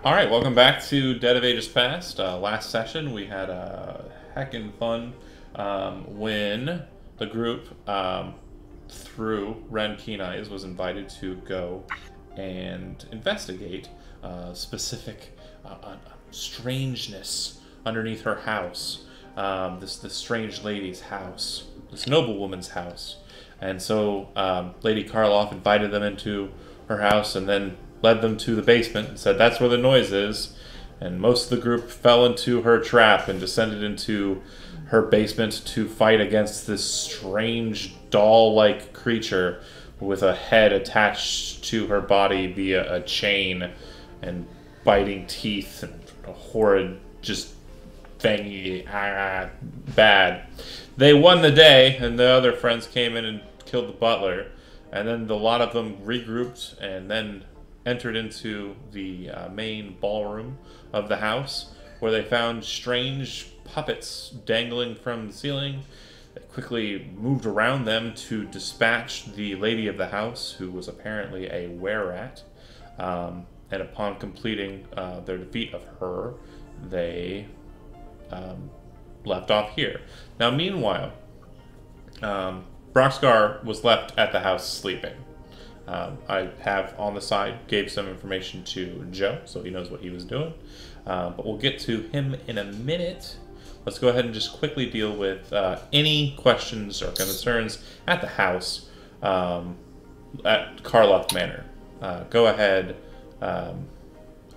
All right, welcome back to Dead of Ages Past. Last session, we had a heckin' fun when the group, through Ren Keeneyes, was invited to go and investigate specific strangeness underneath her house. This strange lady's house, this noblewoman's house. And so Lady Karloff invited them into her house and then led them to the basement and said that's where the noise is. And most of the group fell into her trap and descended into her basement to fight against this strange doll-like creature with a head attached to her body via a chain and biting teeth and a horrid, just fangy, bad. They won the day, and the other friends came in and killed the butler. And then a lot of them regrouped and then entered into the main ballroom of the house, where they found strange puppets dangling from the ceiling. They quickly moved around them to dispatch the lady of the house, who was apparently a were-rat. And upon completing their defeat of her, they left off here. Now, meanwhile, Broxgar was left at the house sleeping. I have on the side, gave some information to Joe, so he knows what he was doing. But we'll get to him in a minute. Let's go ahead and just quickly deal with any questions or concerns at the house at Karloff Manor. Go ahead,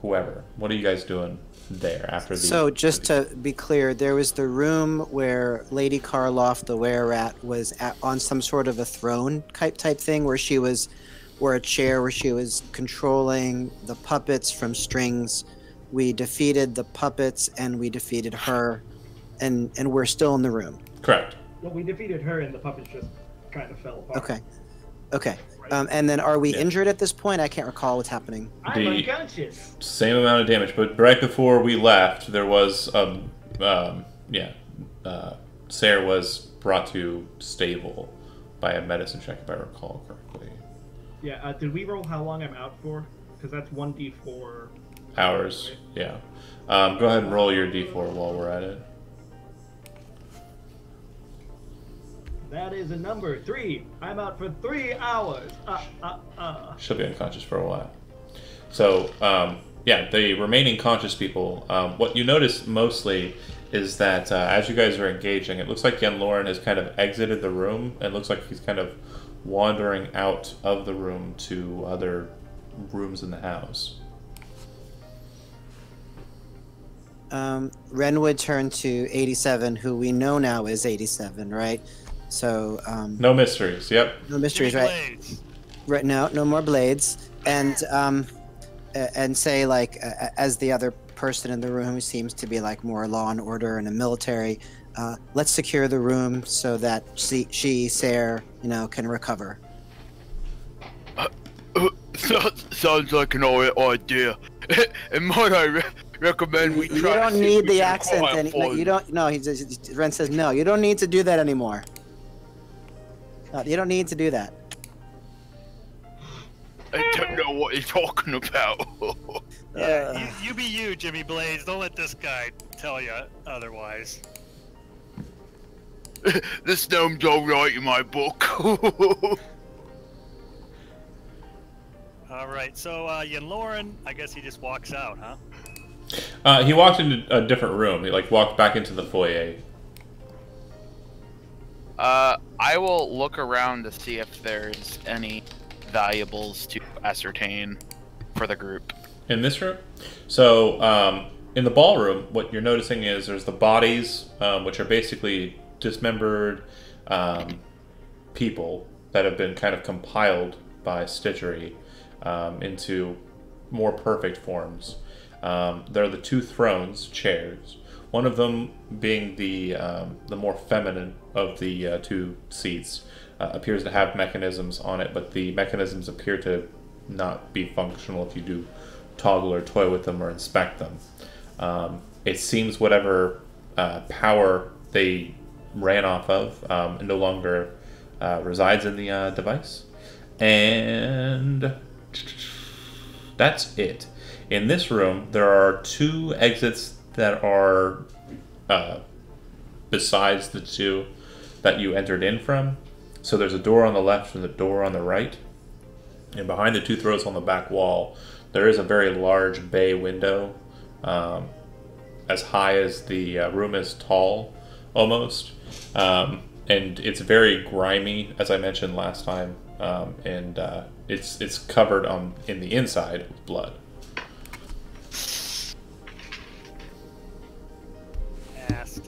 whoever. What are you guys doing there after the... So, just to be clear, there was the room where Lady Karloff, the were-rat, was on some sort of a throne type thing, where she was... or a chair where she was controlling the puppets from strings. We defeated the puppets and we defeated her, and we're still in the room. Correct. Well, we defeated her and the puppets just kind of fell apart. Okay. And then are we injured at this point? I can't recall what's happening. I'm unconscious. Same amount of damage, but right before we left, there was Sarah was brought to stable by a medicine check, if I recall correctly. Yeah, did we roll how long I'm out for? Because that's 1d4 hours. Yeah. Go ahead and roll your d4 while we're at it. That is a number 3. I'm out for 3 hours. She'll be unconscious for a while. So, the remaining conscious people, what you notice mostly is that as you guys are engaging, it looks like Yen Lauren has kind of exited the room. It looks like he's kind of wandering out of the room to other rooms in the house. Ren would turn to 87, who we know now is 87, right? So, no mysteries. Yep. No mysteries, right? Right. No more blades. And say, like, as the other person in the room who seems to be like more law and order and a military, let's secure the room so that Sarah, can recover. Sounds like an alright idea. And might I recommend we try. You don't need the accent. You don't. No, Ren says no. You don't need to do that anymore. No, you don't need to do that. I don't know what you're talking about. Yeah, you be you, Jimmy Blaze. Don't let this guy tell you otherwise. This gnome's alright in my book. Alright, so Yen Lauren, I guess he just walks out, huh? He walked into a different room. He walked back into the foyer. I will look around to see if there's any valuables to ascertain for the group. In this room? So, in the ballroom, what you're noticing is there's the bodies, which are basically dismembered people that have been kind of compiled by Stitchery into more perfect forms. There are the 2 thrones, chairs. One of them being the more feminine of the 2 seats. Appears to have mechanisms on it, but the mechanisms appear to not be functional if you do toggle or toy with them or inspect them. It seems whatever power they ran off of no longer resides in the device. And that's it. In this room, there are 2 exits that are besides the 2 that you entered in from. So there's a door on the left and a door on the right. And behind the 2 throws on the back wall, there is a very large bay window, as high as the room is tall, almost. And it's very grimy, as I mentioned last time, and it's covered in the inside with blood. Nasty.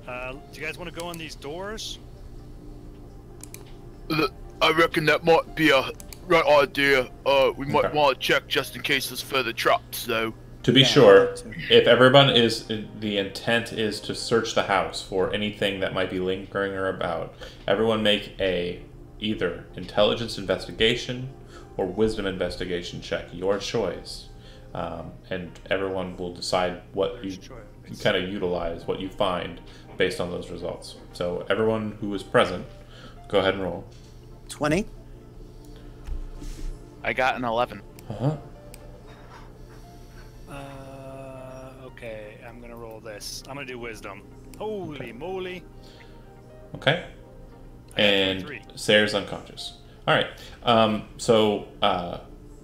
Do you guys want to go on these doors? I reckon that might be a right idea. We might want to check just in case there's further traps, though. To be sure, if everyone the intent is to search the house for anything that might be lingering or about, everyone make either intelligence investigation or wisdom investigation check, your choice. And everyone will decide what you kind of utilize, what you find based on those results. So everyone who is present, go ahead and roll. 20. I got an 11. Uh-huh. Okay, I'm gonna roll this. I'm gonna do wisdom. Holy moly! Okay. And Sayre's unconscious. All right. So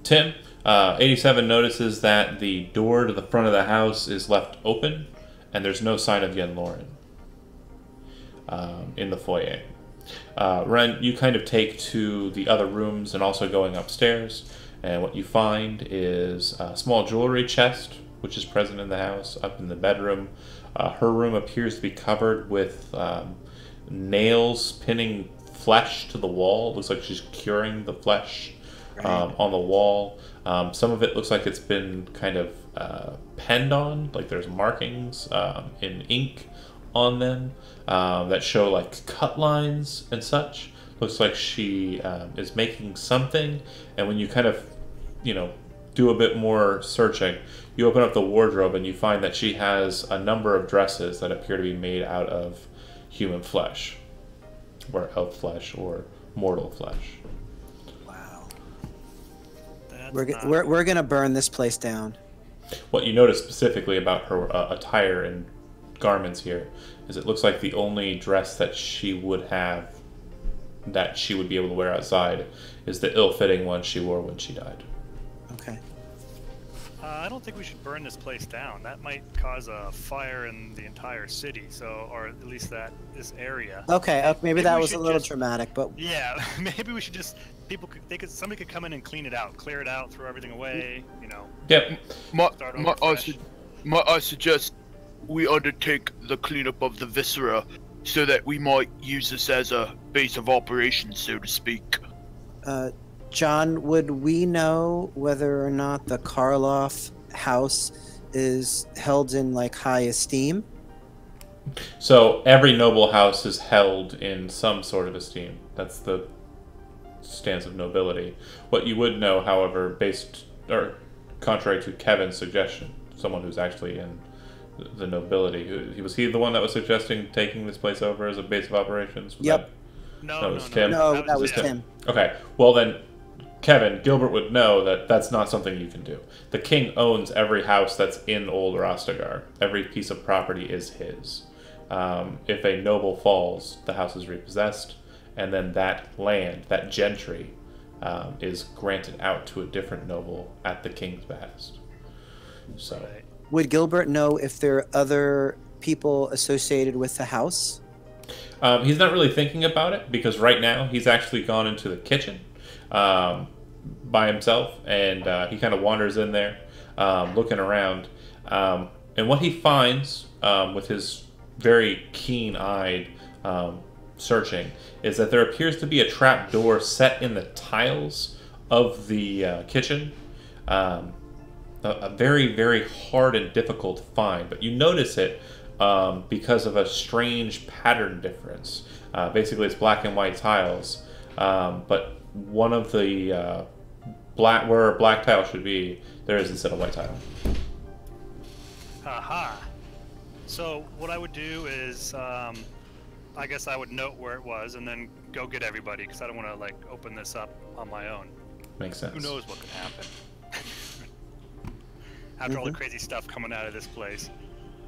Tim, 87 notices that the door to the front of the house is left open, and there's no sign of Yen Lauren in the foyer. Ren, you kind of take to the other rooms and also going upstairs, and what you find is a small jewelry chest, which is present in the house, up in the bedroom. Her room appears to be covered with nails pinning flesh to the wall. It looks like she's curing the flesh on the wall. Some of it looks like it's been kind of penned on, like there's markings in ink on them that show like cut lines and such. Looks like she is making something, and when you kind of, do a bit more searching, you open up the wardrobe and you find that she has a number of dresses that appear to be made out of human flesh, or elf flesh, or mortal flesh. Wow. We're gonna burn this place down. What you notice specifically about her attire and garments here is it looks like the only dress that she would have that she would be able to wear outside is the ill-fitting one she wore when she died. Okay. I don't think we should burn this place down. That might cause a fire in the entire city, or at least this area. Okay, maybe that was a little dramatic, but yeah, maybe we should just somebody could come in and clean it out, clear it out, throw everything away. Yep. I suggest we undertake the cleanup of the viscera, so that we might use this as a base of operations, so to speak. John, would we know whether or not the Karloff house is held in high esteem? So every noble house is held in some sort of esteem. That's the stance of nobility. What you would know, however, contrary to Kevin's suggestion, someone who's actually in the nobility, was he the one that was suggesting taking this place over as a base of operations? Yep. That was Tim? No, that was Tim. Okay, well then, Kevin, Gilbert would know that that's not something you can do. The king owns every house that's in Old Rostagar. Every piece of property is his. If a noble falls, the house is repossessed, and then that land, that gentry, is granted out to a different noble at the king's behest. So, would Gilbert know if there are other people associated with the house? He's not really thinking about it, because right now he's actually gone into the kitchen by himself, and he kind of wanders in there looking around, and what he finds with his very keen-eyed searching is that there appears to be a trap door set in the tiles of the kitchen. A very, very hard and difficult to find, but you notice it because of a strange pattern difference. Basically, it's black and white tiles, but one of the where a black tile should be, there is instead of white tile. Aha. So what I would do is, I guess I would note where it was and then go get everybody, because I don't want to open this up on my own. Makes sense. Who knows what could happen? after all the crazy stuff coming out of this place.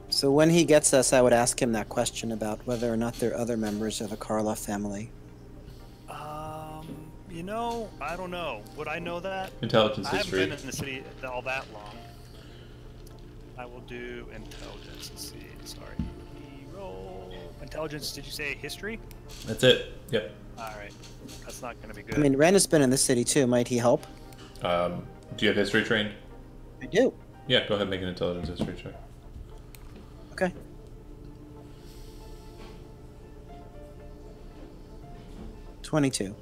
So when he gets us, I would ask him that question about whether or not there are other members of the Karloff family. You know, I don't know. Would I know that? Intelligence I haven't history. been in the city all that long. I will do intelligence. Let's see. Sorry. Roll. Intelligence, did you say history? That's it. Yep. Alright. That's not going to be good. I mean, Ren has been in the city too. Might he help? Do you have history trained? I do. Yeah, go ahead and make an intelligence history check. Okay. $22.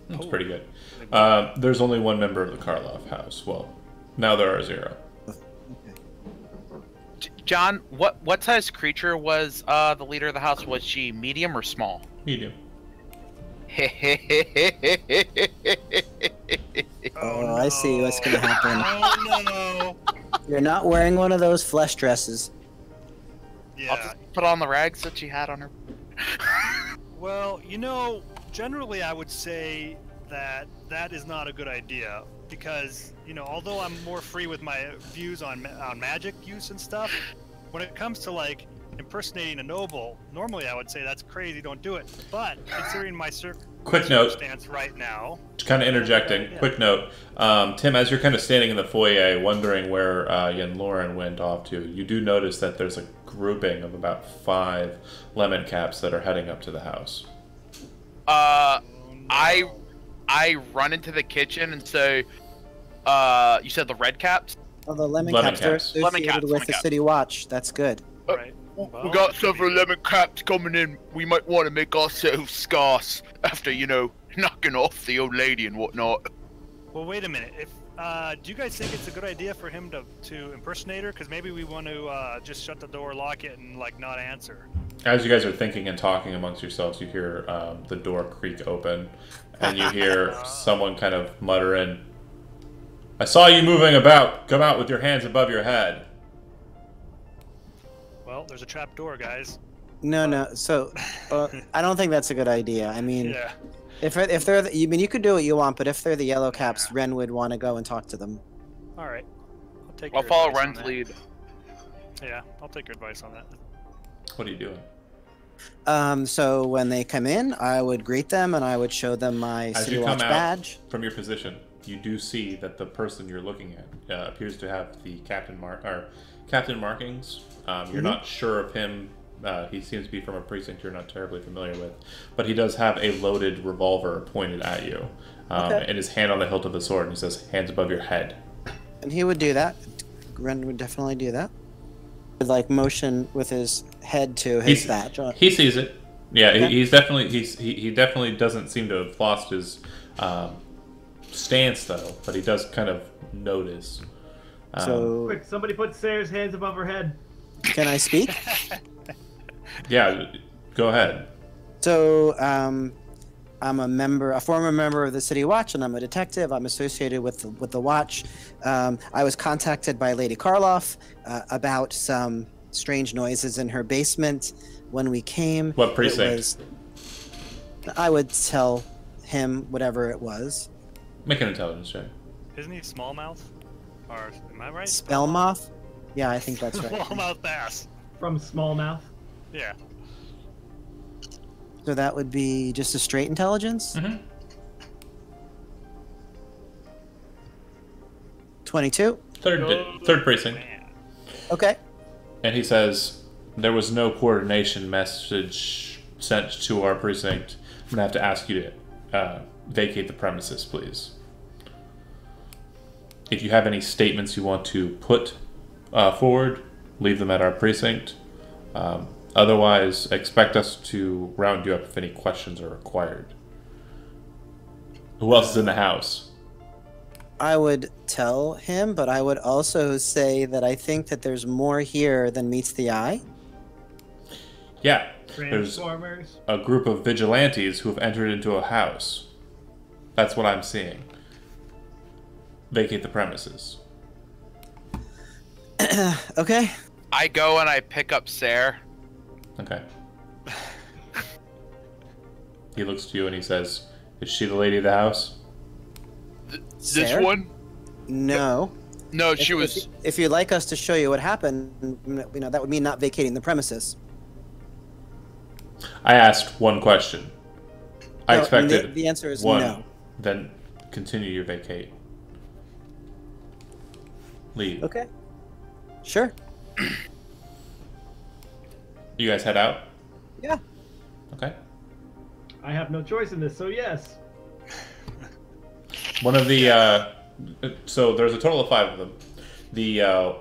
That's pretty good. There's only one member of the Karloff house. Well, now there are 0. John, what size creature was the leader of the house? Was she medium or small? Medium. Oh, I see what's gonna happen. Oh no! You're not wearing one of those flesh dresses. I'll Yeah. just put on the rags that she had on her. Well, you know, generally I would say that that is not a good idea because, you know, although I'm more free with my views on magic use and stuff, when it comes to like impersonating a noble, normally I would say that's crazy, don't do it. But considering my Quick note. circumstance right now, Just kind of interjecting. Yeah. Quick note. Tim, as you're kind of standing in the foyer wondering where Yen Lauren went off to, you do notice that there's a grouping of about 5 lemon caps that are heading up to the house. I run into the kitchen and say, you said the red caps? Oh, the lemon Lemon caps are caps. associated Lemon caps, with lemon the caps. City Watch. That's good. right? We Well, got several lemon caps coming in. We might want to make ourselves scarce after, you know, knocking off the old lady and whatnot. Well, wait a minute. If do you guys think it's a good idea for him to impersonate her? Because maybe we want to just shut the door, lock it, and like not answer. As you guys are thinking and talking amongst yourselves, you hear the door creak open, and you hear someone kind of mutter in, "I saw you moving about. Come out with your hands above your head." Well, there's a trap door, guys. No. So, I don't think that's a good idea. I mean, Yeah. if they're, I mean, you could do what you want, but if they're the yellow caps, Ren would want to go and talk to them. All right. I'll take. I'll your follow advice on Ren's that. lead. Yeah, I'll take your advice on that. What are you doing? So when they come in, I would greet them and I would show them my As City you Watch come out badge. from your position, you do see that the person you're looking at appears to have the captain markings. You're not sure of him. He seems to be from a precinct you're not terribly familiar with, but he does have a loaded revolver pointed at you, Okay. and his hand on the hilt of the sword, and he says, "Hands above your head." And he would do that. Ren would definitely do that. Would like motion with his head to his He's- badge. He sees it. Yeah, Okay. he definitely doesn't seem to have lost his stance though, but he does kind of notice. So Quick, somebody put Sarah's hands above her head. can I speak? Yeah, go ahead. So I'm a former member of the City Watch, and I'm a detective. I'm associated with the Watch. I was contacted by Lady Karloff about some strange noises in her basement when we came. What It precinct? was- I would tell him whatever it was. Make an intelligence check. Isn't he smallmouth? Or am I right? Spellmoth? Yeah, I think that's right. Smallmouth bass. From Smallmouth. Yeah. So that would be just a straight intelligence? Mm-hmm. 22? Third precinct. Man. Okay. And he says, "There was no coordination message sent to our precinct. I'm going to have to ask you to vacate the premises, please. If you have any statements you want to put forward, leave them at our precinct. Otherwise, expect us to round you up if any questions are required." Who else is in the house? I would tell him, but I would also say that I think that there's more here than meets the eye. Yeah, there's Transformers. a group of vigilantes who have entered into a house. That's what I'm seeing. Vacate the premises. Okay. I go and I pick up Sarah. Okay. He looks to you and he says, "Is she the lady of the house?" This Sarah? one? No. No, she was. If you'd like us to show you what happened, that would mean not vacating the premises. I asked one question. I expected the answer is one. no. Then continue your vacate. Leave. Okay. Sure. You guys head out? Yeah. Okay. I have no choice in this, so yes. One of the so there's a total of 5 of them. The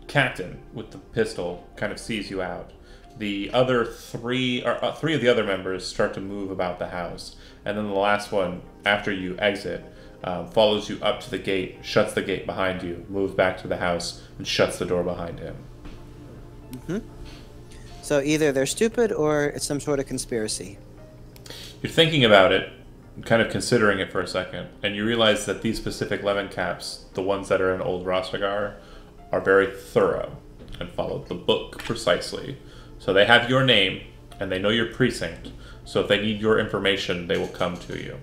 captain with the pistol kind of sees you out. The other 3 or 3 of the other members start to move about the house, and then the last one, after you exit, follows you up to the gate, shuts the gate behind you, moves back to the house, and shuts the door behind him. Mm-hmm. So either they're stupid or it's some sort of conspiracy. You're thinking about it, kind of considering it for a second, and you realize that these specific lemon caps, the ones that are in Old Rostagar, are very thorough and follow the book precisely. So they have your name, and they know your precinct, so if they need your information, they will come to you.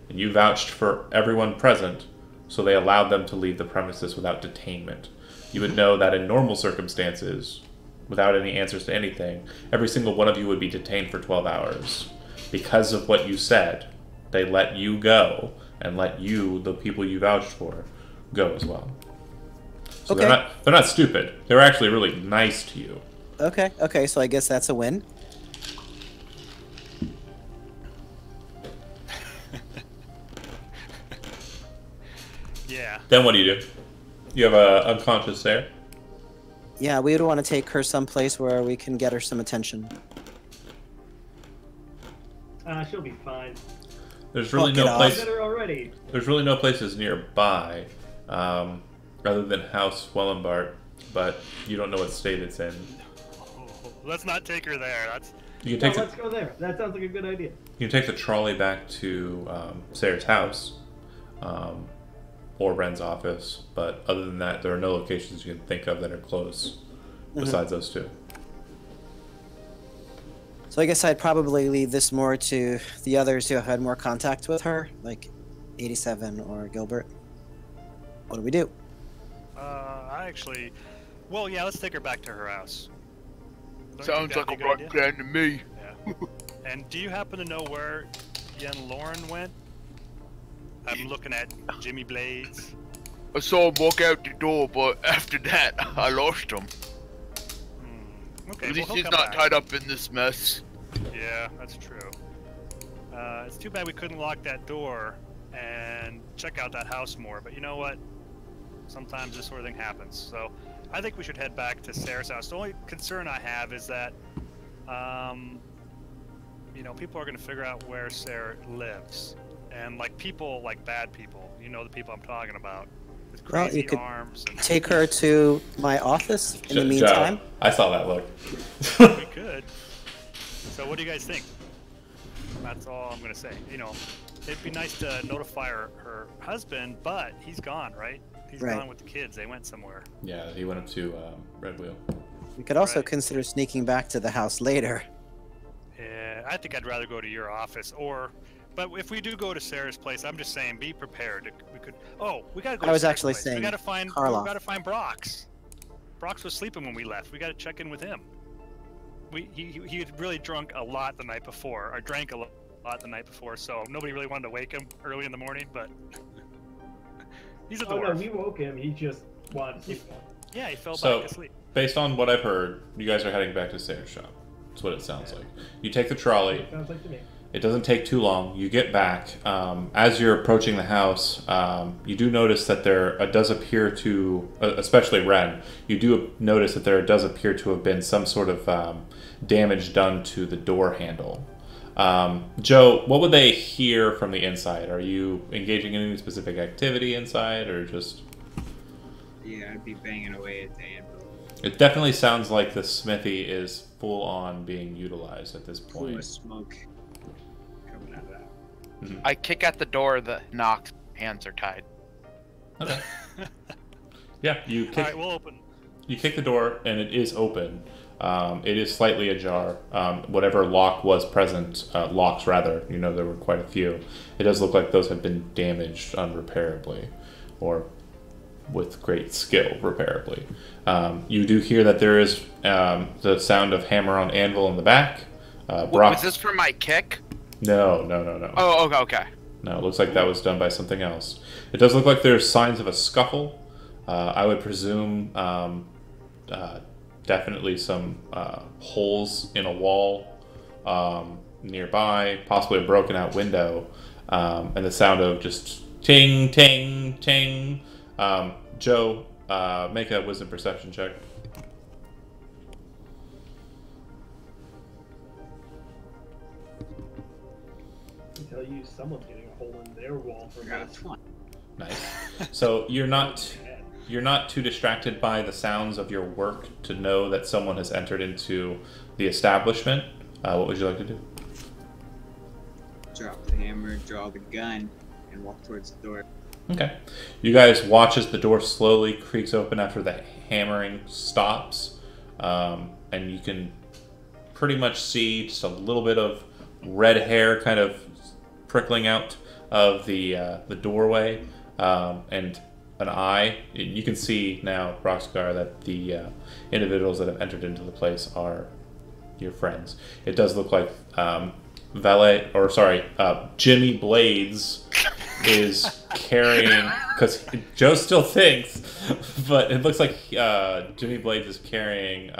And you vouched for everyone present, so they allowed them to leave the premises without detainment. You would know that in normal circumstances, without any answers to anything, every single one of you would be detained for 12 hours. Because of what you said, they let you go, and let you, the people you vouched for, go as well. So Okay. they're not stupid. They're actually really nice to you. Okay, so I guess that's a win. Yeah. Then what do you do? You have a unconscious there. Yeah, we would want to take her someplace where we can get her some attention. She'll be fine. There's really Fuck it no off. place. Get her already. There's really no places nearby, other than House Wellenbart, but you don't know what state it's in. Let's not take her there. That's You can No, take let's go there. That sounds like a good idea. you can take the trolley back to Sayre's house, or Ren's office, but other than that, there are no locations you can think of that are close besides those 2. So I guess I'd probably leave this more to the others who have had more contact with her, like 87 or Gilbert. What do we do? Well, yeah, let's take her back to her house. Don't you Sounds think like that'd a be right good idea? plan to me. Yeah. And do you happen to know where Yen Lauren went? I'm looking at Jimmy Blades. I saw him walk out the door, but after that, I lost him. Okay, At least well, he's he'll not come back. tied up in this mess. Yeah, that's true. It's too bad we couldn't lock that door and check out that house more, but you know what? Sometimes this sort of thing happens. So I think we should head back to Sarah's house. The only concern I have is that, people are going to figure out where Sarah lives. And, people, bad people. You know the people I'm talking about. With Well, crazy you could arms. And Take her to my office in the Joe, meantime. I saw that look. we could. So what do you guys think? That's all I'm going to say. It'd be nice to notify her husband, but he's gone, right? He's Right. gone with the kids. They went somewhere. Yeah, he went up to Red Wheel. We could also Right. consider sneaking back to the house later. Yeah, I think I'd rather go to your office, but if we do go to Sarah's place, I'm just saying, be prepared. We could. Oh, we gotta go. I to was Sarah's actually place. saying we gotta find. Karloff. We gotta find Brox. Brox was sleeping when we left. We gotta check in with him. He had really drunk a lot the night before, or drank a lot the night before, so nobody really wanted to wake him early in the morning. But he's a Oh dwarf. no, we woke him. He just wanted to sleep. Yeah, he fell So, back asleep. based on what I've heard, you guys are heading back to Sayre's shop. That's what it sounds like. You take the trolley. Sounds like to me. It doesn't take too long. You get back. As you're approaching the house, you do notice that there does appear to, especially Ren, you do notice that there does appear to have been some sort of damage done to the door handle. Joe, what would they hear from the inside? Are you engaging in any specific activity inside, or just... Yeah, I'd be banging away at the anvil. It definitely sounds like the smithy is full on being utilized at this Full point. of smoke coming out of that. I kick at the door that knocks. Hands are tied. Okay. Yeah, you All kick. right, we'll open. You kick the door, and it is open. It is slightly ajar. Whatever lock was present, locks rather, there were quite a few. It does look like those have been damaged unrepairably, or with great skill, repairably. You do hear that there is the sound of hammer on anvil in the back. Brock, Was this for my kick? no. Oh, okay. No, it looks like that was done by something else. It does look like there's signs of a scuffle. I would presume definitely some holes in a wall nearby, possibly a broken out window, and the sound of just ting, ting, ting. Joe, make a wisdom perception check. I can tell you, someone's getting a hole in their wall for Got a this. 20. Nice. So you're not too distracted by the sounds of your work to know that someone has entered into the establishment. What would you like to do? Drop the hammer, draw the gun, and walk towards the door. Okay. You guys watch as the door slowly creaks open after the hammering stops, and you can pretty much see just a little bit of red hair kind of prickling out of the doorway, and an eye. You can see now, Roxgar, that the individuals that have entered into the place are your friends. It does look like Jimmy Blades is carrying, because Joe still thinks, but it looks like Jimmy Blades is carrying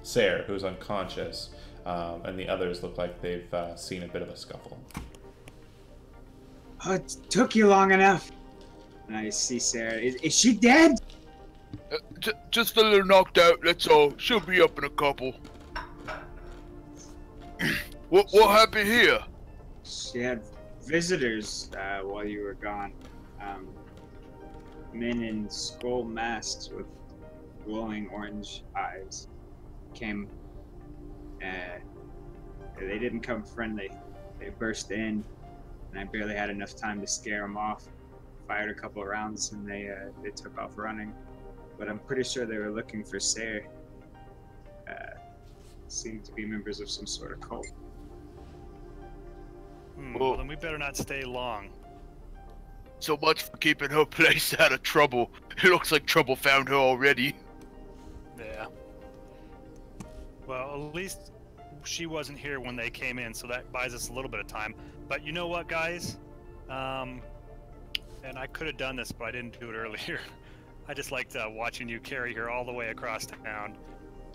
Sarah, who's unconscious, and the others look like they've seen a bit of a scuffle. Oh, it took you long enough. And I see Sarah. Is she dead? Just a little knocked out, that's all. She'll be up in a couple. What happened here? She had visitors while you were gone. Men in skull masks with glowing orange eyes came. They didn't come friendly. They burst in, and I barely had enough time to scare them off. Fired a couple of rounds, and they took off running. But I'm pretty sure they were looking for Sarah. Seemed to be members of some sort of cult. Well, then we better not stay long. So much for keeping her place out of trouble. It looks like trouble found her already. Yeah. Well, at least she wasn't here when they came in, so that buys us a little bit of time. But you know what, guys? And I could have done this, but I didn't do it earlier. I just liked watching you carry her all the way across town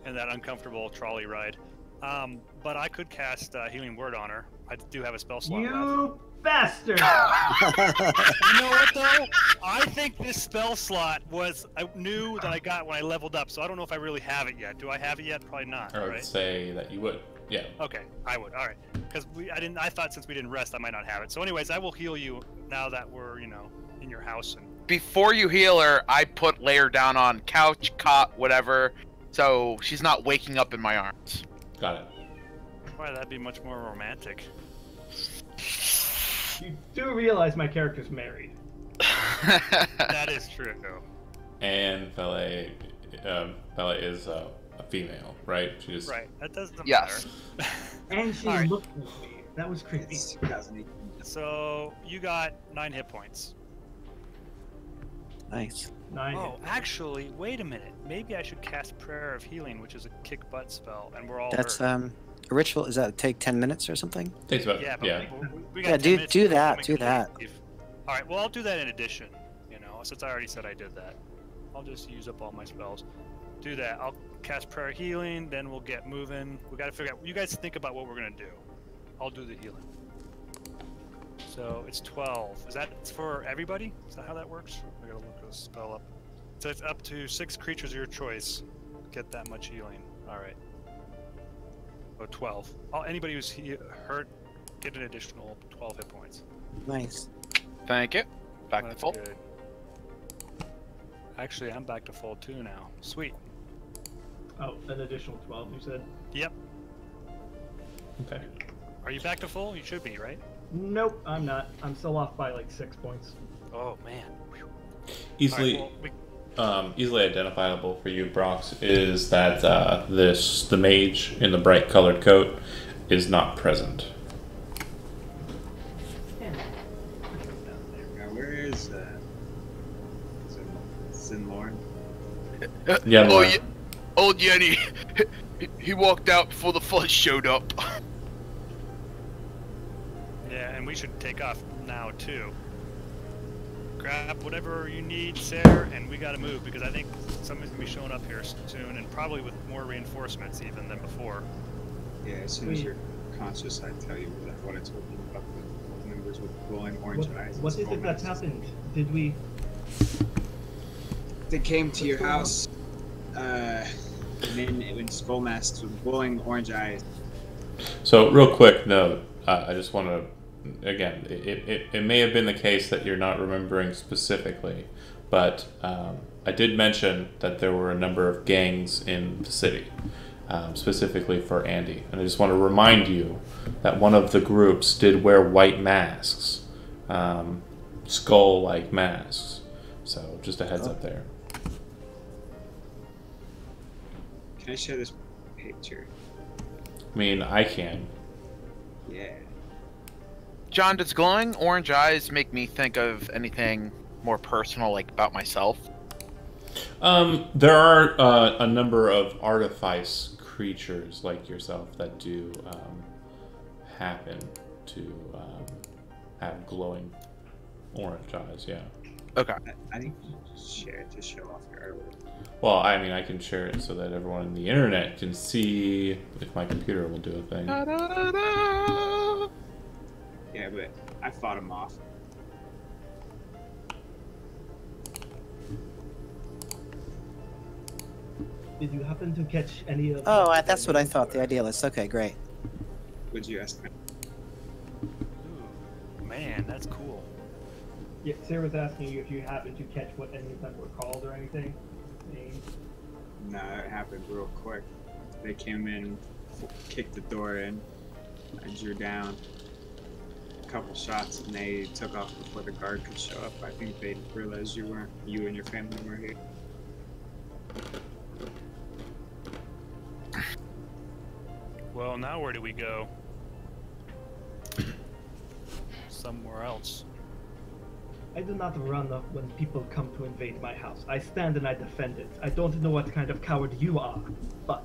in that uncomfortable trolley ride. But I could cast Healing Word on her. I do have a spell slot left. You bastard! You know what, though? I think this spell slot was new that I got when I leveled up, so I don't know if I really have it yet. Do I have it yet? Probably not, I would right? say that you would. Yeah. Okay, I would. All right, because I thought since we didn't rest, I might not have it. So, anyways, I will heal you now that we're, in your house. And Before you heal her, I put layer down on couch, cot, whatever, so she's not waking up in my arms. Got it. boy, that'd be much more romantic. You do realize my character's married. That is true. And Valet is a female, right? She's Right. That doesn't Yes. matter. And she Alright. looked at me. That was creepy. It's 2008. So you got 9 hit points. Nice. 9 Oh, actually, wait a minute. Maybe I should cast Prayer of Healing, which is a kick butt spell, and we're all That's hurt. a ritual. Is that take 10 minutes or something? takes about Yeah, but we got Yeah, 10 do- minutes do before that, we do can that. leave. All right, well, I'll do that in addition. Since I already said I did that, I'll just use up all my spells. Do that. I'll cast Prayer Healing, then we'll get moving. We got to figure out. You guys think about what we're gonna do. I'll do the healing. So it's 12. Is that for everybody? Is that how that works? I gotta look this spell up. So it's up to 6 creatures of your choice. Get that much healing. All right. So 12. Anybody who's hurt, get an additional 12 hit points. Nice. Thank you. Back to That's full. good. Actually, I'm back to full too now. Sweet. Oh, an additional 12, you said? Yep. okay. Are you back to full? You should be, right? Nope, I'm not. I'm still off by like 6 points. Oh man. Whew. Easily, All right, well, easily identifiable for you, Brox, is that the mage in the bright colored coat is not present. Now, where is Sin Lauren. Yeah, Oh, Lauren. yeah. Old Yeti. He walked out before the fuzz showed up. Yeah, and we should take off now too. Grab whatever you need, Sarah, and we gotta move because I think somebody's gonna be showing up here soon, and probably with more reinforcements even than before. Yeah, as soon as you're conscious, I tell you what I told you about the members with glowing orange eyes. What is it that's happened? Did we? They came to your house, men in skull masks with glowing orange eyes. So, real quick note, I just want to, again, it may have been the case that you're not remembering specifically, but I did mention that there were a number of gangs in the city, specifically for Andy. And I just want to remind you that one of the groups did wear white masks, skull-like masks. So, just a heads up there. Can I share this picture? I mean, I can. Yeah. John, does glowing orange eyes make me think of anything more personal, like about myself? There are a number of artifice creatures like yourself that do happen to have glowing orange eyes, yeah. Okay. I think you should share it to show off your artwork. Well, I mean, I can share it so that everyone on the internet can see if my computer will do a thing. Yeah, but I fought him off. Did you happen to catch any of? Oh, that's what I thought. The idealist. Okay, great. Would you ask me? Ooh, man, that's cool. Yeah, Sarah was asking you if you happened to catch what any of them were called or anything. Names. No, it happened real quick. They came in, kicked the door in. I drew down a couple shots, and they took off before the guard could show up. I think they realized you and your family were here. Well, now where do we go? Somewhere else. I do not run up when people come to invade my house. I stand and I defend it. I don't know what kind of coward you are, but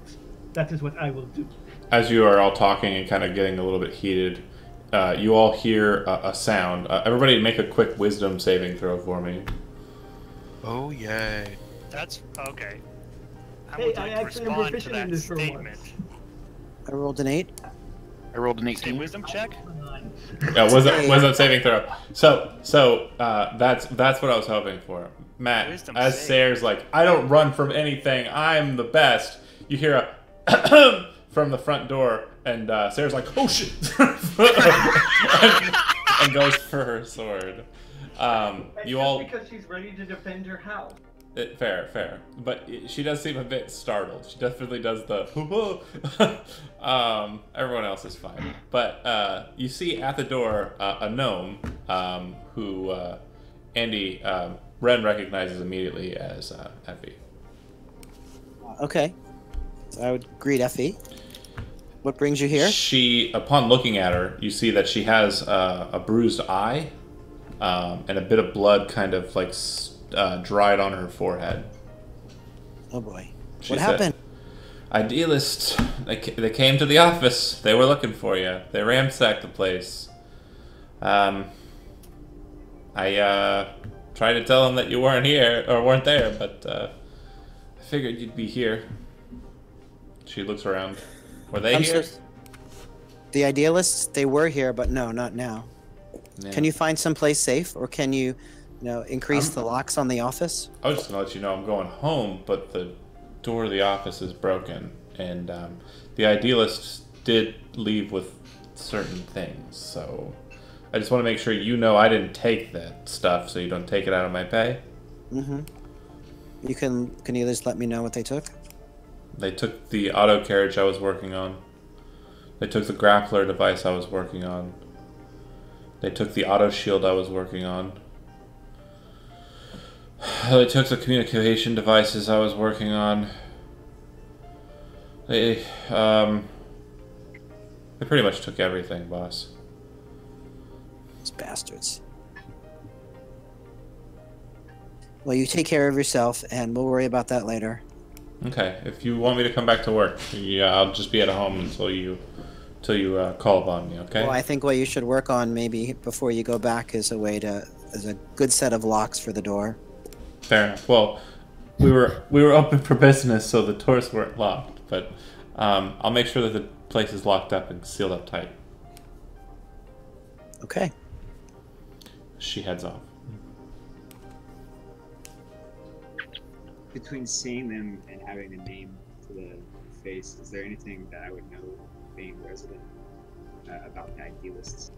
that is what I will do. As you are all talking and kind of getting a little bit heated, you all hear a sound. Everybody make a quick wisdom saving throw for me. Oh, yay. That's okay. I Hey, would I like to actually am respond to proficient in that this for statement. once. I rolled an 8. I rolled an Say 18. wisdom check. Yeah, wisdom saving throw. So that's what I was hoping for. Matt, Wisdom as save. Sayre's like, I don't run from anything. I'm the best. You hear a from the front door, and Sayre's like, oh shit, and goes for her sword. You all because she's ready to defend her house. fair, but she does seem a bit startled. She definitely does the everyone else is fine, but you see at the door a gnome who Andy Ren recognizes immediately as Effie. Okay. So I would greet Effie. What brings you here? She, upon looking at her, you see that she has a bruised eye and a bit of blood kind of like dried on her forehead. Oh boy. She What said, happened? Idealist, they came to the office. They were looking for you. They ransacked the place. I tried to tell them that you weren't here or weren't there, but I figured you'd be here. She looks around. Were they I'm here? The idealists, they were here, but no, not now. Yeah. Can you find someplace safe, or can you increase the locks on the office? I was just gonna let you know I'm going home, but the door of the office is broken, and the idealists did leave with certain things. So I just want to make sure you know I didn't take that stuff, so you don't take it out of my pay. Mm-hmm. Can you just let me know what they took? They took the auto carriage I was working on. They took the grappler device I was working on. They took the auto shield I was working on. They took the communication devices I was working on. They pretty much took everything, boss. These bastards. Well, you take care of yourself, and we'll worry about that later. Okay. If you want me to come back to work, yeah, I'll just be at home until you call upon me. Okay. Well, I think what you should work on maybe before you go back is a good set of locks for the door. Fair enough. Well, we were open for business, so the doors weren't locked. But I'll make sure that the place is locked up and sealed up tight. Okay. She heads off. Between seeing them and having a name to the face, is there anything that I would know being resident about the idealists?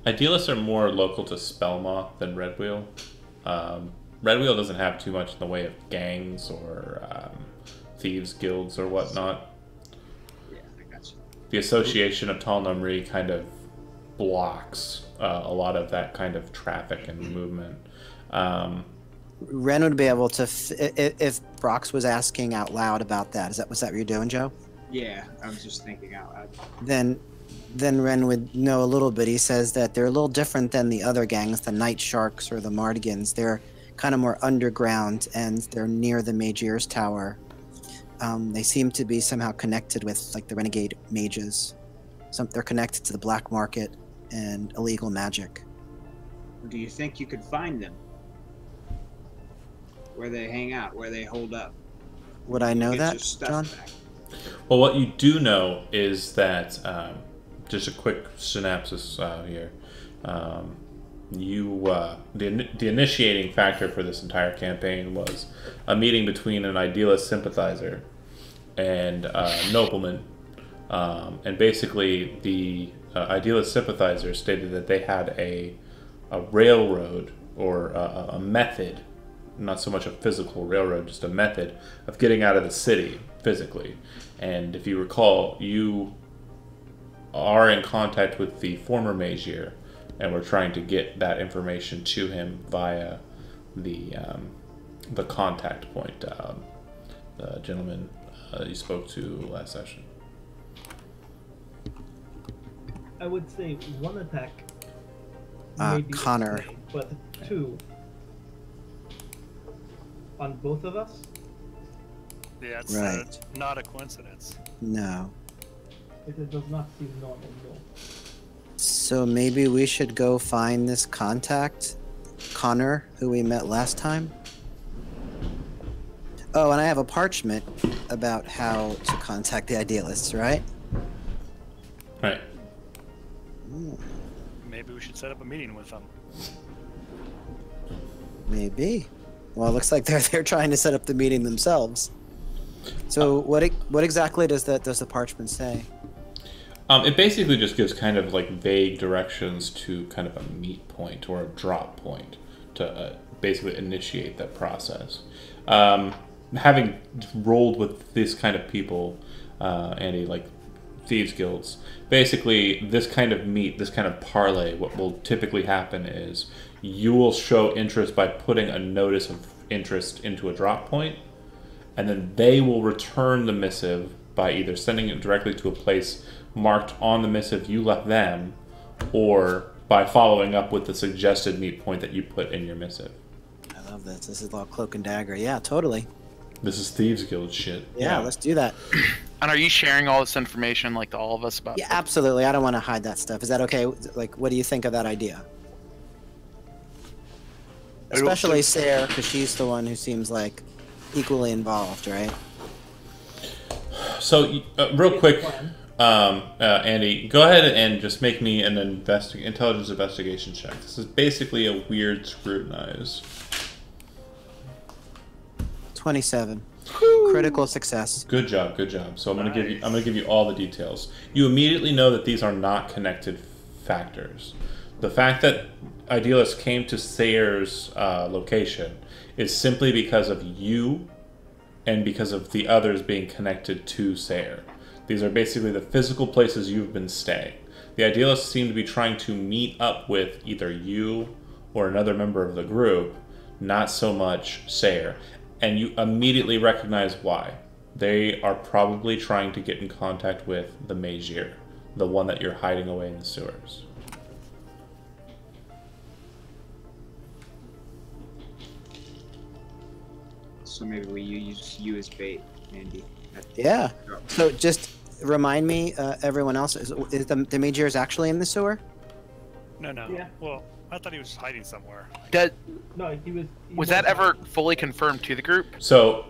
Idealists are more local to Spellmoth than Red Wheel. Red Wheel doesn't have too much in the way of gangs or thieves guilds or whatnot. Yeah, I got you. The Association of Tall Numri kind of blocks a lot of that kind of traffic and movement. Ren would be able to, if Brox was asking out loud about that. Was that what you're doing, Joe? Yeah, I was just thinking out loud. Then Ren would know a little bit. He says that they're a little different than the other gangs, the Night Sharks or the Mardigans. They're kind of more underground, and they're near the Magier's Tower. They seem to be somehow connected with, like, the Renegade Mages. They're connected to the black market and illegal magic. Do you think you could find them? Where they hang out, where they hold up? Would I know Get that, your stuff John? back. Well, what you do know is that, just a quick synopsis here, the initiating factor for this entire campaign was a meeting between an idealist sympathizer and a nobleman. And basically, the idealist sympathizer stated that they had a railroad or a method, not so much a physical railroad, just a method of getting out of the city physically. And if you recall, you are in contact with the former Magier, and we're trying to get that information to him via the contact point, the gentleman you spoke to last session. I would say one attack. Maybe Connor. okay, but two on both of us. Yeah, it's Right. not a coincidence. No. It does not seem normal. No. So maybe we should go find this contact, Connor, who we met last time. Oh, and I have a parchment about how to contact the idealists, right? Right. Maybe we should set up a meeting with them. Maybe. Well, it looks like they're trying to set up the meeting themselves. So what exactly does the parchment say? It basically just gives kind of like vague directions to kind of a meet point or a drop point to basically initiate that process. Having rolled with this kind of people, Andy, like thieves guilds, basically this kind of meet, this kind of parlay, what will typically happen is you will show interest by putting a notice of interest into a drop point, and then they will return the missive by either sending it directly to a place marked on the missive you left them, or by following up with the suggested meet point that you put in your missive. I love this. This is all cloak and dagger. Yeah, totally. This is Thieves Guild shit. Yeah, let's do that. And are you sharing all this information, like, to all of us about? Yeah, absolutely. I don't want to hide that stuff. Is that okay? Like, what do you think of that idea? Especially Sarah, because she's the one who seems like equally involved, right? So, real quick, Andy, go ahead and just make me an intelligence investigation check. This is basically a weird scrutinize. 27. Critical success. Good job, good job. So I'm gonna give you all the details. You immediately know that these are not connected factors. The fact that Idealist came to Sayer's location is simply because of you and because of the others being connected to Sayer. These are basically the physical places you've been staying. The Idealists seem to be trying to meet up with either you or another member of the group, not so much Sayer. And you immediately recognize why. They are probably trying to get in contact with the Magier, the one that you're hiding away in the sewers. So maybe we use you as bait, Andy. Yeah. So just remind me, everyone else, is the Magear's actually in the sewer? No. Yeah. Well, I thought he was hiding somewhere. No, he was. Was that ever fully confirmed to the group? So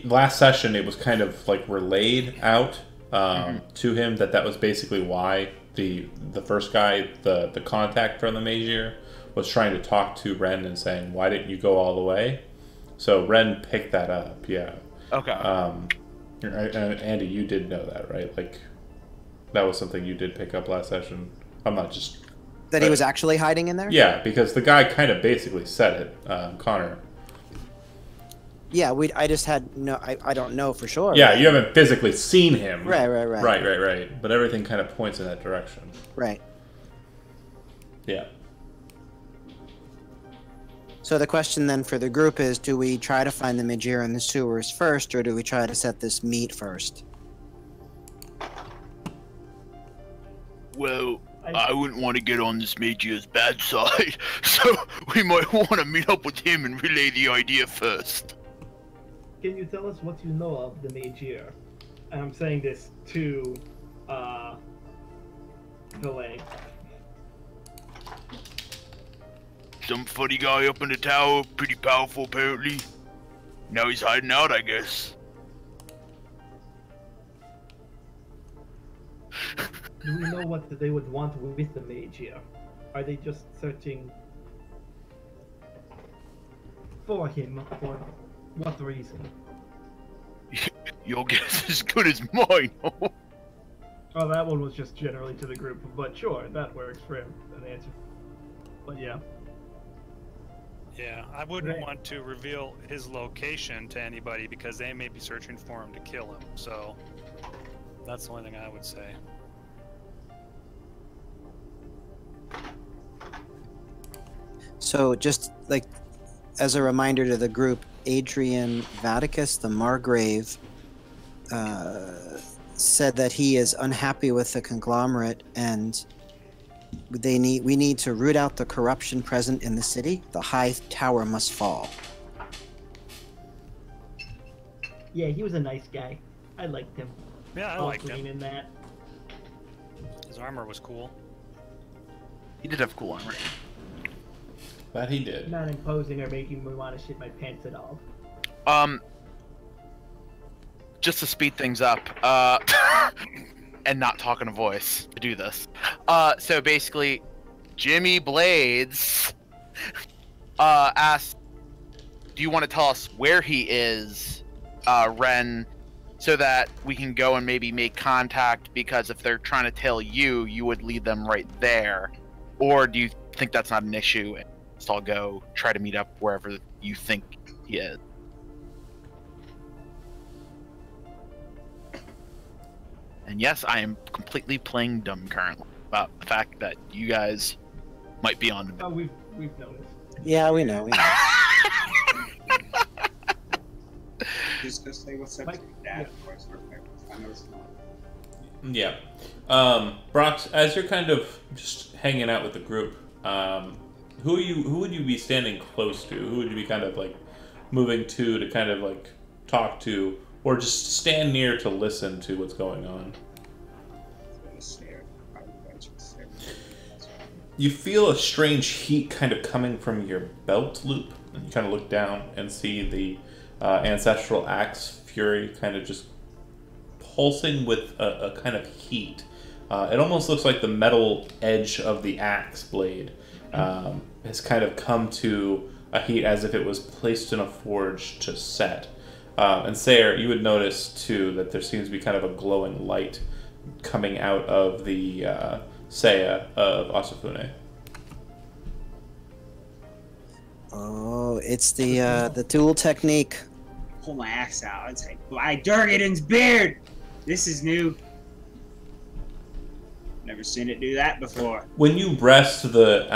last session, it was kind of like relayed out to him that was basically why the first guy, the contact from the Magier, was trying to talk to Ren and saying, "Why didn't you go all the way?" So Ren picked that up. Yeah. Okay. Andy, you did know that, right? Like, that was something you did pick up last session. I'm not just... That he was actually hiding in there? Yeah, because the guy kind of basically said it, Connor. Yeah, I just had no... I don't know for sure. Yeah, you haven't physically seen him. Right. Right. But everything kind of points in that direction. Right. Yeah. So the question then for the group is, do we try to find the Magear in the sewers first, or do we try to set this meet first? Well, I wouldn't want to get on this Magier's bad side, so we might want to meet up with him and relay the idea first. Can you tell us what you know of the Magier? And I'm saying this to Valet. Some funny guy up in the tower, pretty powerful apparently. Now he's hiding out, I guess. Do we know what they would want with the Magier? Are they just searching for him? For what reason? Your guess is as good as mine. Oh, that one was just generally to the group, but sure, that works for him, an answer. But yeah. Yeah, I wouldn't Right. want to reveal his location to anybody because they may be searching for him to kill him. So that's the only thing I would say. So just like as a reminder to the group, Adrian Vaticus, the Margrave, said that he is unhappy with the conglomerate and we need to root out the corruption present in the city. The high tower must fall. Yeah, he was a nice guy. I liked him. Yeah, I All liked green him. in that. His armor was cool. He did have cool armor. That he did. Not imposing or making me want to shit my pants at all. Just to speed things up, and not talk in a voice to do this. So basically, Jimmy Blades asked, "Do you want to tell us where he is, Ren, so that we can go and maybe make contact? Because if they're trying to tell you, you would lead them right there. Or do you think that's not an issue? And just all go try to meet up wherever you think he is." And yes, I am completely playing dumb currently about the fact that you guys might be on the Oh, we've noticed. Yeah, we know. Just go say what's up Mike, to your dad, yeah. of course. I know it's not. Yeah. Brox, as you're kind of just hanging out with the group, who would you be standing close to? Who would you be kind of like moving to kind of like talk to, or just stand near to listen to what's going on? You feel a strange heat kind of coming from your belt loop, and you kind of look down and see the ancestral axe fury kind of just pulsing with a kind of heat. It almost looks like the metal edge of the axe blade has kind of come to a heat as if it was placed in a forge to set. And Sayer, you would notice too that there seems to be kind of a glowing light coming out of the Seiya of Asafune. Oh, it's the dual technique. Pull my axe out and say, "By Durgaden's beard! This is new. Never seen it do that before." When you wrest the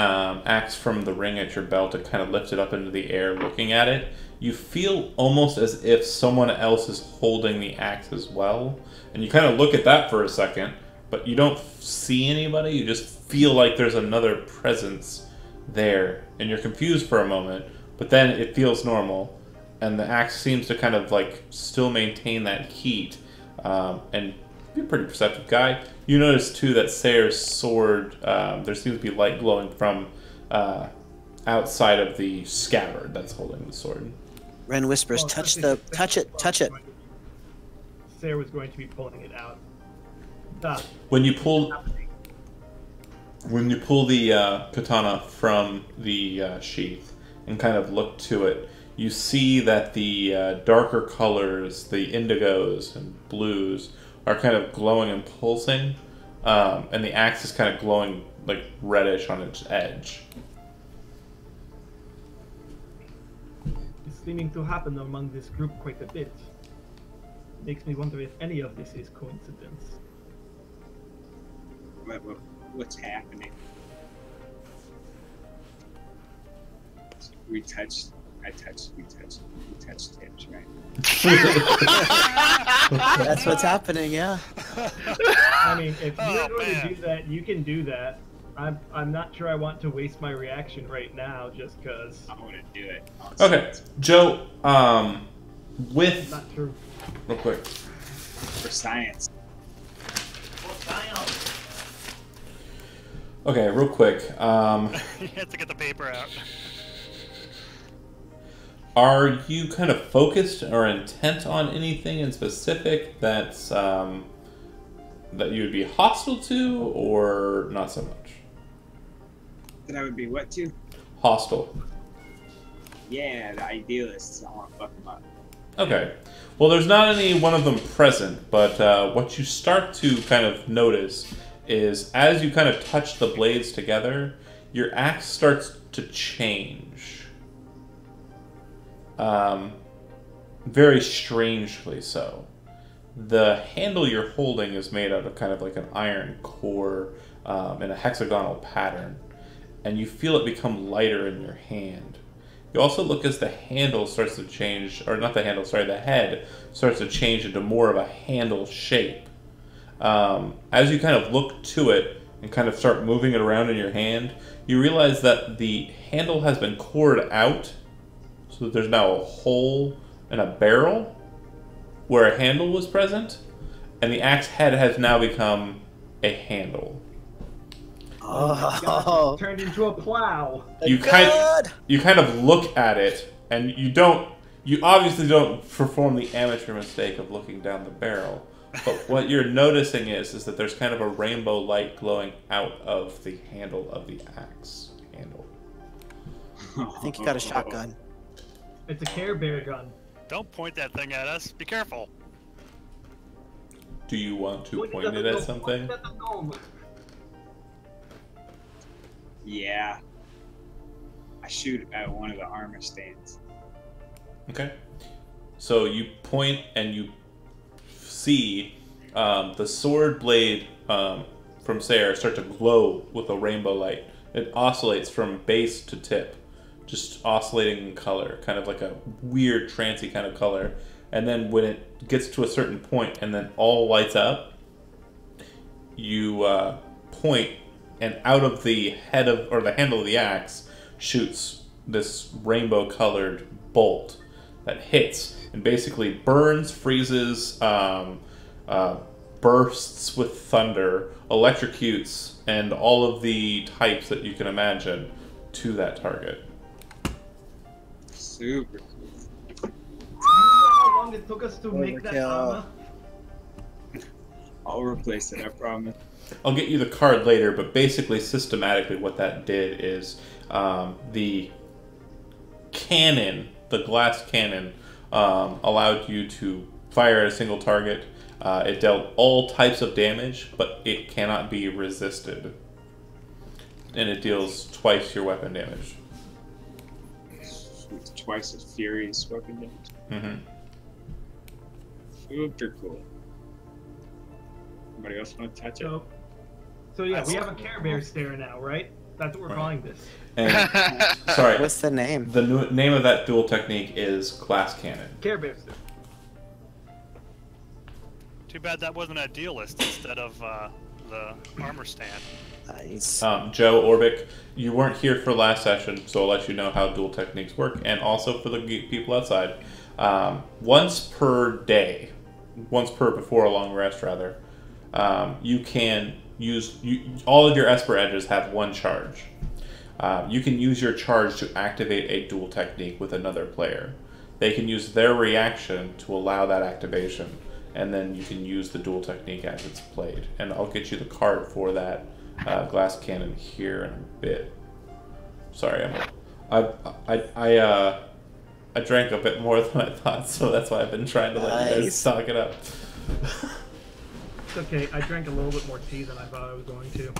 axe from the ring at your belt and kind of lift it up into the air looking at it, you feel almost as if someone else is holding the axe as well. And you kind of look at that for a second, but you don't see anybody. You just feel like there's another presence there. And you're confused for a moment, but then it feels normal. and the axe seems to kind of like still maintain that heat. And you're a pretty perceptive guy. You notice too that Sayre's sword, there seems to be light glowing from outside of the scabbard that's holding the sword. Ren whispers, Well, touch especially it, touch it. Sarah was going to be pulling it out. Stop. When you pull the katana from the sheath and kind of look to it, you see that the darker colors, the indigos and blues, are kind of glowing and pulsing, and the axe is kind of glowing like reddish on its edge. It's seeming to happen among this group quite a bit. Makes me wonder if any of this is coincidence. What's happening? We touched tips, right? That's what's happening, yeah. I mean, if you're Oh, going man. to do that, you can do that. I'm not sure I want to waste my reaction right now just because I want to do it. Okay, Joe. I'm With not sure. real quick. For science. Okay, real quick. You have to get the paper out. Are you kind of focused or intent on anything in specific that's that you would be hostile to, or not so much? That I would be what to? Hostile. Yeah, the idealists. I want to fuck them up. Okay. Well, there's not any one of them present, but what you start to kind of notice is as you kind of touch the blades together, your axe starts to change. Very strangely so. The handle you're holding is made out of kind of like an iron core in a hexagonal pattern, and you feel it become lighter in your hand. You also look as the handle starts to change, or not the handle, sorry, the head starts to change into more of a handle shape. As you kind of look to it and kind of start moving it around in your hand, you realize that the handle has been cored out, so that there's now a hole in a barrel where a handle was present, and the axe head has now become a handle. Oh, Turned into a plow. You kind of look at it, and you obviously don't perform the amateur mistake of looking down the barrel. But what you're noticing is that there's kind of a rainbow light glowing out of the handle of the axe handle. I think you got a shotgun. It's a Care Bear gun. Don't point that thing at us. Be careful. Do you want to point it at something? Yeah. I shoot at one of the armor stands. Okay. So you point and you see the sword blade from Sayre start to glow with a rainbow light. It oscillates from base to tip, just oscillating in color, kind of like a weird trancey kind of color. And then when it gets to a certain point and then all lights up, you point, and out of the head of, or the handle of the axe shoots this rainbow colored bolt that hits and basically burns, freezes, bursts with thunder, electrocutes, and all of the types that you can imagine to that target. Super cool. Do you know how long it took us to make that Overkill. armor? I'll replace it, I promise. I'll get you the card later, but basically, systematically, what that did is the cannon, the glass cannon, allowed you to fire at a single target. It dealt all types of damage, but it cannot be resisted. And it deals twice your weapon damage. With twice as furious weapon damage. Mm-hmm. Super cool. Somebody else want to touch it? So yeah, we have a Care Bear stare now, right? That's what we're Right. calling this. And, sorry, What's the name? the name of that dual technique is glass cannon. Care Bear stare. Too bad that wasn't a dealist instead of the armor stand. Nice. Joe Orbic, you weren't here for last session, so I'll let you know how dual techniques work, and also for the people outside. Once per day, once per before a long rest, rather, you can use all of your Esper edges have one charge. You can use your charge to activate a dual technique with another player. They can use their reaction to allow that activation, and then you can use the dual technique as it's played. And I'll get you the card for that glass cannon here in a bit. Sorry, I drank a bit more than I thought, so that's why I've been trying to let you guys stock it up. It's okay. I drank a little bit more tea than I thought I was going to.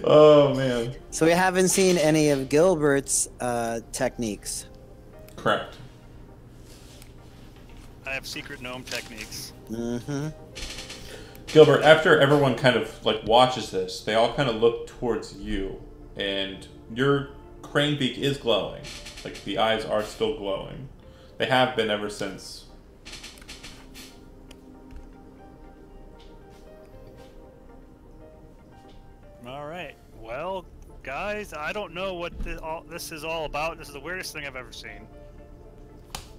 Oh man. So we haven't seen any of Gilbert's techniques. Correct. I have secret gnome techniques. Mm-hmm. Gilbert, after everyone kind of like watches this, they all kind of look towards you, and your crane beak is glowing. Like the eyes are still glowing. They have been ever since. All right. Well, guys, I don't know what this is all about. This is the weirdest thing I've ever seen.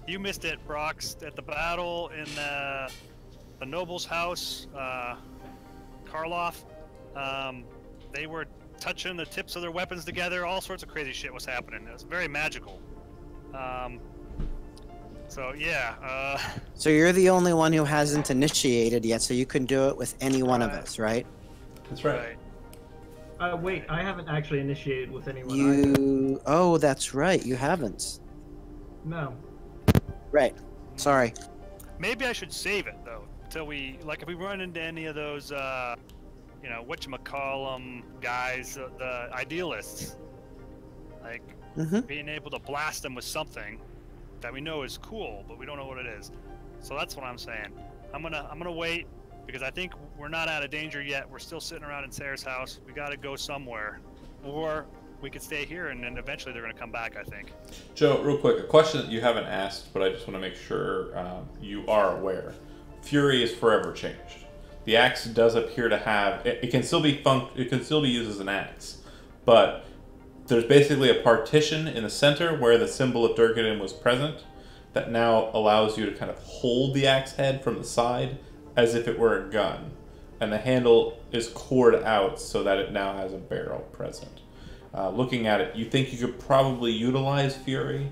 You missed it, Brox, at the battle in the noble's house, Karloff. They were touching the tips of their weapons together. All sorts of crazy shit was happening. It was very magical. So yeah. So you're the only one who hasn't initiated yet, so you can do it with any one of us, right? That's right. Wait, I haven't actually initiated with anyone. You... Oh, that's right. You haven't. No. Right. Sorry. Maybe I should save it though, till we if we run into any of those, you know, whatchamacallem guys, the idealists, like being able to blast them with something that we know is cool, but we don't know what it is. So that's what I'm saying. I'm gonna wait because I think we're not out of danger yet. We're still sitting around in Sarah's house. We got to go somewhere, or we could stay here and then eventually they're gonna come back. I think. Joe, real quick, a question that you haven't asked, but I just want to make sure you are aware. Fury is forever changed. The axe does appear to have it can still be used as an axe, but there's basically a partition in the center where the symbol of Durganon was present that now allows you to kind of hold the axe head from the side as if it were a gun, and the handle is cored out so that it now has a barrel present. Looking at it, you think you could probably utilize Fury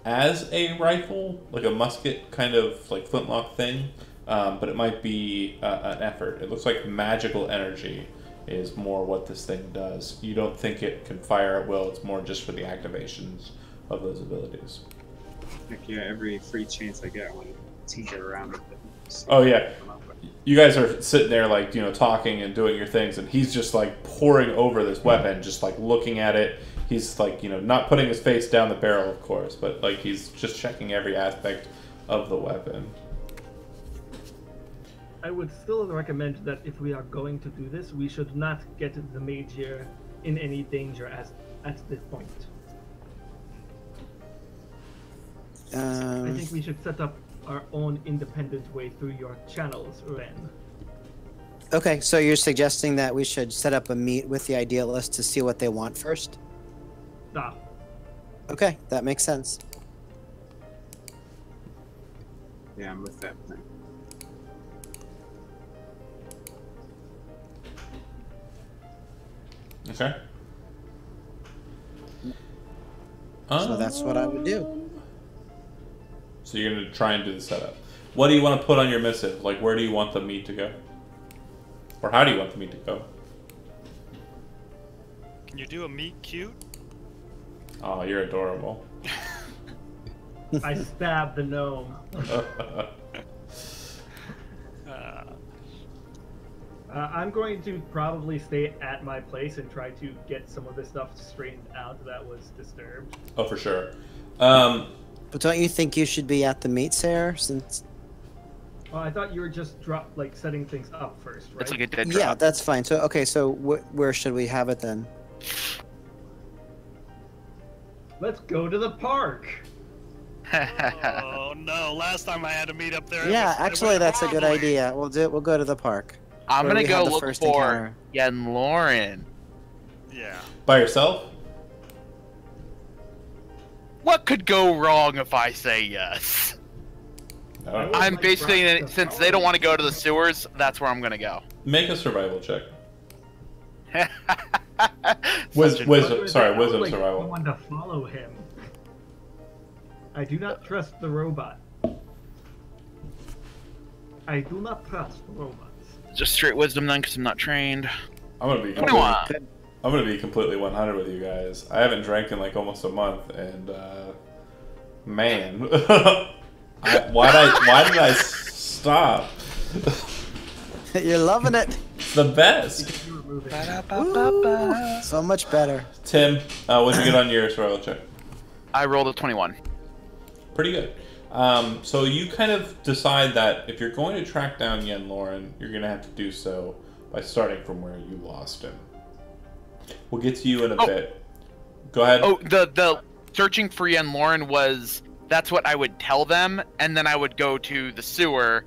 as a rifle, like a musket kind of like flintlock thing, but it might be an effort. It looks like magical energy is more what this thing does. You don't think it can fire at will, it's more just for the activations of those abilities. Like, yeah, every free chance I get, I want to tinker around with it. Oh yeah. You guys are sitting there, like, you know, talking and doing your things, and he's just like poring over this weapon, just like looking at it. He's like, you know, not putting his face down the barrel, of course, but like he's just checking every aspect of the weapon. I would still recommend that if we are going to do this, we should not get the mage here in any danger at this point. I think we should set up our own independent way through your channels, Ren. Okay, so you're suggesting that we should set up a meet with the idealists to see what they want first? Ah. Okay, that makes sense. Yeah, I'm with that plan. Okay. So that's what I would do. So you're going to try and do the setup. What do you want to put on your missive? Like, where do you want the meat to go? Or how do you want the meat to go? Can you do a meet cute? Oh, you're adorable. I stabbed the gnome. I'm going to probably stay at my place and try to get some of the stuff straightened out that was disturbed. Oh, for sure. But don't you think you should be at the meet, Sarah? Since Oh, I thought you were just setting things up first, right? It's like a dead yeah, drop. that's fine. So okay, so where should we have it then? Let's go to the park. Oh no! Last time I had to meet up there. Yeah, actually, that's a good idea. We'll go to the park. I'm Where gonna we go had the look first for encounter. Yen Lauren. Yeah. By yourself? What could go wrong if I say yes? No. I'm like basically, Brock to since follow they don't you. want to go to the sewers, that's where I'm gonna go. Make a survival check. Such an- Wisdom. But Sorry, I would wisdom like survival. someone to follow him. I do not trust the robot. I do not trust robots. Just straight wisdom then, because I'm not trained. I'm gonna be 21. I'm gonna be completely 100 with you guys. I haven't drank in like almost a month, and man, why did I stop? You're loving it. It's the best. You remove it. Ooh, so much better. Tim, what'd you get on your survival check? I rolled a 21. Pretty good. So you kind of decide that if you're going to track down Yen Lauren, you're going to have to do so by starting from where you lost him. We'll get to you in a bit. Go ahead. Oh, the searching for Yen Lauren was, that's what I would tell them, and then I would go to the sewer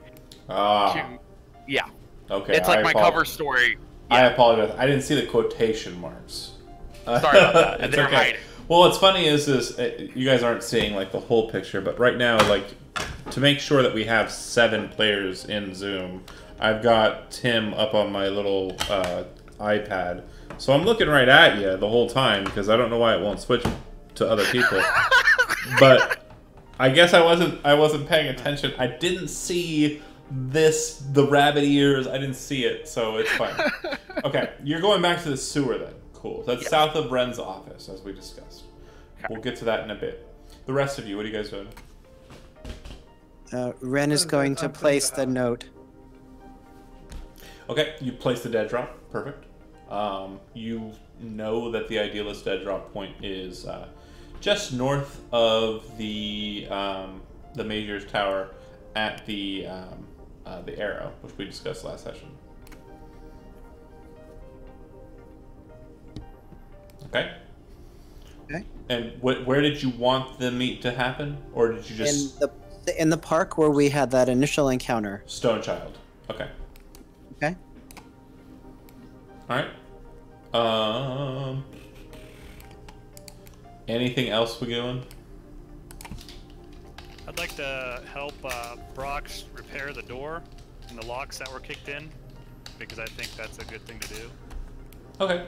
to, yeah. Okay. It's like my cover story. I apologize. I didn't see the quotation marks. Sorry about that. It's They're okay. hiding. Well, what's funny is you guys aren't seeing like the whole picture, but right now, like to make sure that we have 7 players in Zoom, I've got Tim up on my little iPad, so I'm looking right at you the whole time because I don't know why it won't switch to other people. But I guess I wasn't paying attention. I didn't see the rabbit ears. I didn't see it, so it's fine. Okay, you're going back to the sewer then. Cool. That's south of Ren's office, as we discussed. Okay. We'll get to that in a bit. The rest of you, what are you guys doing? Ren is going to place the note. Okay, you place the dead drop. Perfect. You know that the idealist dead drop point is just north of the Major's Tower at the Arrow, which we discussed last session. Okay. Okay. And where did you want the meet to happen, or did you just In the park where we had that initial encounter. Stone Child? Okay. Okay. All right. Anything else we doing? I'd like to help Brox repair the door and the locks that were kicked in, because I think that's a good thing to do. Okay.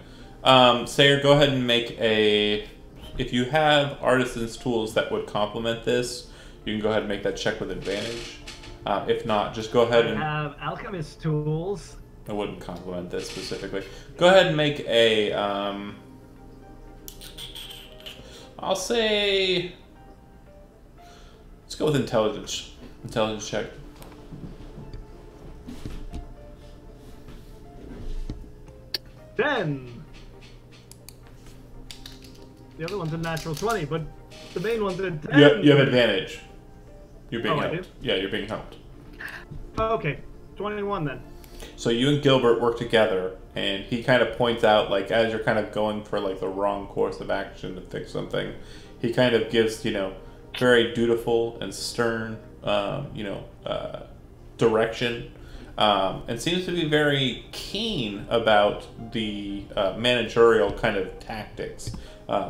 Sayer, go ahead and make a... If you have artisan's tools that would complement this, you can go ahead and make that check with advantage. If not, just go ahead I and... have alchemist tools. I wouldn't complement this specifically. Go ahead and make a... I'll say... Let's go with intelligence. Intelligence check. Then the other one's a natural 20, but the main one's a 10. You have advantage. You're being I helped. do? Yeah, you're being helped. Okay, 21 then. So you and Gilbert work together, and he kind of points out, like, as you're kind of going for, like, the wrong course of action to fix something, he kind of gives, very dutiful and stern, direction, and seems to be very keen about the managerial kind of tactics.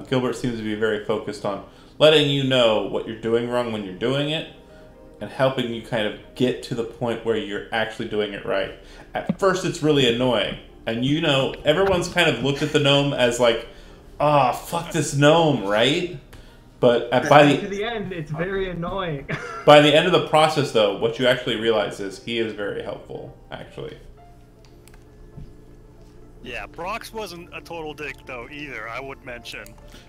Gilbert seems to be very focused on letting you know what you're doing wrong when you're doing it, and helping you kind of get to the point where you're actually doing it right. At first, it's really annoying. And everyone's kind of looked at the gnome as like, fuck this gnome, right? But To the end, it's very annoying. by the end of the process, though, what you actually realize is he is very helpful, actually. Yeah, Brox wasn't a total dick though either, I would mention.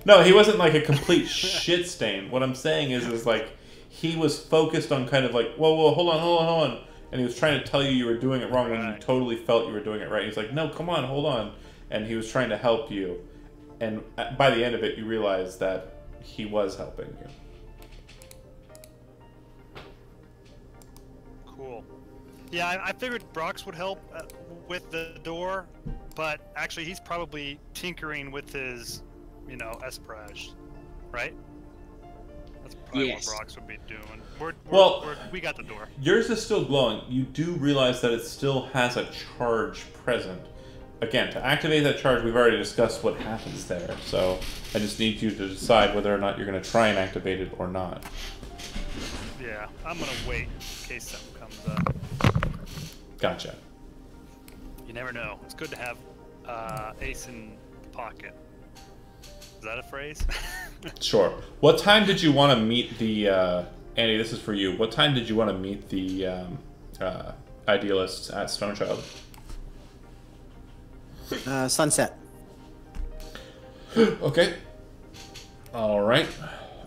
No, he wasn't like a complete shit stain. What I'm saying is like, he was focused on kind of like, whoa, hold on. And he was trying to tell you were doing it wrong when you totally felt you were doing it right. He's like, no, come on, hold on. And he was trying to help you. And by the end of it, you realize that he was helping you. Cool. Yeah, I figured Brox would help with the door, but actually he's probably tinkering with his, Esprage, right? That's probably Yes. what Brox would be doing. We got the door. Yours is still glowing. You do realize that it still has a charge present. Again, to activate that charge, we've already discussed what happens there. So I just need you to decide whether or not you're going to try and activate it or not. Yeah, I'm gonna wait in case something comes up. Gotcha. You never know. It's good to have ace in the pocket. Is that a phrase? Sure. What time did you want to meet the... Andy, this is for you. What time did you want to meet the idealists at Stonechild? Sunset. Okay. All right.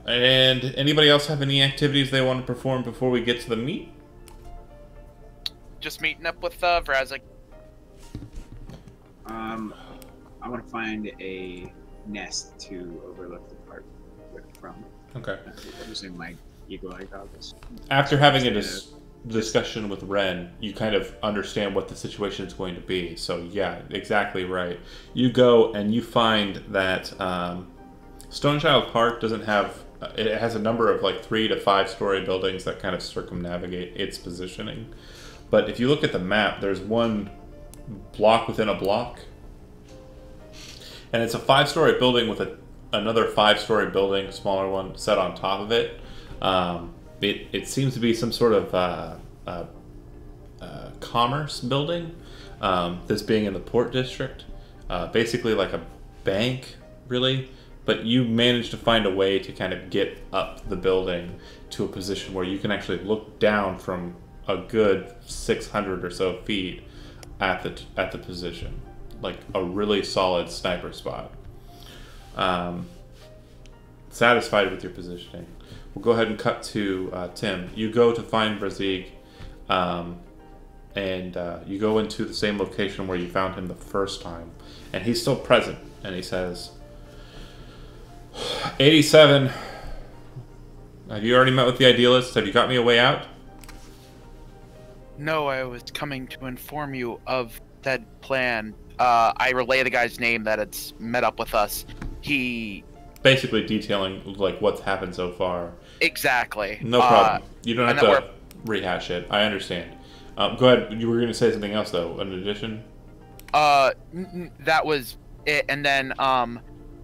And anybody else have any activities they want to perform before we get to the meet? Just meeting up with Vrazik. I want to find a nest to overlook the park from. Okay. Using my eagle-eye goggles. After having a discussion with Ren, you kind of understand what the situation is going to be. So yeah, exactly right. You go and you find that Stonechild Park doesn't have... It has a number of like 3 to 5 story buildings that kind of circumnavigate its positioning. But if you look at the map, there's one block within a block. And it's a 5-story building with another 5-story building, smaller one, set on top of it. It seems to be some sort of commerce building, this being in the Port District. Basically like a bank, really. But you managed to find a way to kind of get up the building to a position where you can actually look down from a good 600 or so feet at the position, like a really solid sniper spot. Satisfied with your positioning, we'll go ahead and cut to Tim. You go to find Vrazik, and you go into the same location where you found him the first time, and he's still present, and he says, 87, have you already met with the idealists? Have you got me a way out? No, I was coming to inform you of that plan. I relay the guy's name that it's met up with us. He... Basically detailing like what's happened so far. Exactly. No problem. You don't have to rehash it. I understand. Go ahead. You were going to say something else though, in addition? That was it. And then,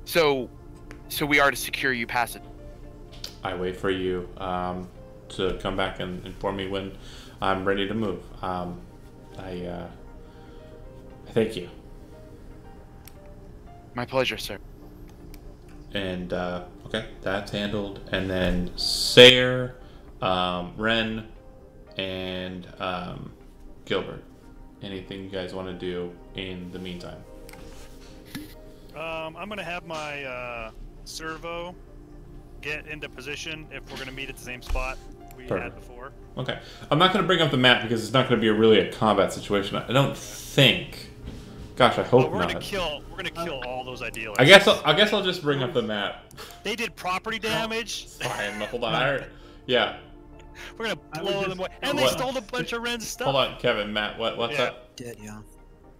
so we are to secure you passage. I wait for you to come back and inform me when I'm ready to move. I thank you. My pleasure, sir. And okay, that's handled. And then Sayer, Ren, and Gilbert. Anything you guys want to do in the meantime? I'm gonna have my servo get into position if we're gonna meet at the same spot we had before. Okay, I'm not gonna bring up the map because it's not gonna be really a combat situation. I don't think. Gosh, I hope we're not. We're gonna kill all those idealists. I guess I'll just bring up the map. They did property damage. Fine, hold on. Yeah. We're gonna blow them away, and they stole a bunch of Ren's stuff. Hold on, Kevin, Matt, what's up? Did yeah.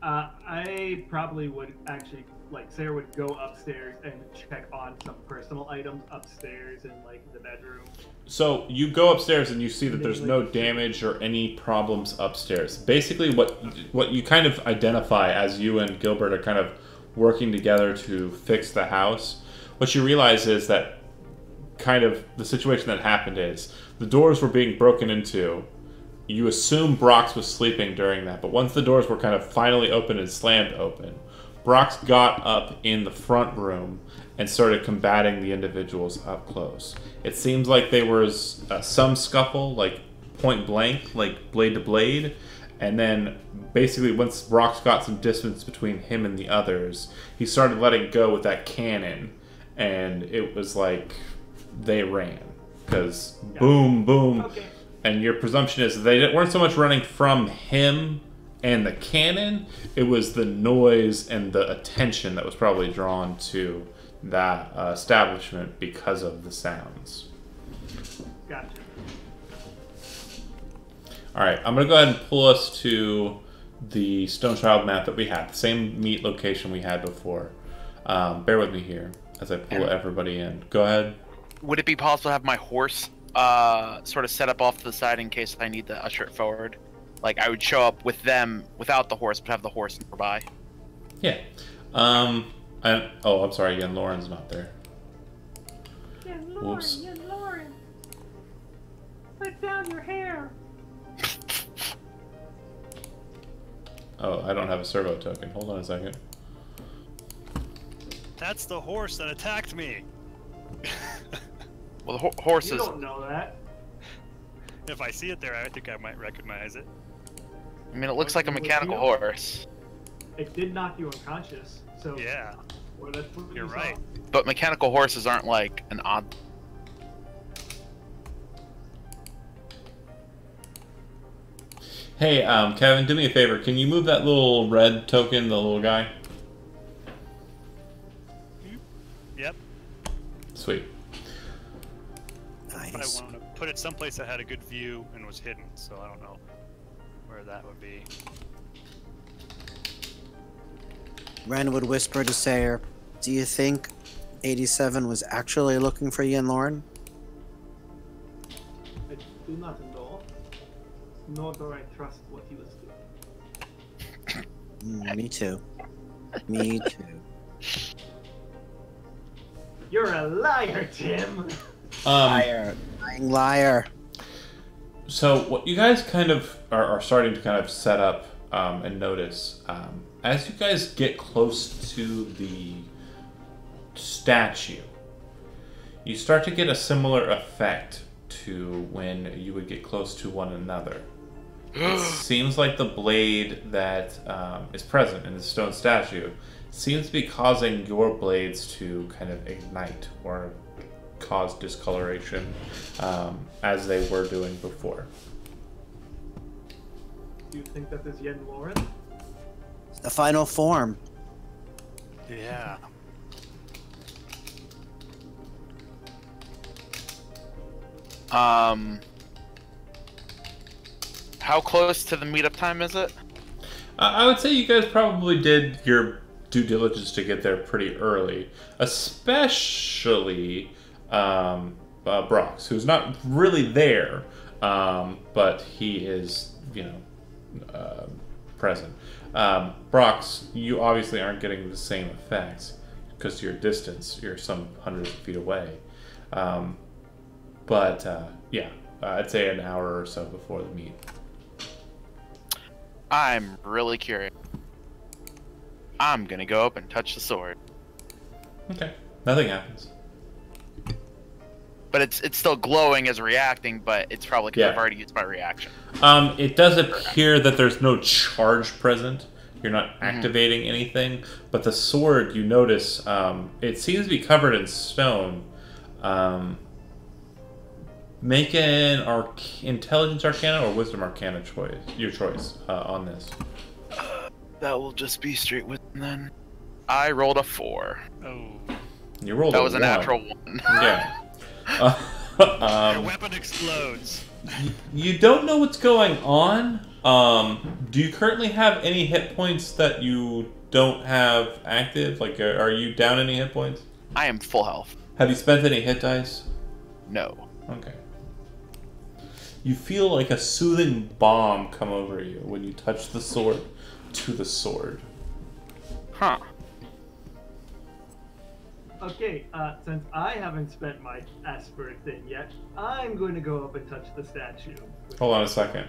I probably would actually, like, Sarah would go upstairs and check on some personal items upstairs in, like, the bedroom. So you go upstairs and you see that there's no damage or any problems upstairs. Basically, what you kind of identify as you and Gilbert are kind of working together to fix the house, what you realize is that kind of the situation that happened is the doors were being broken into. You assume Brox was sleeping during that, but once the doors were kind of finally open and slammed open, Brox got up in the front room and started combating the individuals up close. It seems like there was some scuffle, like point blank, like blade to blade, and then basically once Brox got some distance between him and the others, he started letting go with that cannon, and it was like they ran. Because boom, boom. Okay. And your presumption is they weren't so much running from him and the cannon, it was the noise and the attention that was probably drawn to that establishment because of the sounds. Gotcha. Alright, I'm going to go ahead and pull us to the Stonechild map that we had, the same meet location we had before. Bear with me here as I pull everybody in. Go ahead. would it be possible to have my horse sort of set up off to the side in case I need to usher it forward? Like, I would show up with them without the horse, but have the horse nearby. Yeah. I'm sorry. Again, Lauren's not there. Yeah, Lauren, Whoops. yeah, Lauren. Put down your hair. Oh, I don't have a servo token. Hold on a second. That's the horse that attacked me. Well, the horse You is... don't know that. If I see it there, I think I might recognize it. I mean, it looks like a mechanical horse. It did knock you unconscious, so Yeah, well, that's what you're you saw. right. But mechanical horses aren't like an odd... Hey, Kevin, do me a favor. Can you move that little red token, the little guy? Yep. Sweet. But I Nice. want to put it someplace that had a good view and was hidden, so I don't know where that would be. Ren would whisper to Sayer, "Do you think 87 was actually looking for Yen Lauren?" I do not know, nor do I trust what he was doing. Me too. Me too. You're a liar, Tim! Liar. Lying liar. So what you guys kind of are starting to kind of set up and notice, as you guys get close to the statue, you start to get a similar effect to when you would get close to one another. It seems like the blade that is present in the stone statue seems to be causing your blades to kind of ignite or cause discoloration as they were doing before. Do you think that is Yen Lauren? It's the final form. Yeah. How close to the meetup time is it? I would say you guys probably did your due diligence to get there pretty early, especially Brox, who's not really there, but he is, present. Brox, you obviously aren't getting the same effects because of your distance. You're some hundreds of feet away. I'd say an hour or so before the meet. I'm really curious. I'm gonna go up and touch the sword. Okay. Nothing happens. But it's still glowing as reacting, but it's probably because I've Yeah. already used my reaction. It does appear that there's no charge present. You're not activating anything. But the sword, you notice, it seems to be covered in stone. Make an intelligence arcana or wisdom arcana choice. Your choice on this. That will just be straight with then. I rolled a 4. Oh. You rolled That a was a 1. natural 1. Yeah. Your weapon explodes. You don't know what's going on. Do you currently have any hit points that you don't have active? Like, are you down any hit points? I am full health. Have you spent any hit dice? No. Okay. You feel like a soothing balm come over you when you touch the sword to the sword. Huh. Okay, since I haven't spent my Asper thing yet, I'm going to go up and touch the statue. Hold on a second.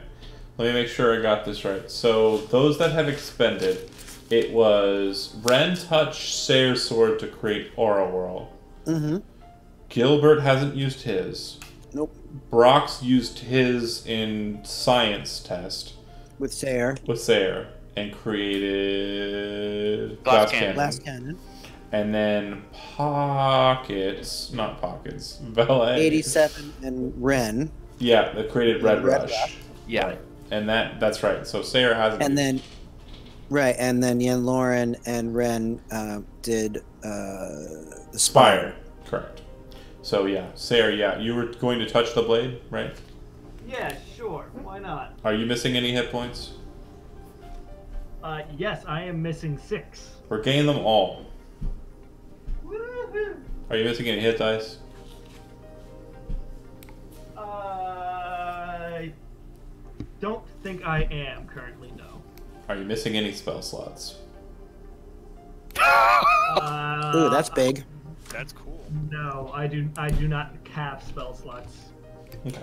Let me make sure I got this right. So, those that have expended, it was Ren touch Sayer's sword to create Aura Whirl. Mm-hmm. Gilbert hasn't used his. Nope. Brox used his in science test With Sayer. with Sayer and created Glass cannon. Glass cannon. And then Valet. 87 and Ren. Yeah, that created Red Red Rush. Rush. Yeah. Right. And that's right. So Sayer hasn't. And used- then, right, and then Yen Lauren and Ren did the Spire. Correct. So yeah, Sayer, yeah, you were going to touch the blade, right? Yeah, sure. Why not? Are you missing any hit points? Yes, I am missing 6. Regain them all. Woohoo! Are you missing any hit dice? think I am currently, no. Are you missing any spell slots? Ooh, that's big. That's cool. No, I do not have spell slots. Okay.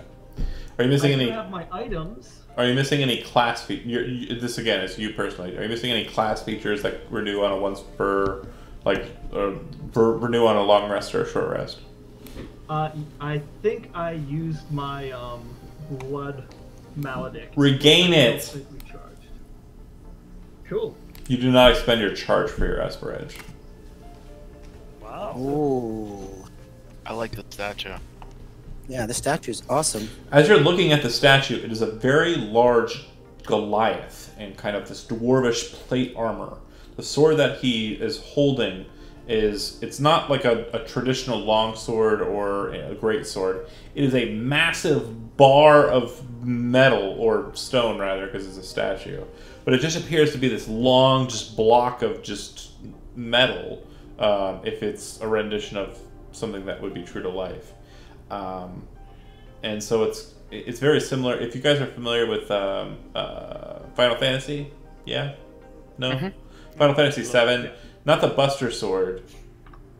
Are you missing I do any? have my items. Are you missing any class features? This again is you personally. Are you missing any class features that renew on a once per, renew on a long rest or a short rest? I think I used my blood maledict. Regain it. Recharged. Cool. You do not expend your charge for your Esper Edge. Wow. Ooh. I like the statue. Yeah, the statue's awesome. As you're looking at the statue, it is a very large Goliath in kind of this dwarvish plate armor. The sword that he is holding it's not like a traditional longsword or a great sword. It is a massive bar of metal, or stone rather, because it's a statue. But it just appears to be this long just block of just metal, if it's a rendition of something that would be true to life. And so it's very similar. If you guys are familiar with Final Fantasy, yeah? No? Mm-hmm. Final Fantasy VII, not the Buster Sword.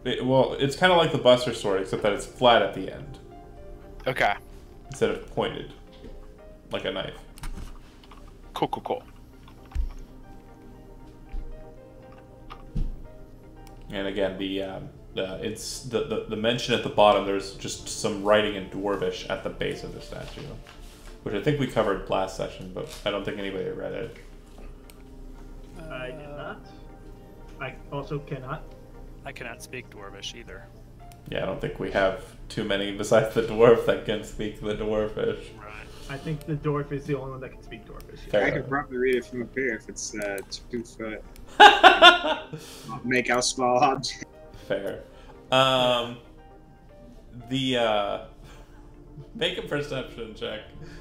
It's kind of like the Buster Sword, except that it's flat at the end. Okay. Instead of pointed, like a knife. Cool. And again, it's the mention at the bottom. There's just some writing in Dwarvish at the base of the statue, which I think we covered last session, but I don't think anybody read it. I did not. I also cannot. I cannot speak Dwarvish either. Yeah, I don't think we have too many besides the dwarf that can speak the Dwarvish. Right. I think the dwarf is the only one that can speak dwarfish. Fair I enough. could probably read it from up here if it's 2 foot. Make out small object. Fair. Make a perception check.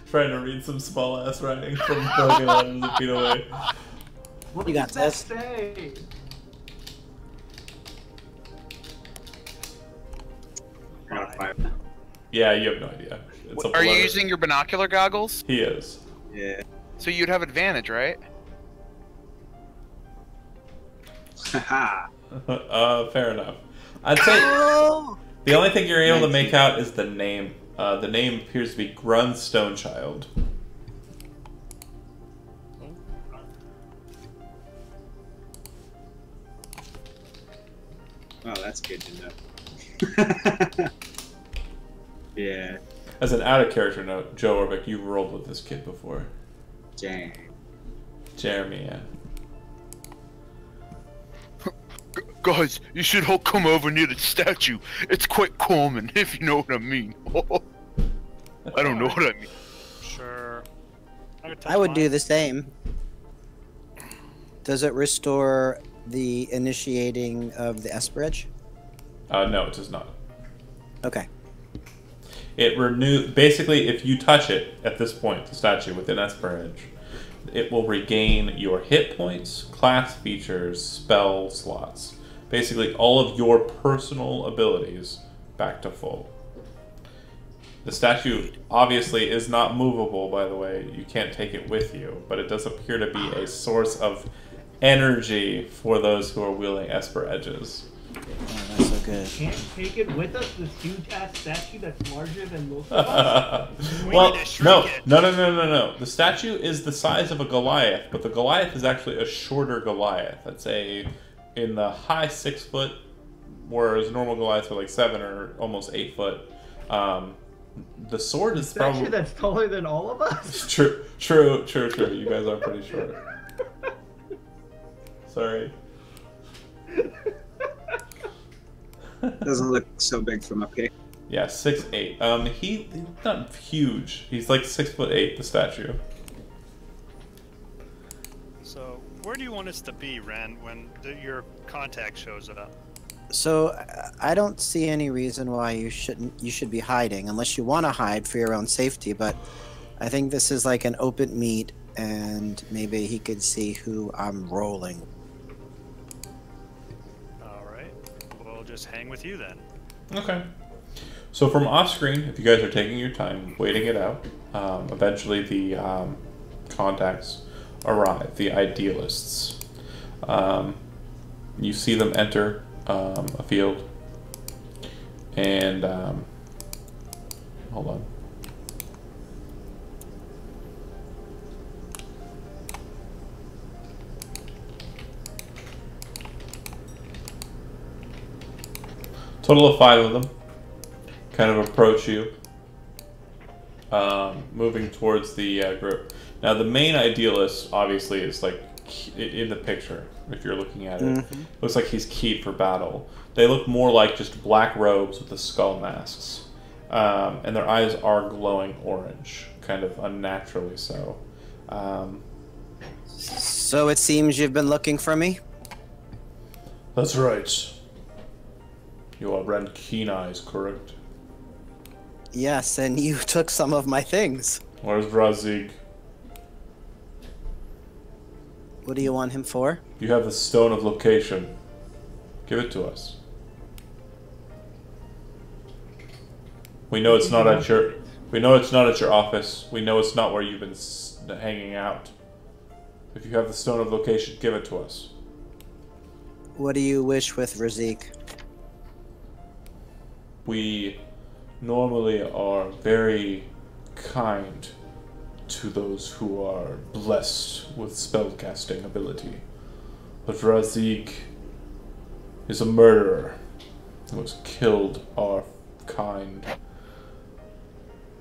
Trying to read some small ass writing from broken letters a feet away. What You got does that this. say? I got a 5. Yeah, you have no idea. It's a Are you blur. using your binocular goggles? He is. Yeah. So you'd have advantage, right? Haha. Fair enough. I'd say Oh! the only thing you're able to make out is the name. The name appears to be Grun Stonechild. Oh, that's good to know. Yeah. As an out of character note, Joe Orbeck, you've rolled with this kid before. Dang. Jeremy, yeah. Guys, you should all come over near the statue. It's quite common, if you know what I mean. I don't know what I mean. Sure. I would do the same. Does it restore the initiating of the Esper Edge? No, it does not. Okay. It basically, if you touch it at this point, the statue within Esper Edge, it will regain your hit points, class features, spell slots. Basically, all of your personal abilities back to full. The statue obviously is not movable, by the way. You can't take it with you, but it does appear to be a source of energy for those who are wielding Esper Edges. Oh, that's so good. Can't take it with us, this huge ass statue that's larger than most of us. Well, need to shrink it. no. The statue is the size of a Goliath, but the Goliath is actually a shorter Goliath. That's in the high 6 foot, whereas normal Goliaths are like 7 or almost 8 foot. The sword is Statue probably that's taller than all of us? true. You guys are pretty short. Sorry. Doesn't look so big from up here. Yeah, 6'8". He's not huge. He's like 6'8", the statue. So, where do you want us to be, Ren, when your contact shows up? So I don't see any reason why you should be hiding unless you want to hide for your own safety, but I think this is like an open meet and maybe he could see who I'm rolling. Alright. We'll just hang with you then. Okay. So from off screen, if you guys are taking your time, waiting it out, eventually the contacts arrive, the idealists. You see them enter a field, and hold on. Total of 5 of them kind of approach you, moving towards the group. Now, the main idealist, obviously, is like in the picture, if you're looking at it. Looks like he's keyed for battle. They look more like just black robes with the skull masks. And their eyes are glowing orange, kind of unnaturally so. So it seems you've been looking for me? That's right. You are Ren Keen Eyes, correct? Yes, and you took some of my things. Where's Razig? What do you want him for? You have the Stone of Location. Give it to us. We know it's not at your. We know it's not at your office. We know it's not where you've been hanging out. If you have the Stone of Location, give it to us. What do you wish with Razik? We normally are very kind to those who are blessed with spellcasting ability. But Razik is a murderer who has killed our kind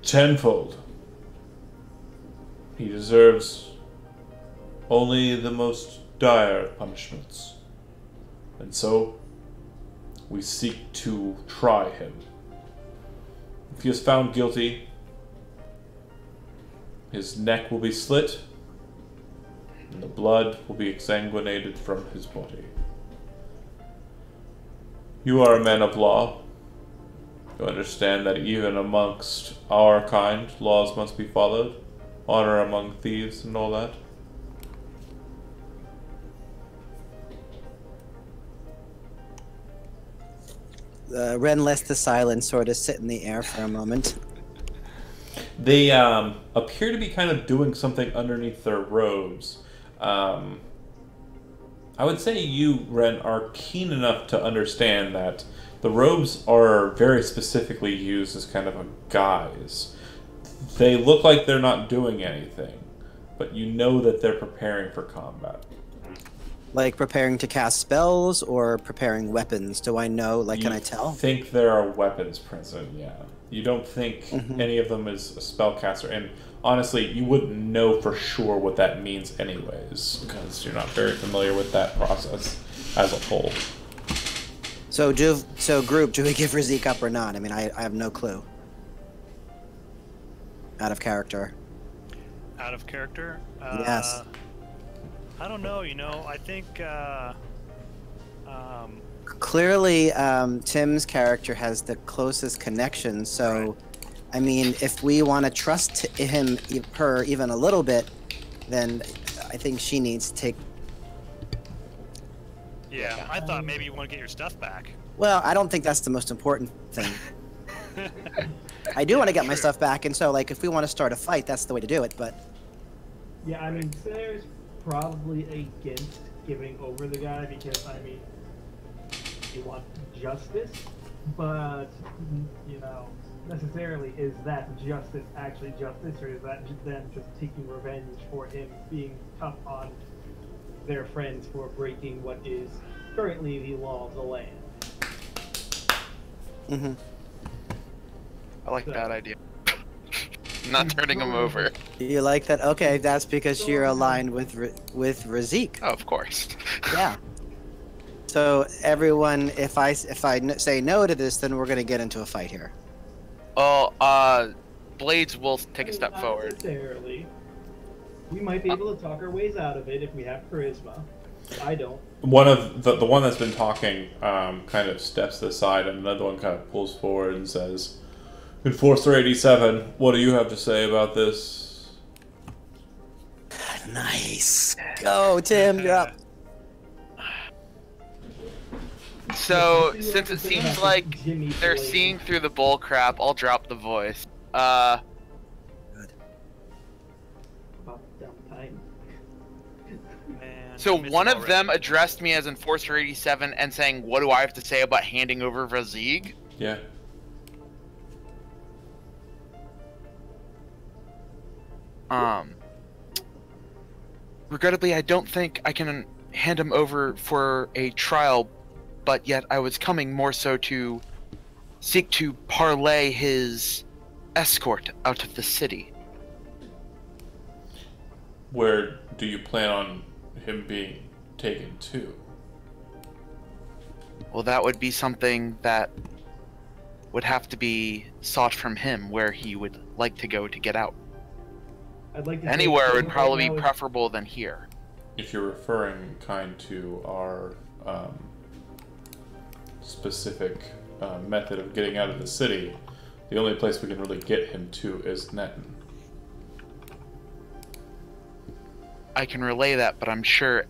tenfold. He deserves only the most dire punishments. And so, we seek to try him. If he is found guilty, his neck will be slit, and the blood will be exsanguinated from his body. You are a man of law. You understand that even amongst our kind, laws must be followed. Honor among thieves and all that. Ren lets the silence sort of sit in the air for a moment. They appear to be kind of doing something underneath their robes. I would say you, Ren, are keen enough to understand that the robes are very specifically used as kind of a guise. They look like they're not doing anything, but you know that they're preparing for combat. Like preparing to cast spells or preparing weapons? Do I know? Like, can I tell? You think there are weapons present, yeah. You don't think any of them is a spellcaster, and honestly, you wouldn't know for sure what that means anyways, because you're not very familiar with that process as a whole. So, group, do we give Razik up or not? I mean, I have no clue. Out of character. Out of character? Yes. I don't know, I think, Clearly, Tim's character has the closest connection, so, right. I mean, if we want to trust her even a little bit, then I think she needs to take... Yeah, I thought maybe you want to get your stuff back. Well, I don't think that's the most important thing. I do want to get my stuff back, and so, like, if we want to start a fight, that's the way to do it, but... Yeah, I mean, there's probably against giving over the guy, because, I mean, you want justice, but, necessarily, is that justice actually justice, or is that them just taking revenge for him being tough on their friends for breaking what is currently the law of the land? Mm-hmm. I like that idea. Not turning him over. You like that? Okay, that's because you're aligned with Razik. Oh, of course. Yeah. So everyone, if I say no to this, then we're gonna get into a fight here. Oh, Blades will take a step forward. Necessarily. We might be able to talk our ways out of it if we have charisma. I don't. One of the one that's been talking kind of steps to the side, and another one kind of pulls forward and says, "Enforcer 87, what do you have to say about this?" Nice. Go, Tim. You're up. So, since it seems like they're seeing through the bull crap, I'll drop the voice. About dumb So missing one of already. them addressed me as Enforcer 87 and saying, "What do I have to say about handing over Vazig?" Yeah. Regrettably, I don't think I can hand him over for a trial, but yet I was coming more so to seek to parlay his escort out of the city. Where do you plan on him being taken to? Well, that would be something that would have to be sought from him, where he would like to go to get out. I'd like to say Anywhere that would right probably now be is- preferable than here. If you're referring kind to our specific method of getting out of the city, the only place we can really get him to is Netton. I can relay that, but I'm sure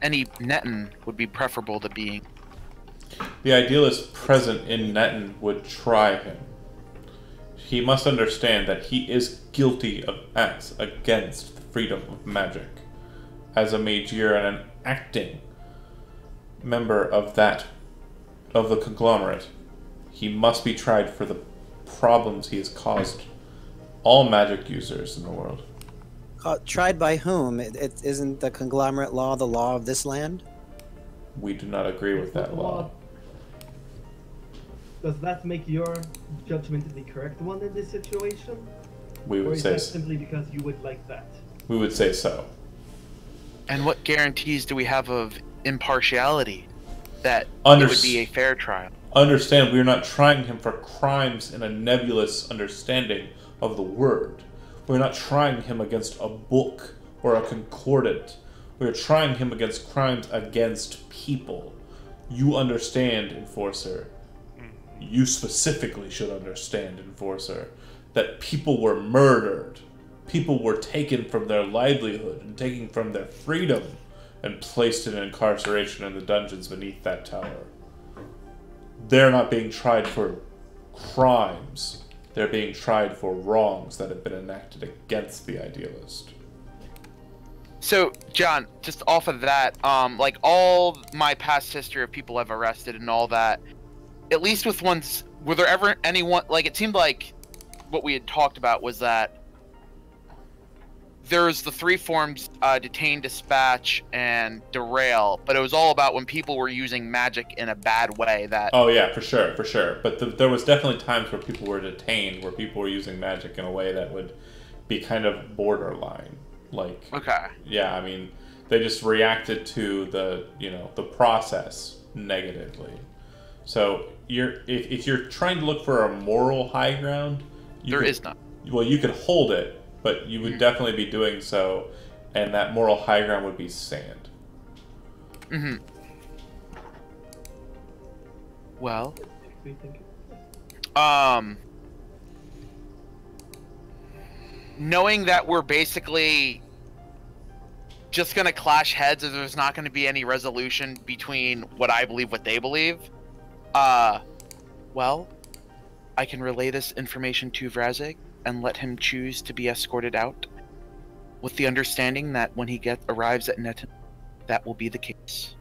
any Netton would be preferable to being. The idealist present in Netton would try him. He must understand that he is guilty of acts against the freedom of magic. As a mageer and an acting member of the conglomerate, he must be tried for the problems he has caused all magic users in the world. Tried by whom? It isn't the conglomerate law the law of this land? We do not agree with that law. Does that make your judgment the correct one in this situation? We Or would is say that simply because you would like that? we would say so. And what guarantees do we have of impartiality that Under- it would be a fair trial? Understand, we are not trying him for crimes in a nebulous understanding of the word. We're not trying him against a book or a concordant. We're trying him against crimes against people. You understand, Enforcer. You specifically should understand, Enforcer, that people were murdered. People were taken from their livelihood and taken from their freedom and placed in incarceration in the dungeons beneath that tower. They're not being tried for crimes. They're being tried for wrongs that have been enacted against the idealist. So, John, just off of that, like all my past history of people I've arrested and all that, at least with ones, were there ever anyone, like it seemed like what we had talked about was that there's the three forms, detain, dispatch, and derail, but it was all about when people were using magic in a bad way that... Oh yeah, for sure, for sure. But there was definitely times where people were detained, where people were using magic in a way that would be kind of borderline. Like, Okay. yeah, I mean, they just reacted to the, the process negatively. So if you're trying to look for a moral high ground, There is none. Well, you could hold it, but you would definitely be doing so, and that moral high ground would be sand. Mm-hmm. Well, knowing that we're basically just gonna clash heads, and there's not gonna be any resolution between what I believe, what they believe, well, I can relay this information to Vrazig and let him choose to be escorted out, with the understanding that when he arrives at Netton, that will be the case.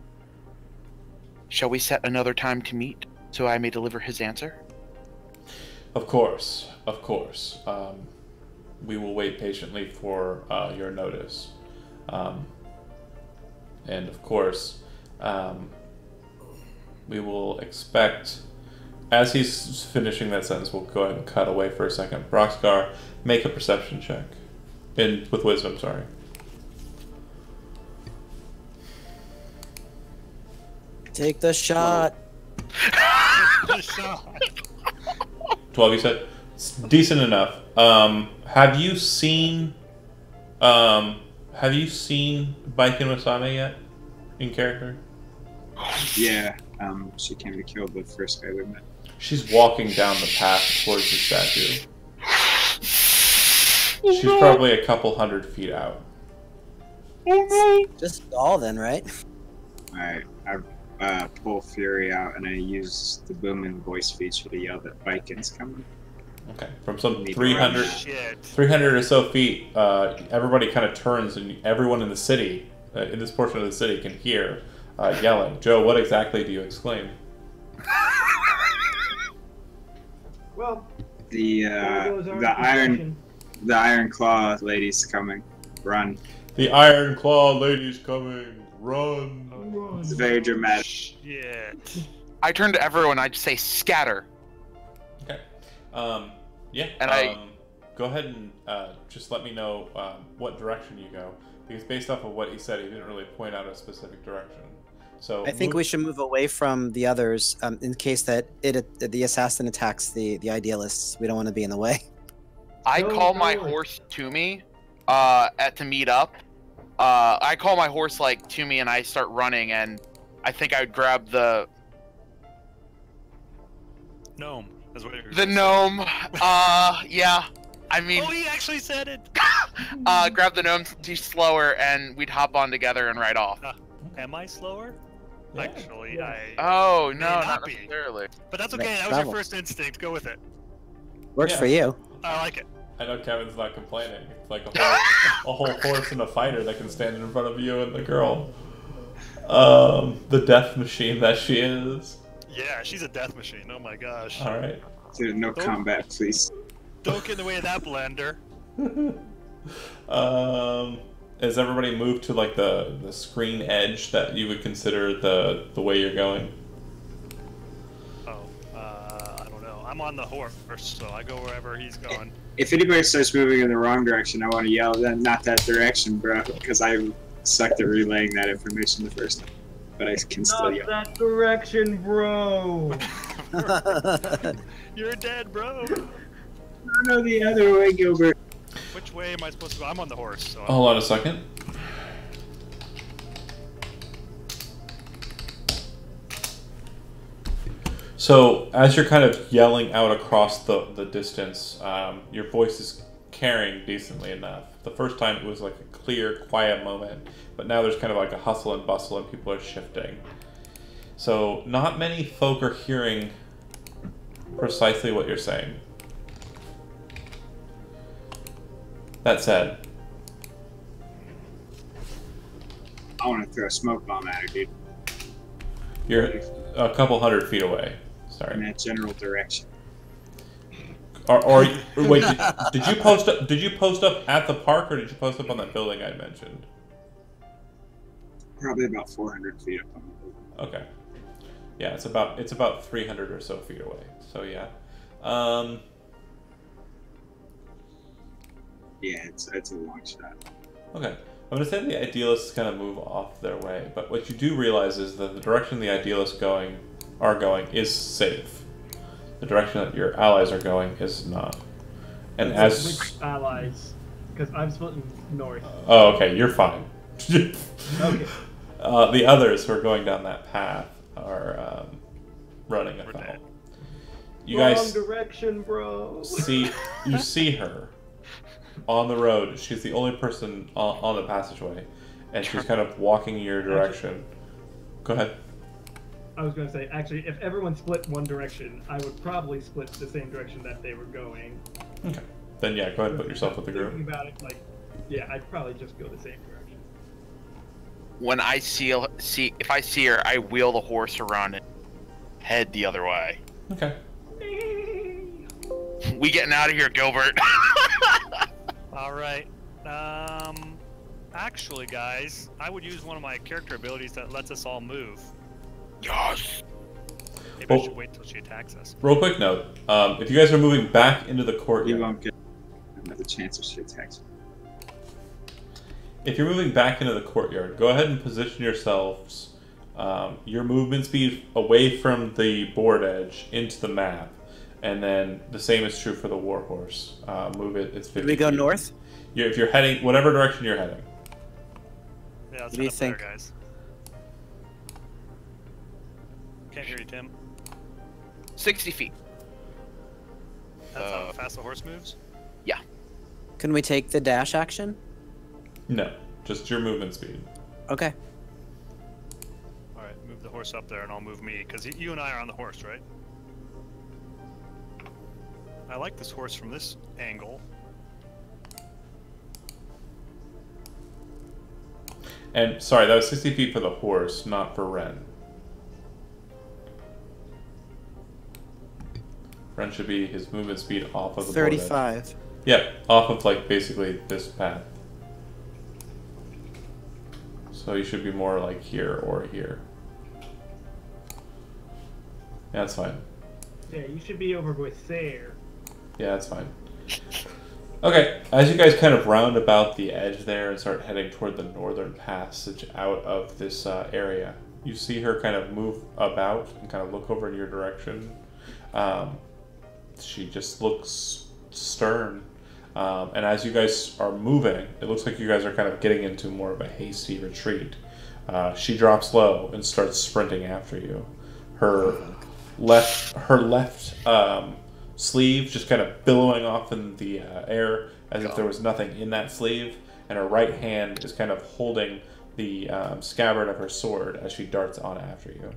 Shall we set another time to meet, so I may deliver his answer? Of course, of course. We will wait patiently for your notice. And of course, we will expect, as he's finishing that sentence, we'll go ahead and cut away for a second. Broxgar, make a perception check. With wisdom, sorry. Take the shot. 12, you said? It's decent enough. Have you seen Baiken Wasame yet? In character? Yeah, she came to kill the first guy we met. She's walking down the path towards the statue. She's probably a couple 100 feet out. Just all then, right? Alright, I pull Fury out and I use the booming voice feature to yell that Vikings coming. Okay, from some Need 300 Shit. 300 or so feet, everybody kind of turns, and everyone in the city in this portion of the city can hear yelling. Joe, what exactly do you exclaim? Well, The Iron Claw lady's coming. Run. The Iron Claw lady's coming. Run. It's very dramatic. Shit. I turn to everyone. I just say scatter. Okay. Yeah. And go ahead and just let me know what direction you go, because based off of what he said, he didn't really point out a specific direction. So I think we should move away from the others in case that the assassin attacks the idealists. We don't want to be in the way. I call my horse to me to meet up. I call my horse like to me and I start running, and I think I would grab the gnome. That's what the gnome. Yeah. I mean, oh, he actually said it. grab the gnome to slower, and we'd hop on together and ride off. Am I slower? Yeah. Actually, Yeah. Oh no, not not be. necessarily. But that's okay. Let's That was travel. your first instinct. Go with it. Works Yeah. for you. I like it. I know Kevin's not complaining. It's like a whole horse and a fighter that can stand in front of you and the girl. The death machine that she is. Yeah, she's a death machine. Oh my gosh. All right. Dude, no combat, please. Don't get in the way of that blender. Has everybody moved to like the screen edge that you would consider the way you're going? Oh, I don't know. I'm on the horse, so I go wherever he's going. If anybody starts moving in the wrong direction, I want to yell, "Then not that direction, bro," because I sucked at relaying that information the first time. But I can still not yell. that direction, bro. You're dead, bro. No, the other way, Gilbert. Which way am I supposed to go? I'm on the horse, so. Hold on a second. So, as you're kind of yelling out across the distance, your voice is carrying decently enough. The first time it was like a clear, quiet moment, but now there's kind of like a hustle and bustle and people are shifting. So, not many folk are hearing precisely what you're saying. That said, I want to throw a smoke bomb at her, dude. you're a couple 100 feet away. In Sorry. that general direction. Or wait, did you post up? Did you post up at the park, or did you post up on that building I mentioned? Probably about 400 feet up on the building. Okay. Yeah, it's about 300 or so feet away. So yeah. Yeah, it's a long shot. Okay. I'm gonna say the idealists kind of move off their way, but what you do realize is that the direction the idealists are going is safe. The direction that your allies are going is not. And as Which allies? Because I'm splitting north. oh, okay, you're fine. Okay. The others who are going down that path are running We're afoul. dead. You Wrong guys direction, bro. see her on the road. She's the only person on the passageway, and she's kind of walking in your direction. Go ahead. I was going to say, actually, if everyone split one direction, I would probably split the same direction that they were going. Okay. Then yeah, go ahead and put yourself with the group. Thinking about it, like, yeah, I'd probably just go the same direction. When I if I see her, I wheel the horse around and head the other way. Okay. We getting out of here, Gilbert. All right. Actually, guys, I would use one of my character abilities that lets us all move. Yes. Maybe I Oh. should wait till she attacks us. Real quick note: if you guys are moving back into the You courtyard, won't get another chance if she attacks you. if you're moving back into the courtyard, go ahead and position yourselves your movement speed away from the board edge into the map, and then the same is true for the warhorse. Move it; it's 50 Do we go feet. north? If you're heading whatever direction you're heading. Yeah, let's What do you head up there, think? guys. Can't hear you, Tim. 60 feet. That's how fast the horse moves. Can we take the dash action? No, just your movement speed. Okay. All right, move the horse up there, and I'll move me, because you and I are on the horse, right? I like this horse from this angle. And sorry, that was 60 feet for the horse, not for Ren. Ren should be his movement speed off of the board edge. 35. Yep, off of like basically this path. So you should be more like here or here. Yeah, that's fine. Yeah, you should be over with Sayre. Yeah, that's fine. Okay, as you guys kind of round about the edge there and start heading toward the northern passage out of this area, you see her kind of move about and kind of look over in your direction. She just looks stern. And as you guys are moving, it looks like you guys are kind of getting into more of a hasty retreat. She drops low and starts sprinting after you. Her left sleeve just kind of billowing off in the air as if there was nothing in that sleeve, and her right hand is kind of holding the scabbard of her sword as she darts on after you.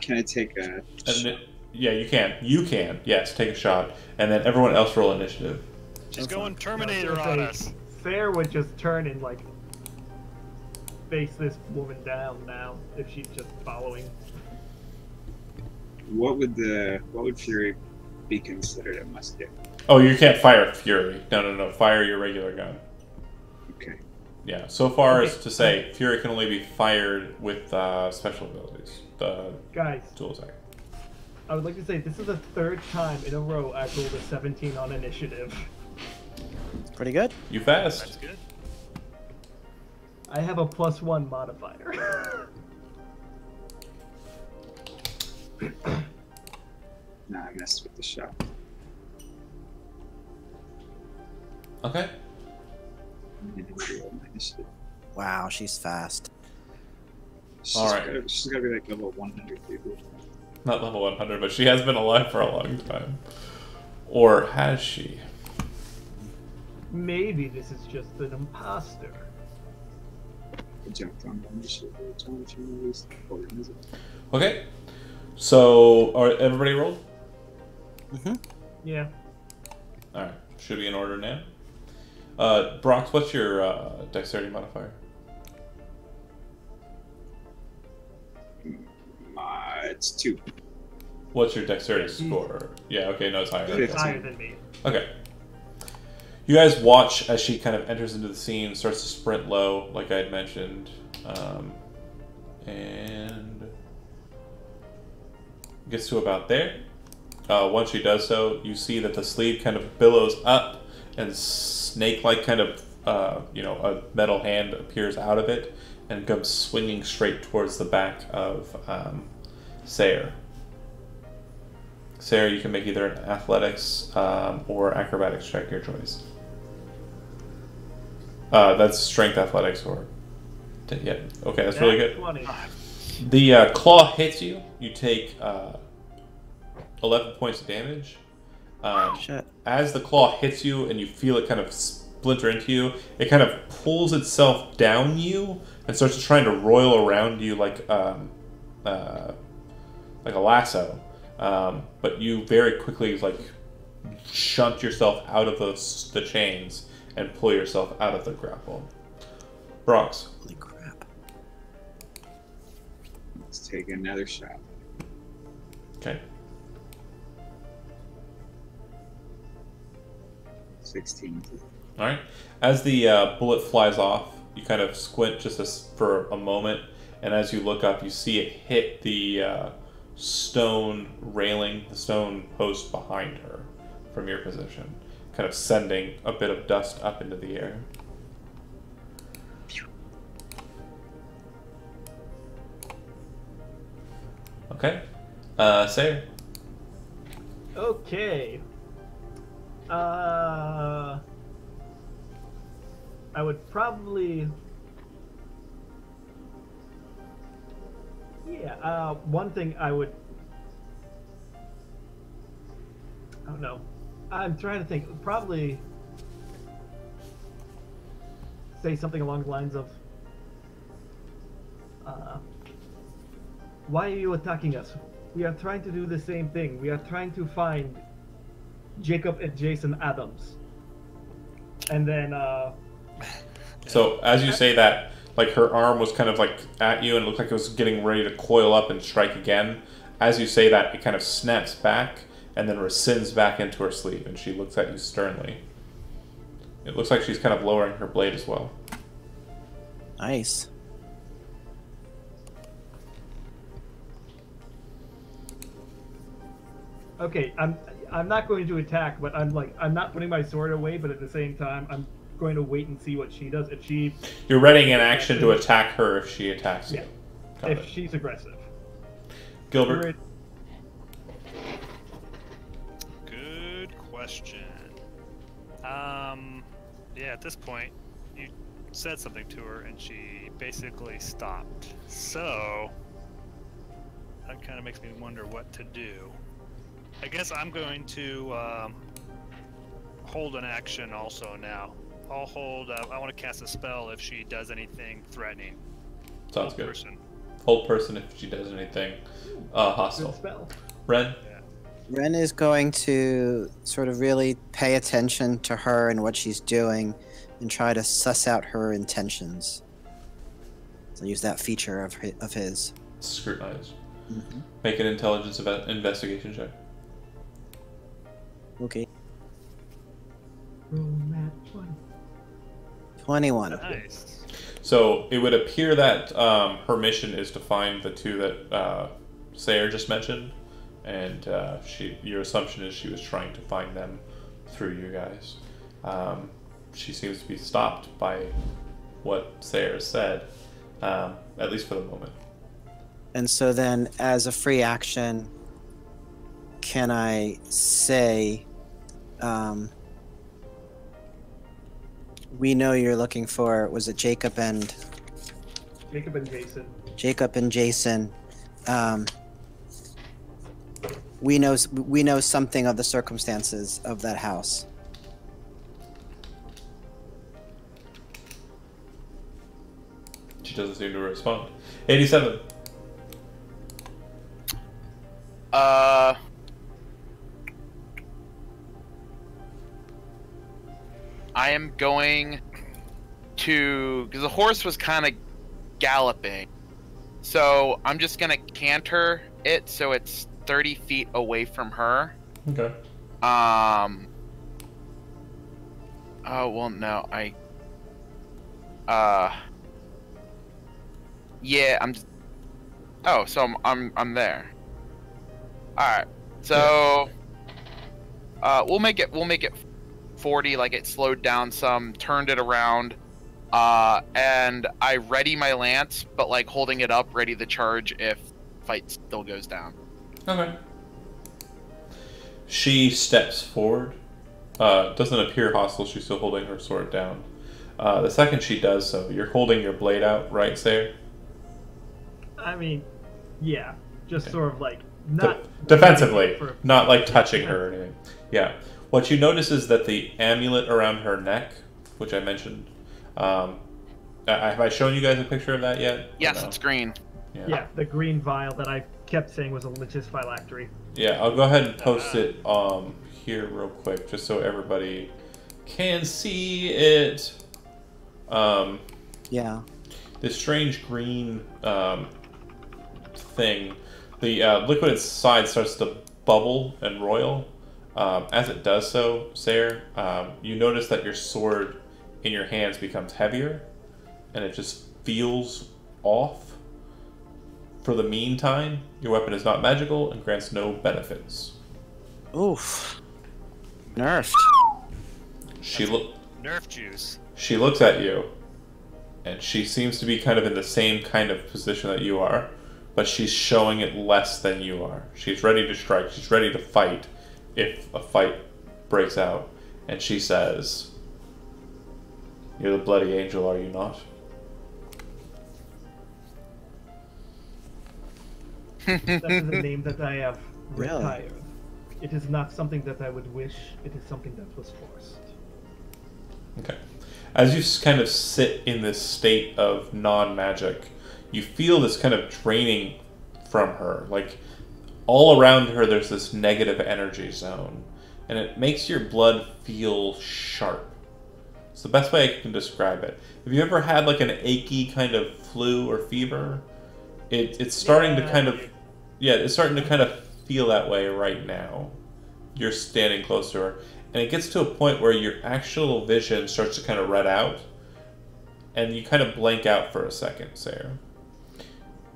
Can I take a shot? Yeah, you can. You can. Yes, take a shot. And then everyone else roll initiative. She's going Terminator on us. Sayre would just turn and like face this woman down now if she's just following. What would Fury be considered a must-do? Oh, you can't fire Fury. No. Fire your regular gun. Okay. Yeah, so far as to say, Fury can only be fired with special abilities. The Guys, dual attack. I would like to say this is the third time in a row I've rolled a 17 on initiative. Pretty good. You fast. That's good. I have a +1 modifier. Nah, I messed with the shot. Okay. Wow, she's fast. Alright. She's gotta be like level 100 people. Not level 100, but she has been alive for a long time. Or has she? Maybe this is just an imposter. I jumped on one shit. Okay. So, are everybody rolled? Mm-hmm. Yeah. Alright. Should be in order now. Brox, what's your dexterity modifier? It's 2. What's your dexterity score? Yeah, okay, no, it's higher. He's 15. higher than me. Okay. You guys watch as she kind of enters into the scene, starts to sprint low, like I had mentioned. And gets to about there. Once she does so, you see that the sleeve kind of billows up and snake-like kind of, a metal hand appears out of it and comes swinging straight towards the back of Sayre. Sayre, you can make either an athletics or acrobatics check, your choice. That's strength, athletics, or... Yeah, okay, that's really good. 20. The claw hits you. You take 11 points of damage. Shit. As the claw hits you and you feel it kind of splinter into you, it kind of pulls itself down you and starts trying to roil around you like a lasso. But you very quickly shunt yourself out of the chains and pull yourself out of the grapple. Brox. Holy crap. Let's take another shot. Okay. 16. Alright. As the bullet flies off, you kind of squint just for a moment, and as you look up, you see it hit the stone railing, the stone post behind her from your position, kind of sending a bit of dust up into the air. Okay. Sayre. Okay. I would probably... Yeah, one thing I would... I don't know. I'm trying to think. Probably say something along the lines of, why are you attacking us? We are trying to do the same thing. We are trying to find Jacob and Jason Adams. And then, So as you say that, like her arm was kind of like at you and it looked like it was getting ready to coil up and strike again. As you say that, it kind of snaps back and then rescinds back into her sleeve, and she looks at you sternly. It looks like she's kind of lowering her blade as well. Nice. Okay, I'm not going to attack, but I'm not putting my sword away, but at the same time I'm going to wait and see what she does. If she You're readying an action to attack her if she attacks you. Yeah. Got if it. she's aggressive. Gilbert. Good question. Yeah, at this point, you said something to her and she basically stopped. So, that kind of makes me wonder what to do. I guess I'm going to hold an action also now. I'll hold, I want to cast a spell if she does anything threatening. Sounds good. Person. Hold person if she does anything hostile. Good spell. Ren? Ren is going to sort of really pay attention to her and what she's doing and try to suss out her intentions. So use that feature of his. Scrutinize. Mm-hmm. Make an intelligence investigation check. Okay. Roll nat 20. 21. Nice. So it would appear that her mission is to find the two that Sayer just mentioned, and your assumption is she was trying to find them through you guys. She seems to be stopped by what Sayer said, at least for the moment. And so then, as a free action, can I say, we know you're looking for, was it Jacob and Jason. Jacob and Jason? We know something of the circumstances of that house. She doesn't seem to respond. 87. I am going to, because the horse was kind of galloping, so I'm just gonna canter it so it's 30 feet away from her. Okay. Oh well, no, yeah, so I'm there. All right, so we'll make it 40, like it slowed down some, turned it around, and I ready my lance, but like holding it up, ready to charge if fight still goes down. Okay. She steps forward. Doesn't appear hostile. She's still holding her sword down. The second she does so, you're holding your blade out, right, Sayer? I mean, yeah, just Okay. sort of like not Defensively, for- not like touching her or anything. Yeah. What you notice is that the amulet around her neck, which I mentioned, have I shown you guys a picture of that yet? Or Yes, no? it's green. Yeah, the green vial that I kept saying was a Legis phylactery. Yeah, I'll go ahead and post it here real quick, just so everybody can see it. Yeah. This strange green thing, the liquid inside starts to bubble and roil. As it does so, Sayer, you notice that your sword in your hands becomes heavier, and it just feels off. For the meantime, your weapon is not magical and grants no benefits. Oof. Nerfed. Nerf juice. She looks at you, and she seems to be kind of in the same kind of position that you are, but she's showing it less than you are. She's ready to strike. She's ready to fight if a fight breaks out. And she says, "You're the Bloody Angel, are you not?" That is a name that I have Really? retired. It is not something that I would wish. It is something that was forced. Okay. As you kind of sit in this state of non-magic, you feel this kind of draining from her. Like, all around her there's this negative energy zone. And it makes your blood feel sharp. It's the best way I can describe it. Have you ever had like an achy kind of flu or fever? It's starting to kind of, yeah, it's starting to kind of feel that way right now. You're standing close to her, and it gets to a point where your actual vision starts to kind of red out, and you kind of blank out for a second, Sarah.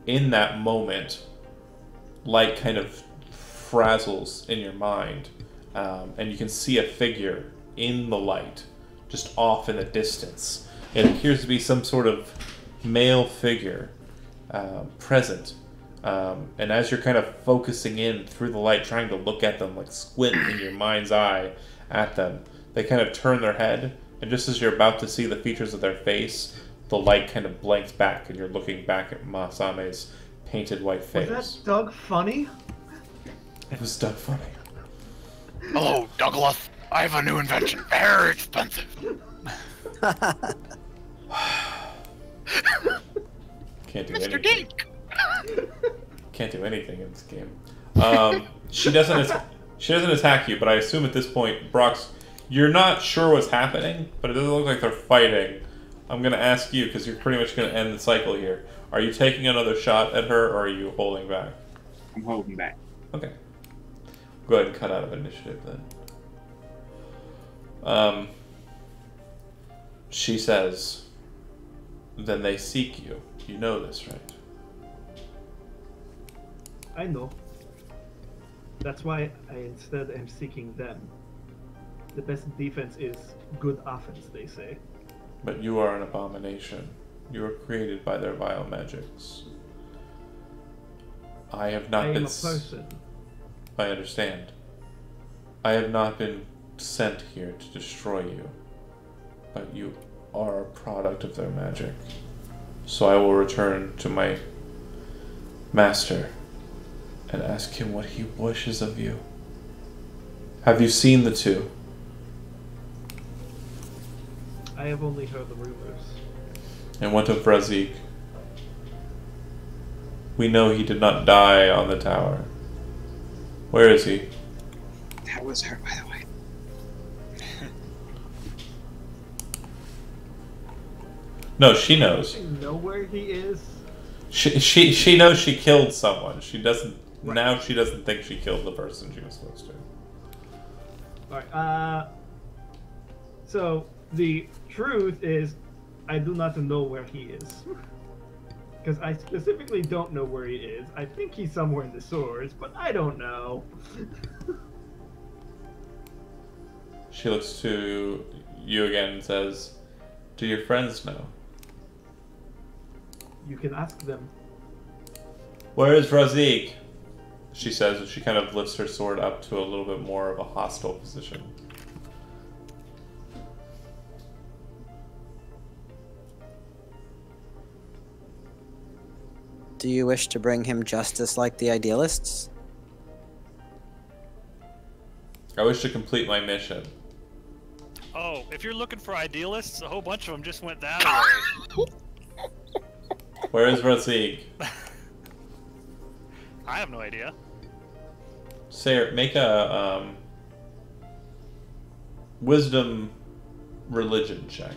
In that moment, light kind of frazzles in your mind, and you can see a figure in the light, just off in the distance. It appears to be some sort of male figure present. And as you're kind of focusing in through the light, trying to look at them, like squint in your mind's eye at them, they kind of turn their head, and just as you're about to see the features of their face, the light kind of blanks back, and you're looking back at Masame's painted white face. Was that Doug funny? It was Doug funny. Hello, Douglas. I have a new invention. Very expensive. Can't do Mr. anything. Dink. Can't do anything in this game. She doesn't attack you, but I assume at this point, Brox, you're not sure what's happening, but it doesn't look like they're fighting. I'm gonna ask you, because you're pretty much gonna end the cycle here. Are you taking another shot at her, or are you holding back? I'm holding back. Okay. Go ahead and cut out of initiative then. She says, then they seek you. You know this, right? I know. That's why I instead am seeking them. The best defense is good offense, they say. But you are an abomination. You were created by their vile magics. I have not I am been... a person. I understand. I have not been sent here to destroy you. But you are a product of their magic. So I will return to my master and ask him what he wishes of you. Have you seen the two? I have only heard the rumors. And what of Razik? We know he did not die on the tower. Where is he? That was her, by the way. No, she knows. I know where he is. She knows she killed someone. She doesn't. Right. Now she doesn't think she killed the person she was supposed to. Alright, so the truth is, I do not know where he is. Because I specifically don't know where he is. I think he's somewhere in the sewers, but I don't know. She looks to you again and says, "Do your friends know?" You can ask them. Where is Razik? She says as she kind of lifts her sword up to a little bit more of a hostile position. Do you wish to bring him justice like the idealists? I wish to complete my mission. Oh, if you're looking for idealists, a whole bunch of them just went that way. Where is Razik? I have no idea. Sarah, make a wisdom religion check.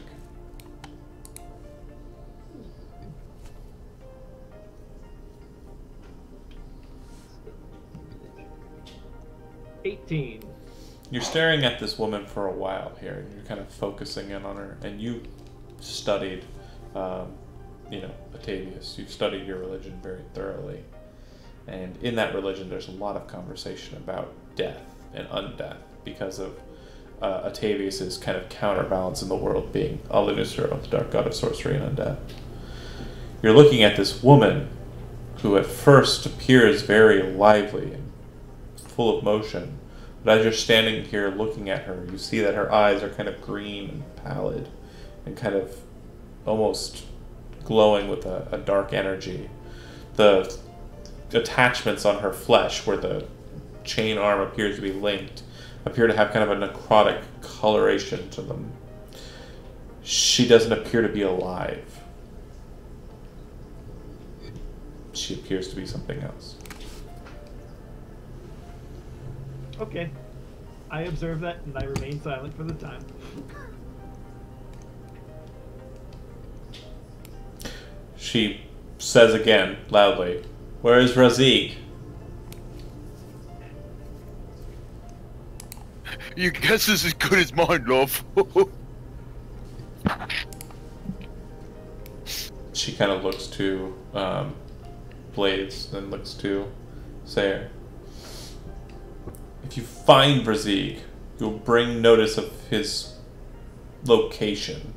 $18. You're staring at this woman for a while here, and you're kind of focusing in on her, and you studied, Octavius. You've studied your religion very thoroughly. And in that religion, there's a lot of conversation about death and undeath because of Octavius's kind of counterbalance in the world being Alunusro, the dark god of sorcery and undeath. You're looking at this woman who at first appears very lively and full of motion, but as you're standing here looking at her, you see that her eyes are kind of green and pallid and kind of almost glowing with a dark energy. The attachments on her flesh, where the chain arm appears to be linked, appear to have kind of a necrotic coloration to them. She doesn't appear to be alive. She appears to be something else. Okay. I observe that and I remain silent for the time. she says again, loudly, "Where is Razik?" Your guess is as good as mine, love. She kind of looks to Blades, then looks to Sayer. If you find Razik, you'll bring notice of his location,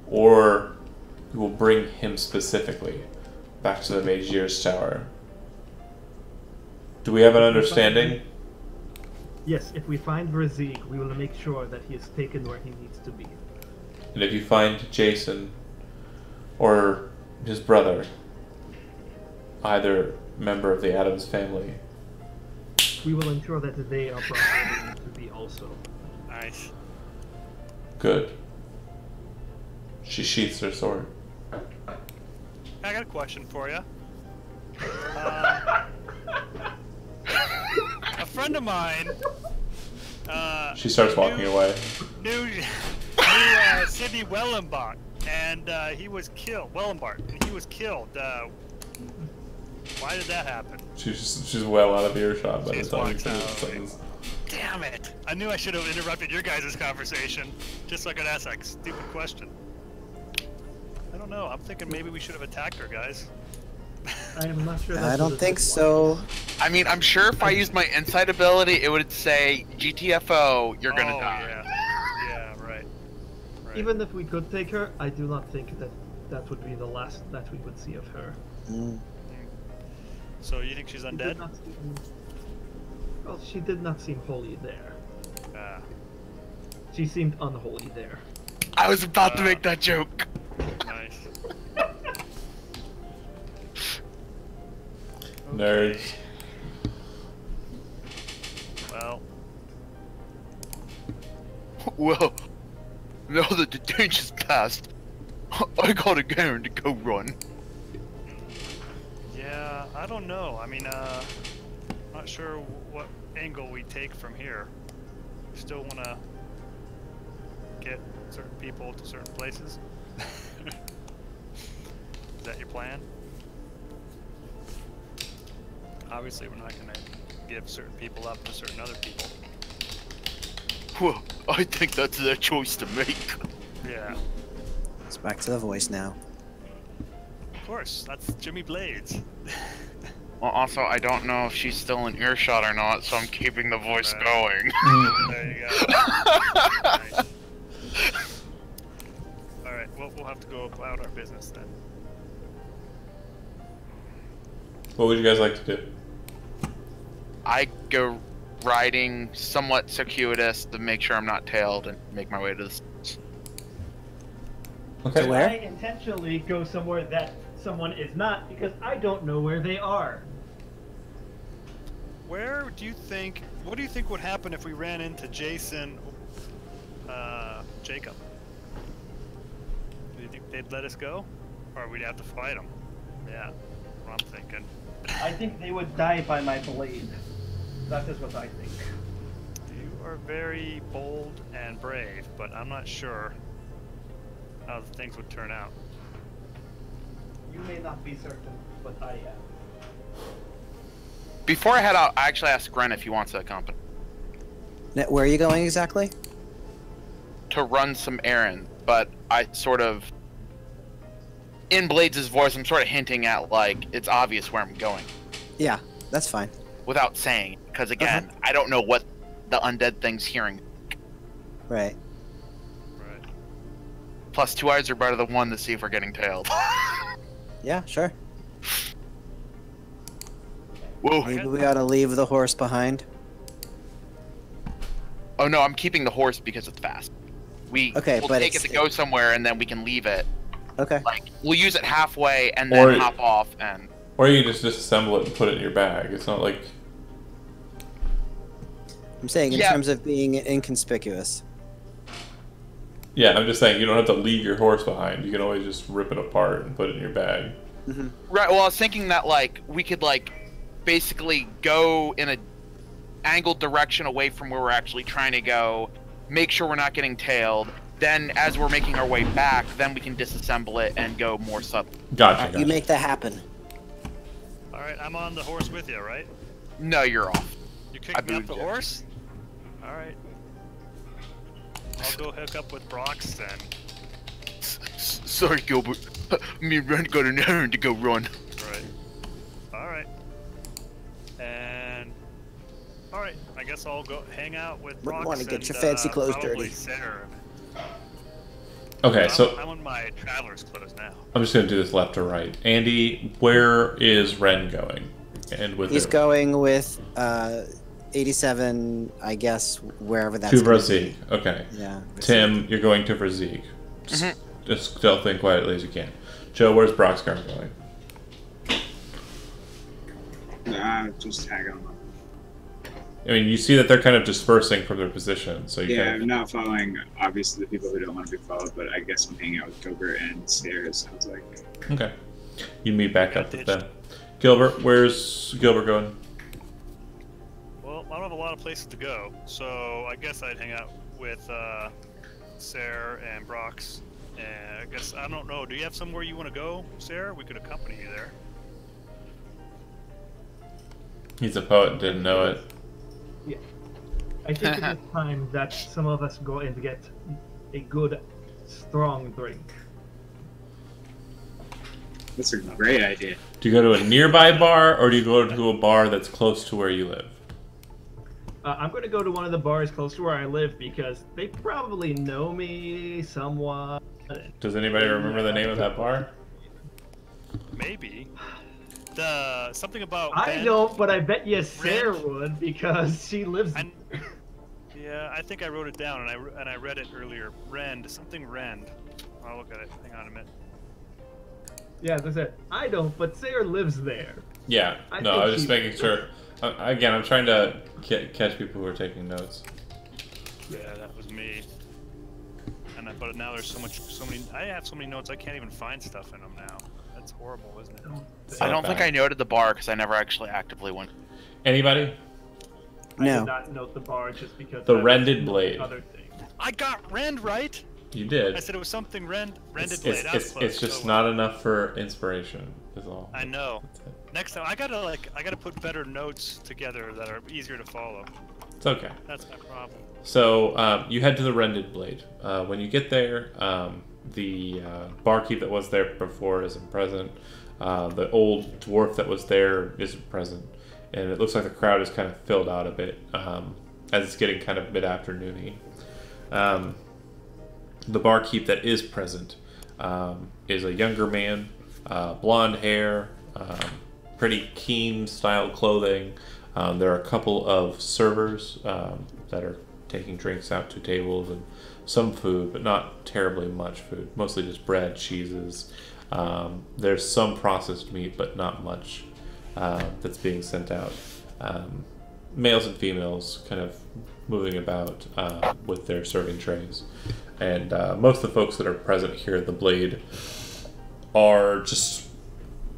or you will bring him specifically back to the Magier's Tower. Do we have an understanding? Yes, if we find Razik, we will make sure that he is taken where he needs to be. And if you find Jason or his brother, either member of the Addams family, We will ensure that they are brought where they need to be also. Nice. good. She sheaths her sword. I got a question for you. A friend of mine. She starts walking away. Knew Sidney Wellenbach, and he was killed. Wellenbart, and he was killed. Why did that happen? She's well out of earshot by the She's time you walks finish out. the sentence. Damn it! I knew I should have interrupted your guys' conversation, just so I could ask that stupid question. I don't know. I'm thinking maybe we should have attacked her, guys. I am not sure. I don't think so. I mean, I'm sure if I used my insight ability, it would say, GTFO, you're gonna die. Yeah. Yeah, right. Even if we could take her, I do not think that that would be the last that we would see of her. Mm. So you think she's She did undead? not seem, well, she did not seem holy there. Ah. She seemed unholy there. I was about to make that joke. Nice. Nerds. Well, Well, now that the danger's passed, I gotta go to go run. yeah, I don't know. I mean, not sure what angle we take from here. Still want to get certain people to certain places. Is that your plan? Obviously, we're not going to give certain people up to certain other people. Well, I think that's their choice to make. Yeah, It's back to the voice now. of course. That's Jimmy Blades. Well, also, I don't know if she's still in earshot or not, so I'm keeping the voice Right. going. There you go. Nice. Alright, well, we'll have to go about our business then. What would you guys like to do? I go riding somewhat circuitous to make sure I'm not tailed and make my way to this. Okay. Where? I intentionally go somewhere that someone is not because I don't know where they are. Where do you think, what do you think would happen if we ran into Jason, Jacob? Do you think they'd let us go? Or we'd have to fight them? Yeah, what I'm thinking. I think they would die by my blade. That is what I think. You are very bold and brave, but I'm not sure how things would turn out. You may not be certain, but I am. Before I head out, I actually asked Gren if he wants to accompany. Where are you going exactly? To run some errands, but I sort of, in Blades' voice, I'm sort of hinting at, like, it's obvious where I'm going, Yeah, that's fine. without saying, because again, I don't know what the undead thing's hearing. Right. Right. Plus, 2 eyes are better than 1 to see if we're getting tailed. Yeah, sure. Whoa. Maybe we ought to leave the horse behind. Oh no, I'm keeping the horse because it's fast. We'll but take it to go somewhere and then we can leave it. Okay. Like, we'll use it halfway and then Or- hop off and... Or you just disassemble it and put it in your bag. It's not like... I'm saying in Yeah. terms of being inconspicuous. Yeah, I'm just saying you don't have to leave your horse behind. You can always just rip it apart and put it in your bag. Right, well, I was thinking that, like, we could, like, basically go in a angled direction away from where we're actually trying to go, make sure we're not getting tailed, then as we're making our way back, then we can disassemble it and go more subtle. Gotcha. You make that happen. All right, I'm on the horse with you, right? No, you're off. You I kicked me off moved the you. horse? All right. I'll go hook up with Brox then. Sorry, Gilbert. Me and Ren got an errand to go run. Right. All right. And all right, I guess I'll go hang out with Brox. Want to get and, your fancy clothes probably dirty. Sarah. Okay, so I'm on my traveler's clothes now. I'm just gonna do this left to right. Andy, where is Ren going? And with He's who? going with 87, I guess, wherever that's To gonna Vrazik. Okay. be. Yeah. Tim, you're going to Vrazik. Just stealth in quietly as you can. Joe, where's Broxgar going? Just tag them. I mean, you see that they're kind of dispersing from their position, so you Yeah, kind I'm not following, obviously, the people who don't want to be followed, but I guess I'm hanging out with Gilbert and Sarah, sounds like. of... Okay. You meet back up with them. Gilbert, where's Gilbert going? Well, I don't have a lot of places to go, so I guess I'd hang out with Sarah and Brox. And I guess, I don't know, do you have somewhere you want to go, Sarah? We could accompany you there. He's a poet, didn't know it. Yeah. I think it is time that some of us go and get a good, strong drink. That's a great idea. Do you go to a nearby bar, or do you go to a bar that's close to where you live? I'm going to go to one of the bars close to where I live because they probably know me somewhat. Does anybody remember the name of that bar? Maybe. Something about I Ben. don't, but I bet you Sarah would because she lives. Yeah, I think I wrote it down and I read it earlier. Rend, something Rend. I'll look at it. Hang on a minute. Yeah, as I said, I don't, but Sarah lives there. Yeah, I no, think I was just she- making sure. Again, I'm trying to catch people who are taking notes. Yeah, that was me. But now there's so many. I have so many notes I can't even find stuff in them now. That's horrible, isn't it? I don't think I noted the bar because I never actually actively went. Anybody? I No. did not note the bar just because. The I was Rended doing Blade. Other things. I got Rend right. You did. I said it was something Rended It's, Blade. it's, I was it's, close. it's just Oh, not well. enough for inspiration, is all. I know. That's it. Next time I gotta put better notes together that are easier to follow. It's okay. That's my problem. So you head to the Rended Blade. When you get there, the barkeep that was there before isn't present. The old dwarf that was there isn't present. And it looks like the crowd is kind of filled out a bit as it's getting kind of mid-afternoony. The barkeep that is present is a younger man, blonde hair, pretty keen style clothing. There are a couple of servers that are taking drinks out to tables and some food, but not terribly much food. Mostly just bread, cheeses. There's some processed meat, but not much that's being sent out. Males and females kind of moving about with their serving trays. And most of the folks that are present here at the Blade are just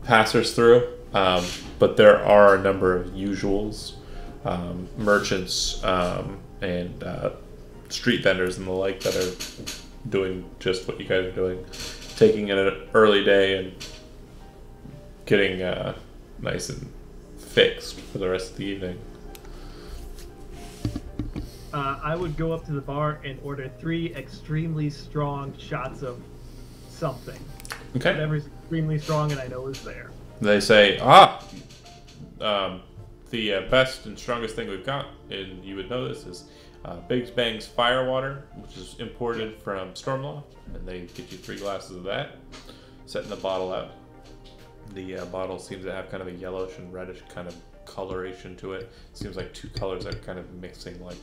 passers through. But there are a number of usuals, merchants, and street vendors and the like that are doing just what you guys are doing, taking an early day and getting nice and fixed for the rest of the evening. I would go up to the bar and order 3 extremely strong shots of something. Okay. Whatever's extremely strong and I know is there. They say, the best and strongest thing we've got, and you would know this, is Big Bang's Firewater, which is imported from Stormlaw, and they get you 3 glasses of that, setting the bottle out. The bottle seems to have kind of a yellowish and reddish kind of coloration to it. Seems like 2 colors are kind of mixing like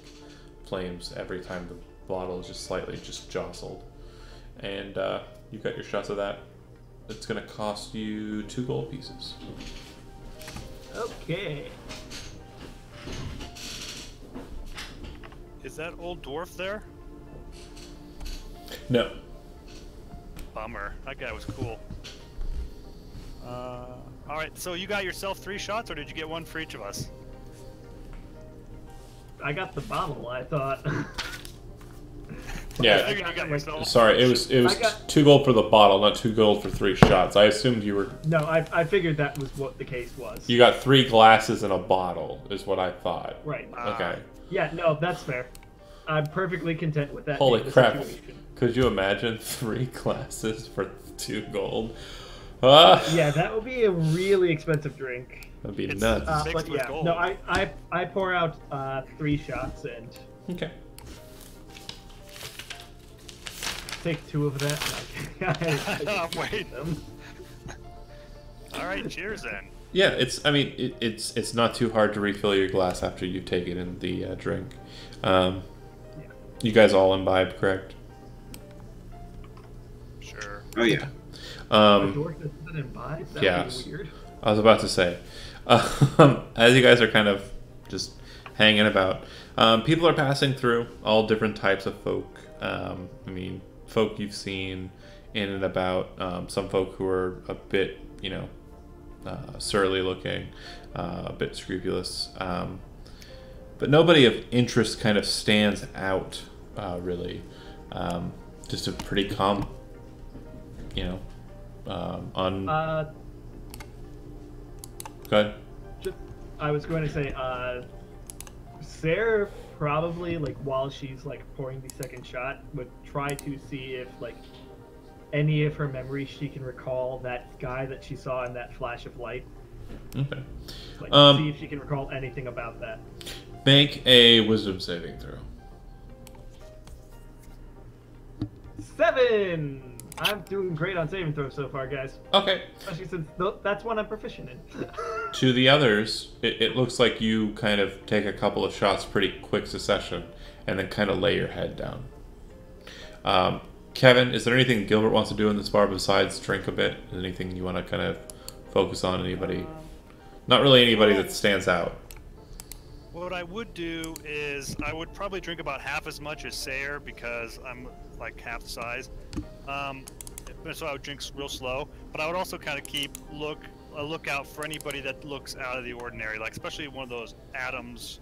flames every time the bottle is just slightly just jostled. And you got your shots of that. It's going to cost you 2 gold pieces. Okay. Is that old dwarf there? No. Bummer. That guy was cool. All right. So you got yourself 3 shots, or did you get 1 for each of us? I got the bottle, I thought. Yeah. figured you got yourself. Sorry, it was I got- 2 gold for the bottle, not 2 gold for 3 shots. I assumed you were. No, I figured that was what the case was. You got 3 glasses and a bottle, is what I thought. Right. Okay. Yeah, no, that's fair. I'm perfectly content with that. Holy being the crap! situation. Could you imagine 3 glasses for 2 gold? Yeah, that would be a really expensive drink. That'd be It's- nuts. Mixed But with yeah, gold. no, I pour out 3 shots and Okay. take 2 of that. I Wait. them. All right, cheers then. Yeah, it's not too hard to refill your glass after you've taken in the drink. You guys all imbibe, correct? Sure. Oh yeah. A dork that doesn't imbibe? That would yes. be weird. I was about to say, as you guys are kind of just hanging about, people are passing through, all different types of folk. Folk you've seen in and about, some folk who are a bit, surly looking, a bit scrupulous. But nobody of interest kind of stands out, really. Just a pretty calm, Go ahead. I was going to say, Sarah probably, like, while she's, like, pouring the second shot, would try to see if, like, any of her memories she can recall that guy that she saw in that flash of light. Okay. Like, see if she can recall anything about that. Make a wisdom saving throw. 7! I'm doing great on saving throws so far, guys. Okay. Especially since that's one I'm proficient in. To the others, it looks like you kind of take a couple of shots pretty quick succession and then kind of lay your head down. Kevin, is there anything Gilbert wants to do in this bar besides drink a bit? Anything you want to kind of focus on? Anybody? Not really anybody that stands out. What I would do is I would probably drink about half as much as Sayer because I'm like half the size. So I would drink real slow, but I would also kind of keep a lookout for anybody that looks out of the ordinary, like especially one of those Adams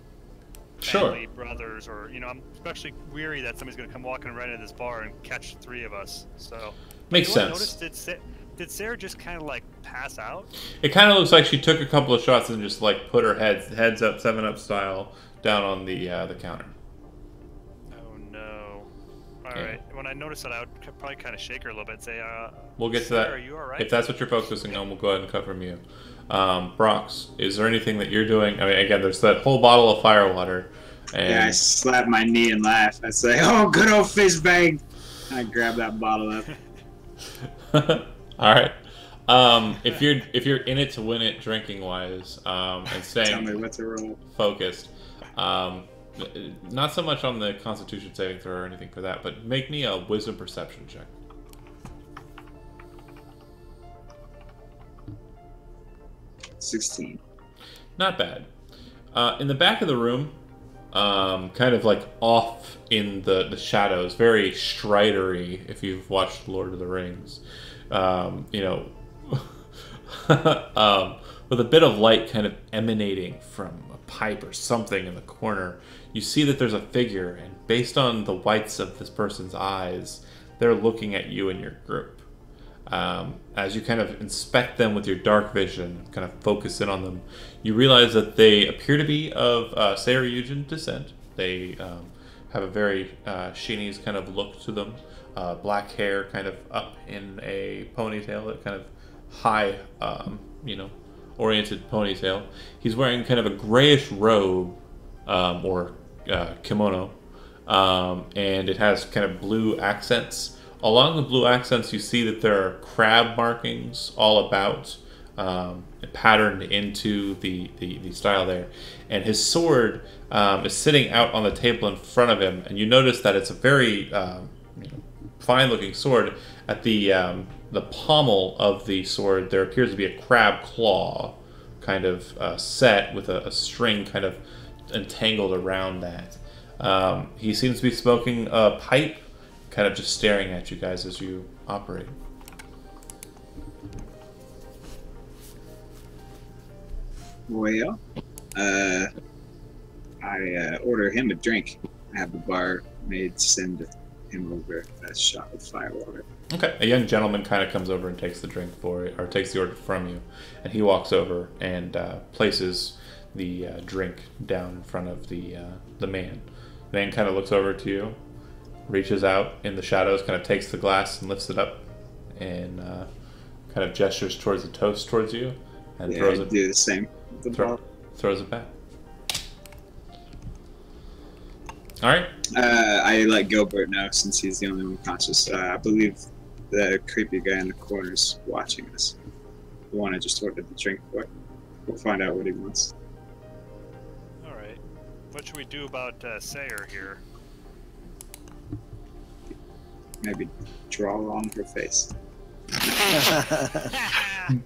family brothers, or I'm especially weary that somebody's going to come walking right into this bar and catch 3 of us. So makes sense. Notice, did Sarah just kind of like pass out? It kind of looks like she took a couple of shots and just like put her heads up 7-Up style down on the counter. Oh no! All right. When I noticed that, I would probably kind of shake her a little bit and say, "We'll get to Sarah, that. Are you all right?" If that's what you're focusing on, we'll go ahead and cut from you. Brox, is there anything that you're doing? I mean, again, there's that whole bottle of firewater. And Yeah, I slap my knee and laugh. I say, "Oh, good old fish bag!" I grab that bottle up. All right. If you're in it to win it, drinking wise, and Tell me staying what's a roll. focused, not so much on the Constitution saving throw or anything for that, but make me a wisdom perception check. 16. Not bad. In the back of the room, kind of like off in the shadows, very stridery. If you've watched Lord of the Rings, with a bit of light kind of emanating from a pipe or something in the corner, you see that there's a figure, and based on the whites of this person's eyes, they're looking at you and your group. As you kind of inspect them with your dark vision, kind of focus in on them, you realize that they appear to be of Saryujan descent. They have a very Sheenese kind of look to them. Black hair kind of up in a ponytail, that kind of high, oriented ponytail. He's wearing kind of a grayish robe, or kimono, and it has kind of blue accents. Along the blue accents, you see that there are crab markings all about, patterned into the style there. And his sword is sitting out on the table in front of him, and you notice that it's a very fine-looking sword. At the pommel of the sword, there appears to be a crab claw kind of set with a string kind of entangled around that. He seems to be smoking a pipe, kind of just staring at you guys as you operate. Well, I order him a drink. I have the barmaid send him over a shot of firewater. Okay, a young gentleman kind of comes over and takes the drink for you, or takes the order from you, and he walks over and places the drink down in front of the man. The man kind of looks over to you, reaches out in the shadows, kind of takes the glass and lifts it up, and kind of gestures towards the toast towards you, and throws it. Do the same. Throws it back. All right. I let Gilbert know since he's the only one conscious. I believe the creepy guy in the corner's watching us. The one I just ordered the drink for. We'll find out what he wants. All right. What should we do about Sayer here? Maybe draw on her face.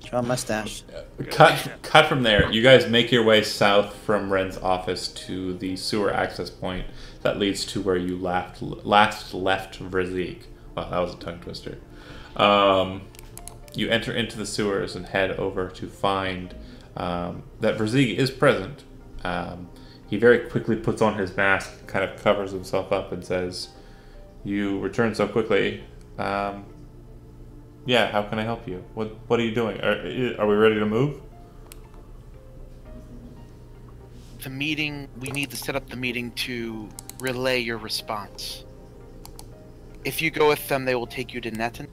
Draw a mustache. Cut from there. You guys make your way south from Ren's office to the sewer access point that leads to where you last left Vrazik. Wow, that was a tongue twister. You enter into the sewers and head over to find that Vrazik is present. He very quickly puts on his mask, kind of covers himself up, and says, "You returned so quickly. Yeah, how can I help you? What are you doing? Are we ready to move?" The meeting, we need to set up the meeting to relay your response. If you go with them, they will take you to Netten,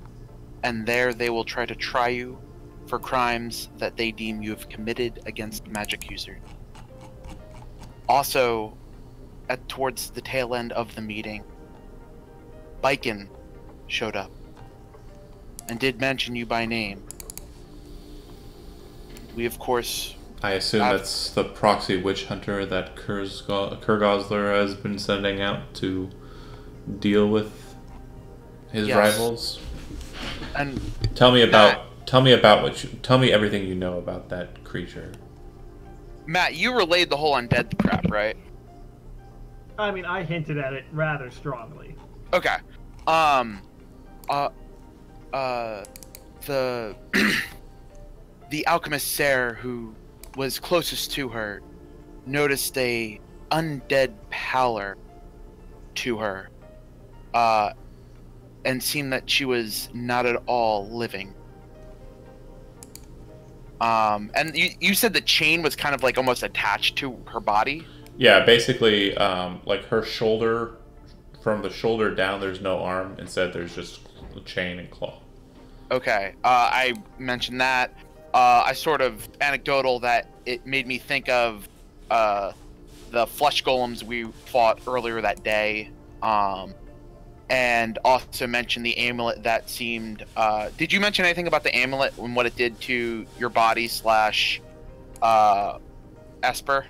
and there they will try to try you for crimes that they deem you have committed against magic users. Also, towards the tail end of the meeting, Biken showed up and did mention you by name. We, of course... I assume that's the proxy witch hunter that Kurgosler has been sending out to deal with his rivals. And tell me everything you know about that creature. Matt, you relayed the whole undead crap, right? I mean, I hinted at it rather strongly. Okay. The the alchemist Sarah, who was closest to her, noticed a undead pallor to her, and seemed that she was not at all living. And you said the chain was kind of like almost attached to her body? Yeah, basically, like her shoulder, from the shoulder down, there's no arm. Instead, there's just a chain and claw. Okay, I mentioned that. I sort of anecdotal that it made me think of the flesh golems we fought earlier that day, and also mentioned the amulet that seemed. Did you mention anything about the amulet and what it did to your body / Esper,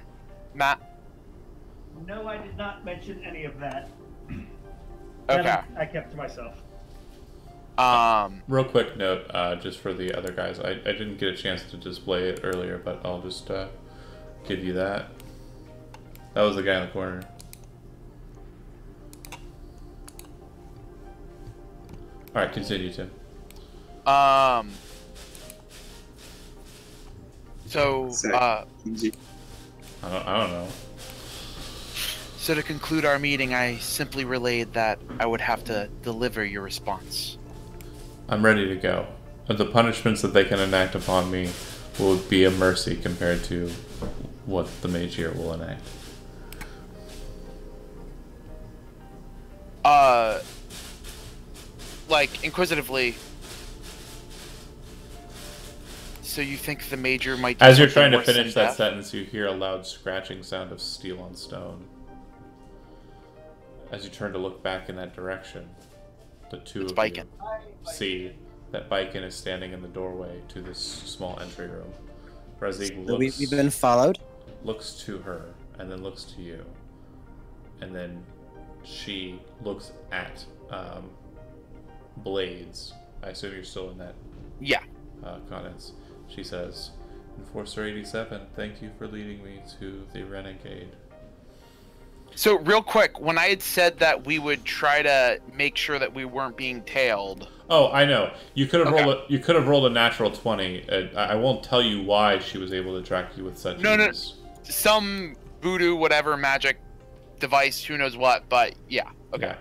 Matt? No, I did not mention any of that. Okay. I kept to myself. Real quick note, just for the other guys, I didn't get a chance to display it earlier, but I'll just give you that. That was the guy in the corner. Alright, continue, Tim. So, I don't know. So to conclude our meeting, I simply relayed that I would have to deliver your response. I'm ready to go. The punishments that they can enact upon me will be a mercy compared to what the mage here will enact. Like, inquisitively, so you think the major might do As you're trying to something worse finish than that death? sentence, you hear a loud scratching sound of steel on stone. As you turn to look back in that direction, the two It's of Biken. you see that Biken is standing in the doorway to this small entry room. Vrazik So we've been followed? looks to her, and then looks to you. And then she looks at Blades. I assume you're still in that Yeah. contents. She says, Enforcer 87, thank you for leading me to the Renegade. So real quick, when I had said that we would try to make sure that we weren't being tailed. Oh, I know. You could have Okay. rolled a natural 20. I won't tell you why she was able to track you with such ease. Some voodoo, whatever magic device, who knows what, but yeah. Okay. Yeah.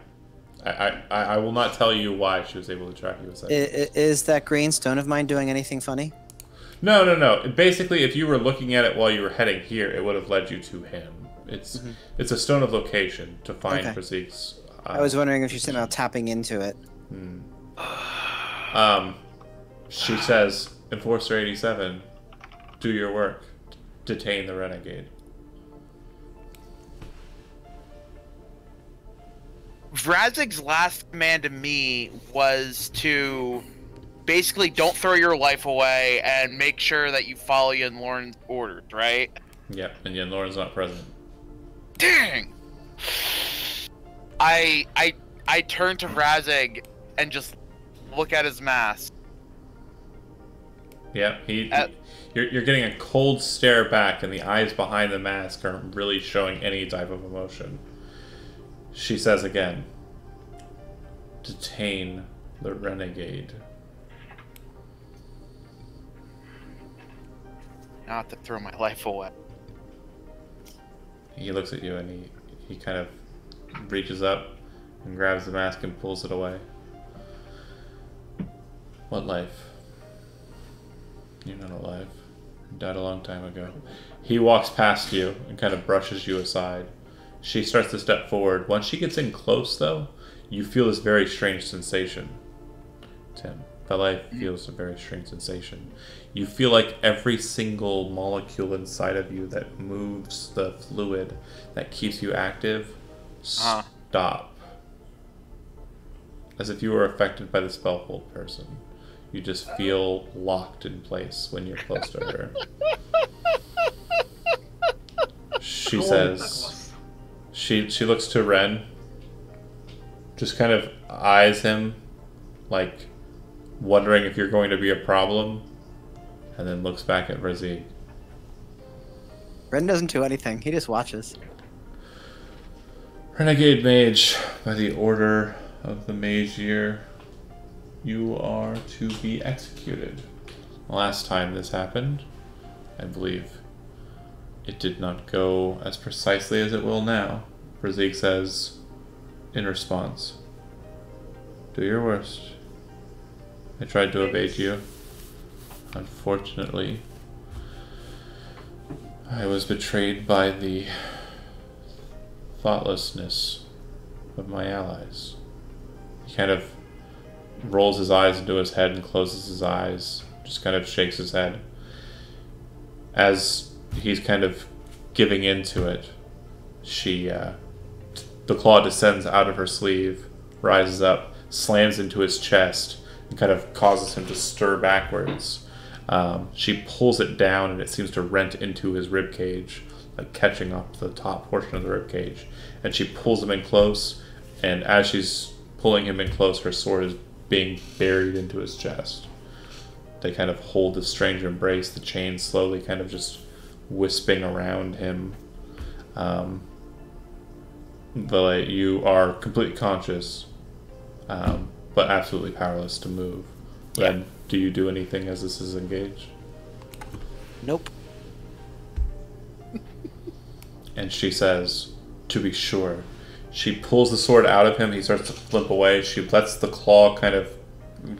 I will not tell you why she was able to track you a second. Is that green stone of mine doing anything funny? No. Basically, if you were looking at it while you were heading here, it would have led you to him. It's a stone of location to find Brazique's. I was wondering if you're somehow tapping into it. She says, Enforcer 87, do your work. Detain the renegade. Vrazig's last command to me was to basically don't throw your life away and make sure that you follow Yen Lauren's orders, right? Yep, and Yen Lauren's not present. Dang! I turn to Vrazig and just look at his mask. Yeah, you're getting a cold stare back, and the eyes behind the mask aren't really showing any type of emotion. She says again, detain the renegade. Not to throw my life away. He looks at you and he kind of reaches up and grabs the mask and pulls it away. What life? You're not alive. You died a long time ago. He walks past you and kind of brushes you aside. She starts to step forward. Once she gets in close, though, you feel this very strange sensation. Tim, Valet feels a very strange sensation. You feel like every single molecule inside of you that moves the fluid that keeps you active stop. As if you were affected by the spellhold person. You just feel locked in place when you're close to her. She says... She looks to Ren, just kind of eyes him, like wondering if you're going to be a problem, and then looks back at Brazique. Ren doesn't do anything. He just watches. Renegade Mage, by the order of the Mage Year, you are to be executed. Last time this happened, I believe, it did not go as precisely as it will now. Brazique says, in response, do your worst. I tried to evade you. Unfortunately, I was betrayed by the thoughtlessness of my allies. He kind of rolls his eyes into his head and closes his eyes, just kind of shakes his head. As he's kind of giving into it, the claw descends out of her sleeve, rises up, slams into his chest, and kind of causes him to stir backwards. She pulls it down, and it seems to rent into his rib cage, like catching up the top portion of the rib cage. And she pulls him in close, and as she's pulling him in close, her sword is being buried into his chest. They kind of hold this strange embrace, the chain slowly kind of just wisping around him. But you are completely conscious, but absolutely powerless to move. Then, do you do anything as this is engaged? Nope. And she says, to be sure. She pulls the sword out of him. He starts to limp away. She lets the claw kind of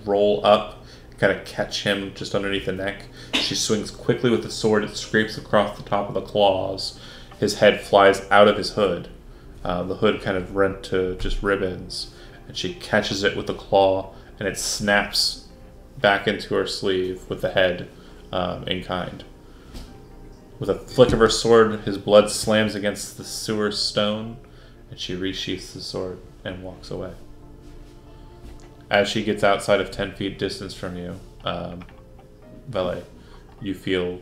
roll up, kind of catch him just underneath the neck. She swings quickly with the sword. It scrapes across the top of the claws. His head flies out of his hood. The hood kind of rent to just ribbons. And she catches it with the claw, and it snaps back into her sleeve with the head in kind. With a flick of her sword, his blood slams against the sewer stone, and she resheaths the sword and walks away. As she gets outside of 10 feet distance from you, Valet, you feel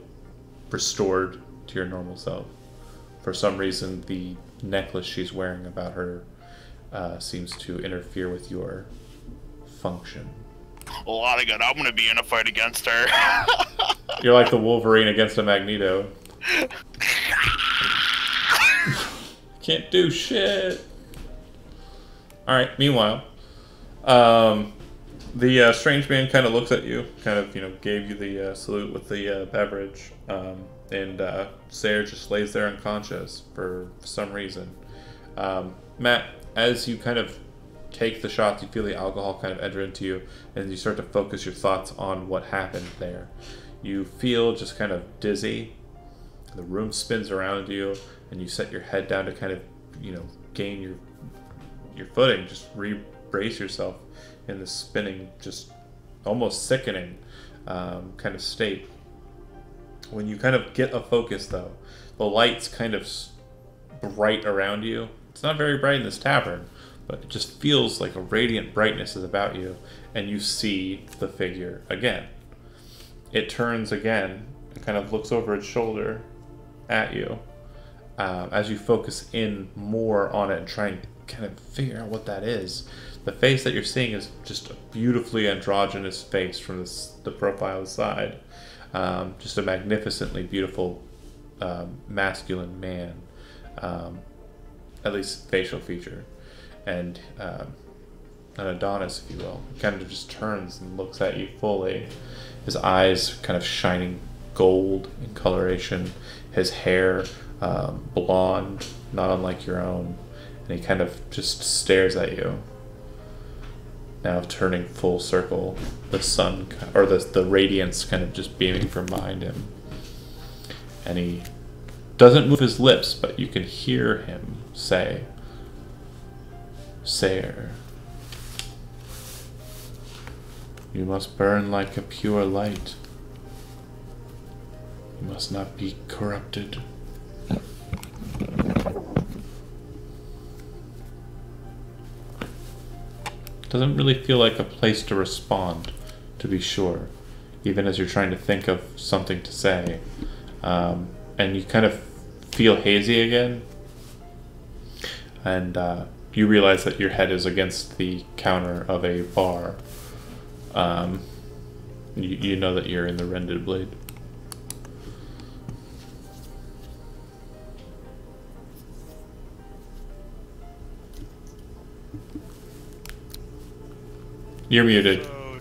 restored to your normal self. For some reason, the necklace she's wearing about her seems to interfere with your function. A lot of good. I'm gonna be in a fight against her. You're like the Wolverine against a Magneto. Can't do shit. Alright, meanwhile, the strange man kind of looks at you, kind of, gave you the salute with the beverage, and Sayre just lays there unconscious for some reason. Matt, as you kind of take the shots, you feel the alcohol kind of enter into you, and you start to focus your thoughts on what happened there. You feel just kind of dizzy. The room spins around you, and you set your head down to kind of, gain your footing. Just brace yourself in this spinning, just almost sickening kind of state. When you kind of get a focus, though, the light's kind of bright around you. It's not very bright in this tavern, but it just feels like a radiant brightness is about you, and you see the figure again. It turns again and kind of looks over its shoulder at you as you focus in more on it and try and kind of figure out what that is. The face that you're seeing is just a beautifully androgynous face from the profile side. Just a magnificently beautiful masculine man, at least facial feature, and an Adonis, if you will. He kind of just turns and looks at you fully. His eyes kind of shining gold in coloration. His hair blonde, not unlike your own, and he kind of just stares at you. Now turning full circle, the sun, or the radiance kind of just beaming from behind him. And he doesn't move his lips, but you can hear him say, "Sire, you must burn like a pure light. You must not be corrupted." Doesn't really feel like a place to respond, to be sure, even as you're trying to think of something to say. And you kind of feel hazy again, and you realize that your head is against the counter of a bar. You know that you're in the Rended Blade. You're muted. So,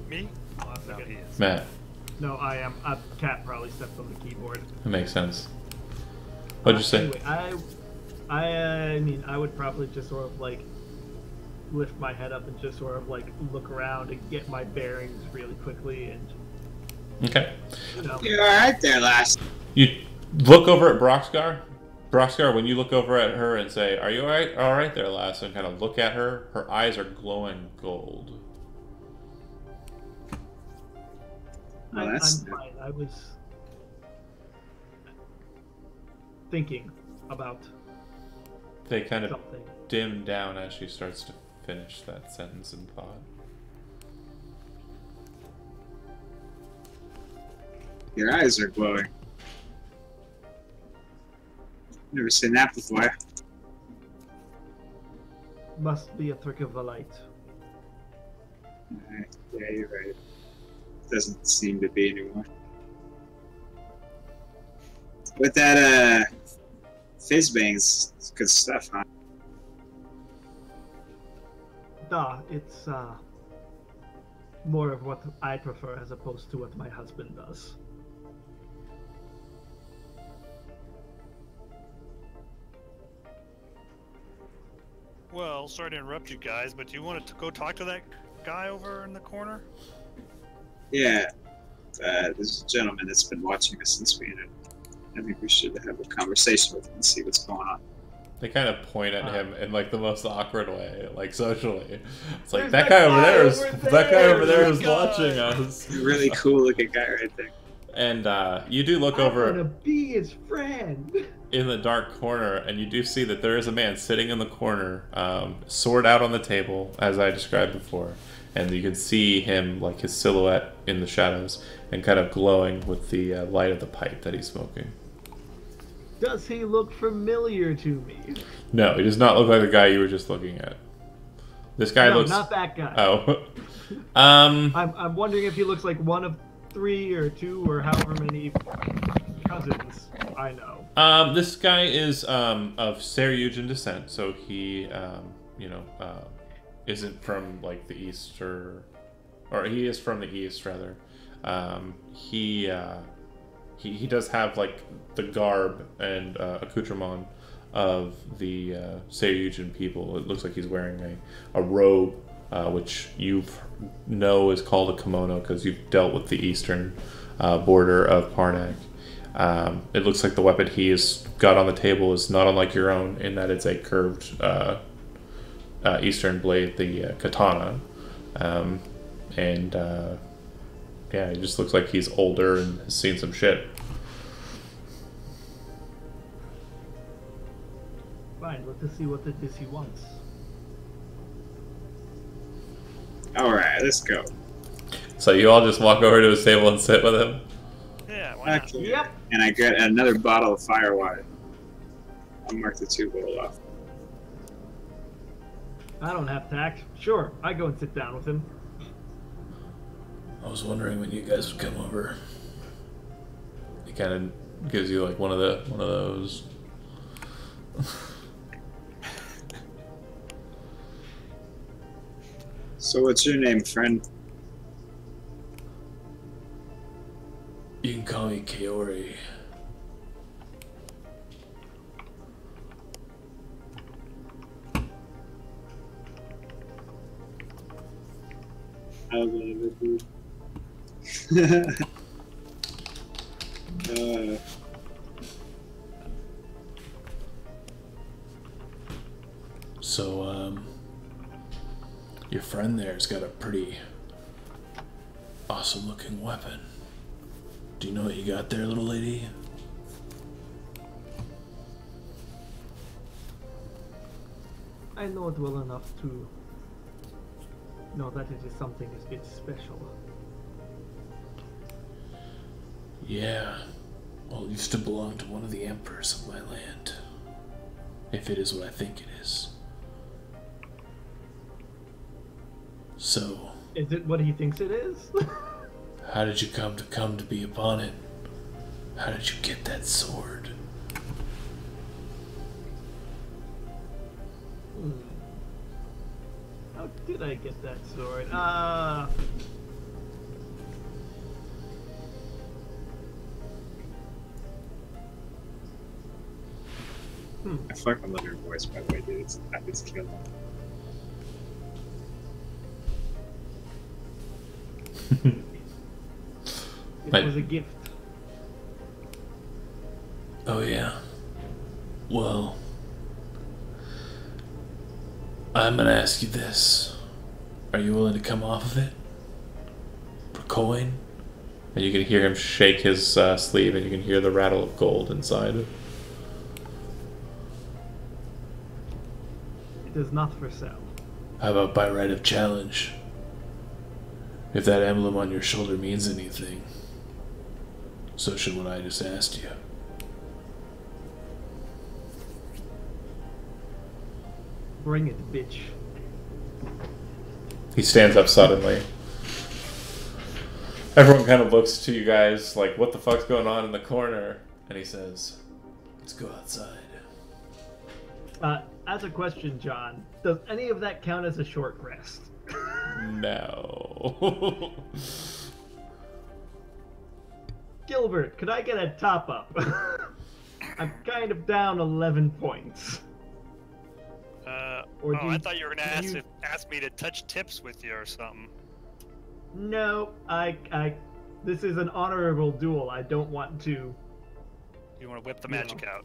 me? Oh, no, he is. Matt. No, I am. Cat probably stepped on the keyboard. That makes sense. What'd you say? Anyway, I mean, I would probably just sort of like lift my head up and just sort of like look around and get my bearings really quickly and. Okay. You're alright there, lass. You look over at Broxgar. Broxgar, when you look over at her and say, "Are you alright? Alright there, lass," and kind of look at her, her eyes are glowing gold. Well, I'm fine. I was thinking about They kind of something. dim down as she starts to finish that sentence in thought. Your eyes are glowing. Never seen that before. Must be a trick of the light. Yeah, you're right. Doesn't seem to be anymore. With that, fizz bangs, it's good stuff, huh? It's more of what I prefer as opposed to what my husband does. Well, sorry to interrupt you guys, but do you want to go talk to that guy over in the corner? Yeah. There's a gentleman that's been watching us since we entered. I think we should have a conversation with him and see what's going on. They kind of point at him in like the most awkward way, like socially. It's like, There's that guy over there is That guy. watching us. Really cool looking guy right there. And you do look I'm over gonna be his friend. in the dark corner, and you do see that there is a man sitting in the corner, sword out on the table, as I described before. And you can see him, like his silhouette in the shadows, and kind of glowing with the light of the pipe that he's smoking. Does he look familiar to me? No, he does not look like the guy you were just looking at. This guy No, looks... not that guy. Oh. I'm wondering if he looks like one of 3 or 2 or however many cousins I know. This guy is of Saryujan descent, so he, isn't from like the east or he is from the east rather. He does have like the garb and accoutrement of the Seiyujin people. It looks like he's wearing a robe, which you know is called a kimono because you've dealt with the eastern border of Parnak. It looks like the weapon he has got on the table is not unlike your own in that it's a curved eastern blade, the katana. Yeah, he just looks like he's older and has seen some shit. Fine, let's see what it is he wants. Alright, let's go. So you all just walk over to his table and sit with him? Yeah, why not? Okay. Yep. And I get another bottle of fire water. I'll mark the 2 bowl off. I don't have to act. Sure, I go and sit down with him. I was wondering when you guys would come over. He kind of gives you like one of those. So what's your name, friend? You can call me Kaori. I love it, dude. So, your friend there's got a pretty awesome looking weapon. Do you know what you got there, little lady? I know it well enough to know that it is something a bit special. Yeah. Well, it used to belong to one of the emperors of my land. If it is what I think it is. So, Is it what he thinks it is? how did you come to be upon it? How did you get that sword? How did I get that sword? I fucking love your voice, by the way, dude. It's killer. It was a gift. Oh yeah. Well, I'm gonna ask you this. Are you willing to come off of it? For coin? And you can hear him shake his sleeve and you can hear the rattle of gold inside. It is not for sale. How about by right of challenge? If that emblem on your shoulder means anything, so should what I just asked you. Bring it, bitch. He stands up suddenly. Everyone kind of looks to you guys like, what the fuck's going on in the corner? And he says, let's go outside. As a question, John, does any of that count as a short rest? No. Gilbert, could I get a top up? I'm kind of down 11 points. Or I thought you were gonna ask me to touch tips with you or something. No, this is an honorable duel. I don't want to. You want to whip the magic out?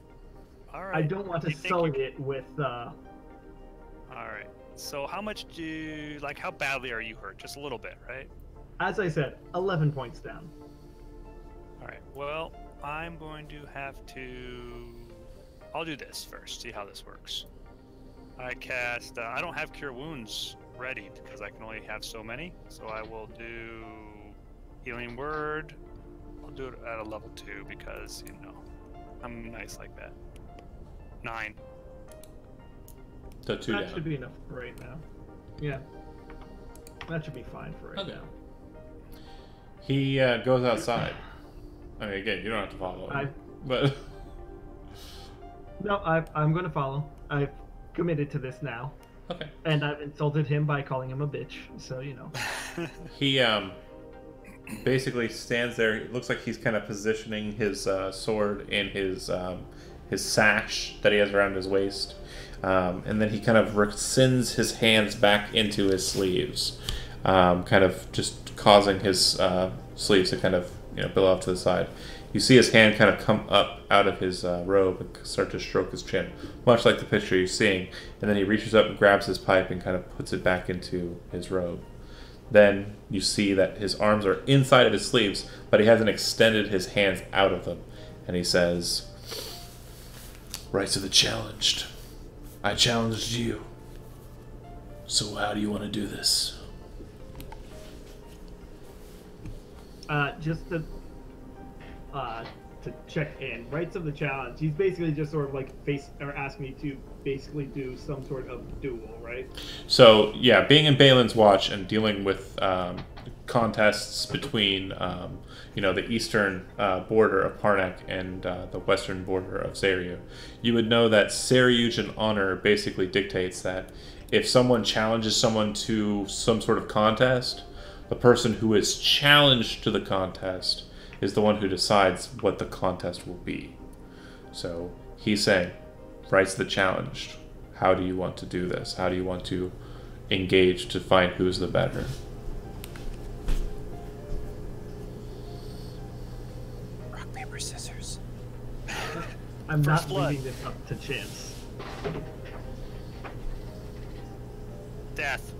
All right. I don't want to sully it with. All right. So how much how badly are you hurt? Just a little bit, right? As I said, 11 points down. All right. Well, I'm going to have to. I'll do this first. See how this works. I cast. I don't have Cure Wounds ready because I can only have so many. So I will do Healing Word. I'll do it at a level 2 because I'm nice like that. 9. So 2 That down. should be enough for right now. Yeah. That should be fine for right now. He goes outside. I mean, again, you don't have to follow him. But No, I'm going to follow. I've committed to this now. okay. And I've insulted him by calling him a bitch, so He basically stands there. It looks like he's kind of positioning his sword in his his sash that he has around his waist. And then he kind of rescinds his hands back into his sleeves, kind of just causing his sleeves to kind of billow off to the side. You see his hand kind of come up out of his robe and start to stroke his chin, much like the picture you're seeing. And then he reaches up and grabs his pipe and kind of puts it back into his robe. Then you see that his arms are inside of his sleeves, but he hasn't extended his hands out of them. And he says, "Rights of the challenged. I challenged you. So how do you want to do this?" Just to check in, rights of the challenge. He's basically just sort of like ask me to basically do some sort of duel, right? So yeah, being in Balin's watch and dealing with contests between the eastern border of Parnak and the western border of Seriu, you would know that Seriujan honor basically dictates that if someone challenges someone to some sort of contest, the person who is challenged to the contest is the one who decides what the contest will be. So he's saying, rights of the challenged. How do you want to do this? How do you want to engage to find who's the better? Rock, paper, scissors. I'm First not blood. leaving this up to chance. Death.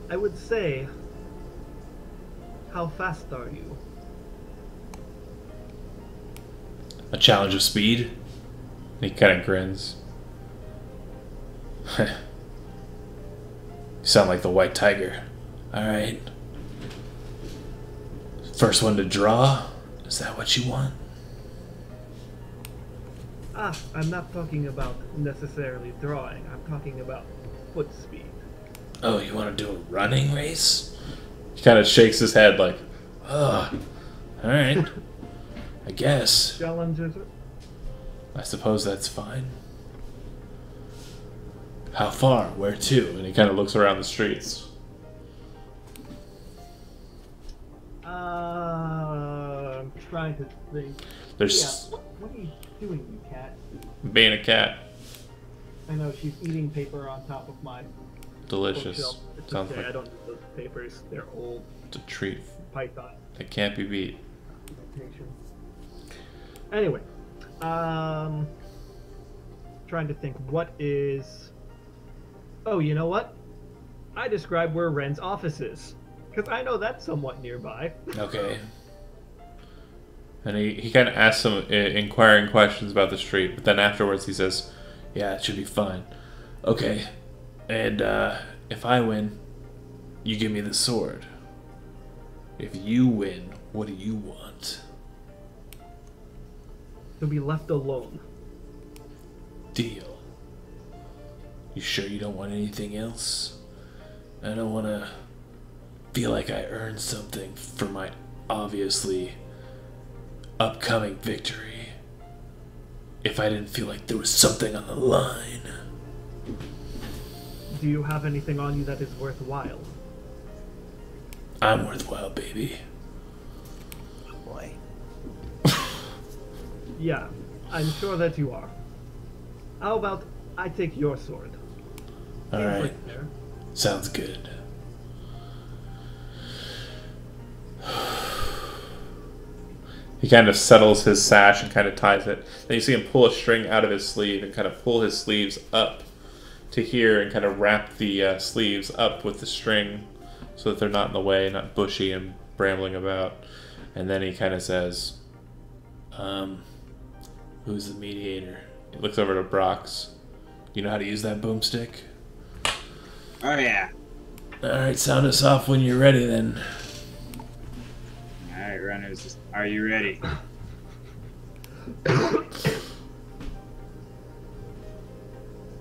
I would say, how fast are you? A challenge of speed? And he kind of grins. You sound like the white tiger. Alright. First one to draw? Is that what you want? I'm not talking about necessarily drawing. I'm talking about foot speed. Oh, you want to do a running race? He kind of shakes his head like, ugh. Alright. I guess. Challenges. I suppose that's fine. How far? Where to? And he kind of looks around the streets. I'm trying to think. There's Yeah, what are you doing, you cat? being a cat. I know she's eating paper on top of my Delicious. bookshelf. It's Sounds okay, like I don't need those papers. They're old it's a treat Python that can't be beat. documentation. Anyway, trying to think what is. Oh, you know what? I describe where Ren's office is because I know that's somewhat nearby. Okay. And he kind of asks some inquiring questions about the street, but then afterwards he says, "Yeah, it should be fine." Okay. And if I win, you give me the sword. If you win, what do you want? To be left alone. Deal. You sure you don't want anything else? I don't want to feel like I earned something for my obviously upcoming victory. If I didn't feel like there was something on the line. Do you have anything on you that is worthwhile? I'm worthwhile, baby. Oh boy. Yeah, I'm sure that you are. How about I take your sword? Seems Alright. like fair. Sounds good. He kind of settles his sash and kind of ties it. Then you see him pull a string out of his sleeve and kind of pull his sleeves up to here and kind of wrap the sleeves up with the string so that they're not in the way, not bushy and brambling about. And then he kind of says, who's the mediator? He looks over to Brox. You know how to use that boomstick? Oh yeah. Alright, sound us off when you're ready then. Alright, runners, are you ready?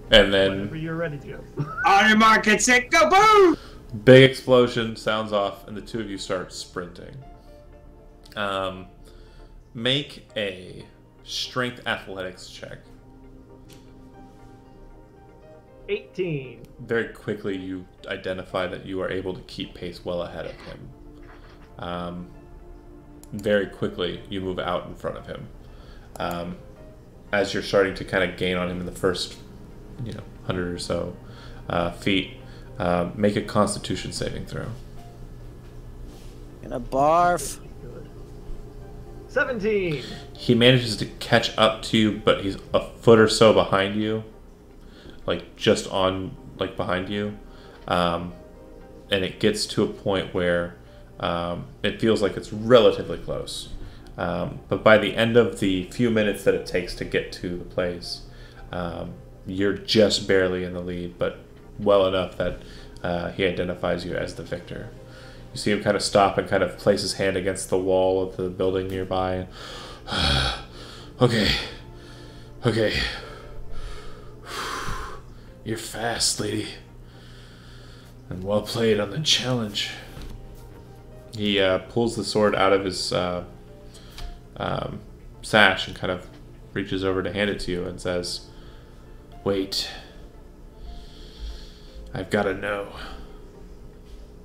And then Whenever you're ready, Joe. On your mark, get set, go, boom! big explosion sounds off, and the two of you start sprinting. Make a strength athletics check. 18. Very quickly, you identify that you are able to keep pace well ahead of him. Very quickly, you move out in front of him. as you're starting to kind of gain on him in the first, 100 or so feet, make a Constitution saving throw. Gonna barf. Good. 17. He manages to catch up to you, but he's a foot or so behind you, just behind you, and it gets to a point where it feels like it's relatively close. But by the end of the few minutes that it takes to get to the place, you're just barely in the lead, but well enough that he identifies you as the victor. You see him kind of stop and kind of place his hand against the wall of the building nearby. Okay. You're fast, lady. And well played on the challenge. He pulls the sword out of his sash and kind of reaches over to hand it to you and says, "Wait. I've got to know.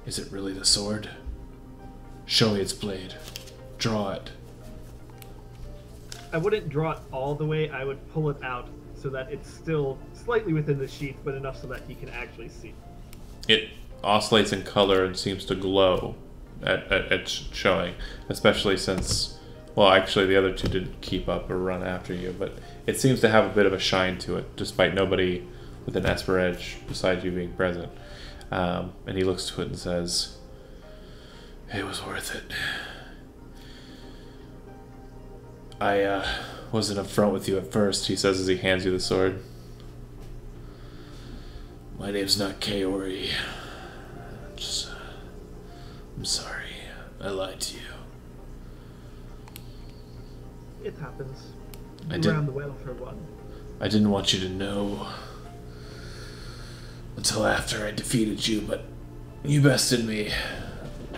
Is it really the sword? Show me its blade. Draw it." I wouldn't draw it all the way. I would pull it out so that it's still slightly within the sheath, but enough so that he can actually see. It oscillates in color and seems to glow at showing, especially since, well, actually the other two didn't keep up or run after you, but it seems to have a bit of a shine to it, despite nobody with an Esper edge besides you being present. And he looks to it and says, "It was worth it. I wasn't upfront with you at first," he says as he hands you the sword. "My name's not Kaori. I'm sorry. I lied to you. It happens. I You did- ran the well for one. I didn't want you to know until after I defeated you, but you bested me,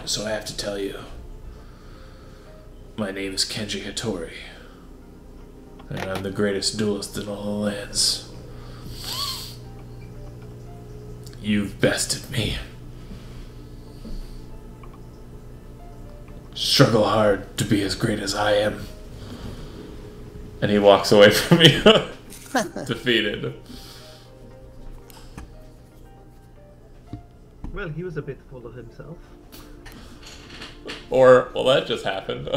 so I have to tell you. My name is Kenji Hattori, and I'm the greatest duelist in all the lands. You've bested me. Struggle hard to be as great as I am." And he walks away from you, defeated. Well, he was a bit full of himself. Or, well, that just happened.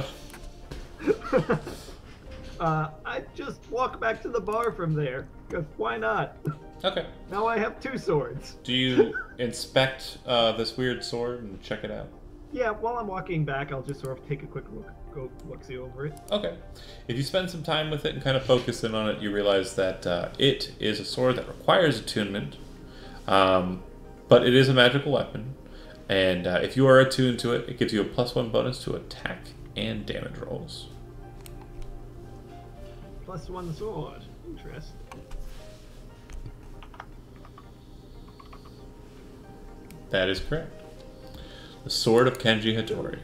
I'd just walk back to the bar from there, because why not? Okay. Now I have two swords. Do you inspect this weird sword and check it out? Yeah, while I'm walking back, I'll just sort of take a quick look-see over it. Okay. If you spend some time with it and kind of focus in on it, you realize that it is a sword that requires attunement, but it is a magical weapon. And if you are attuned to it, it gives you a +1 bonus to attack and damage rolls. +1 sword. Interesting. That is correct. The Sword of Kenji Hattori.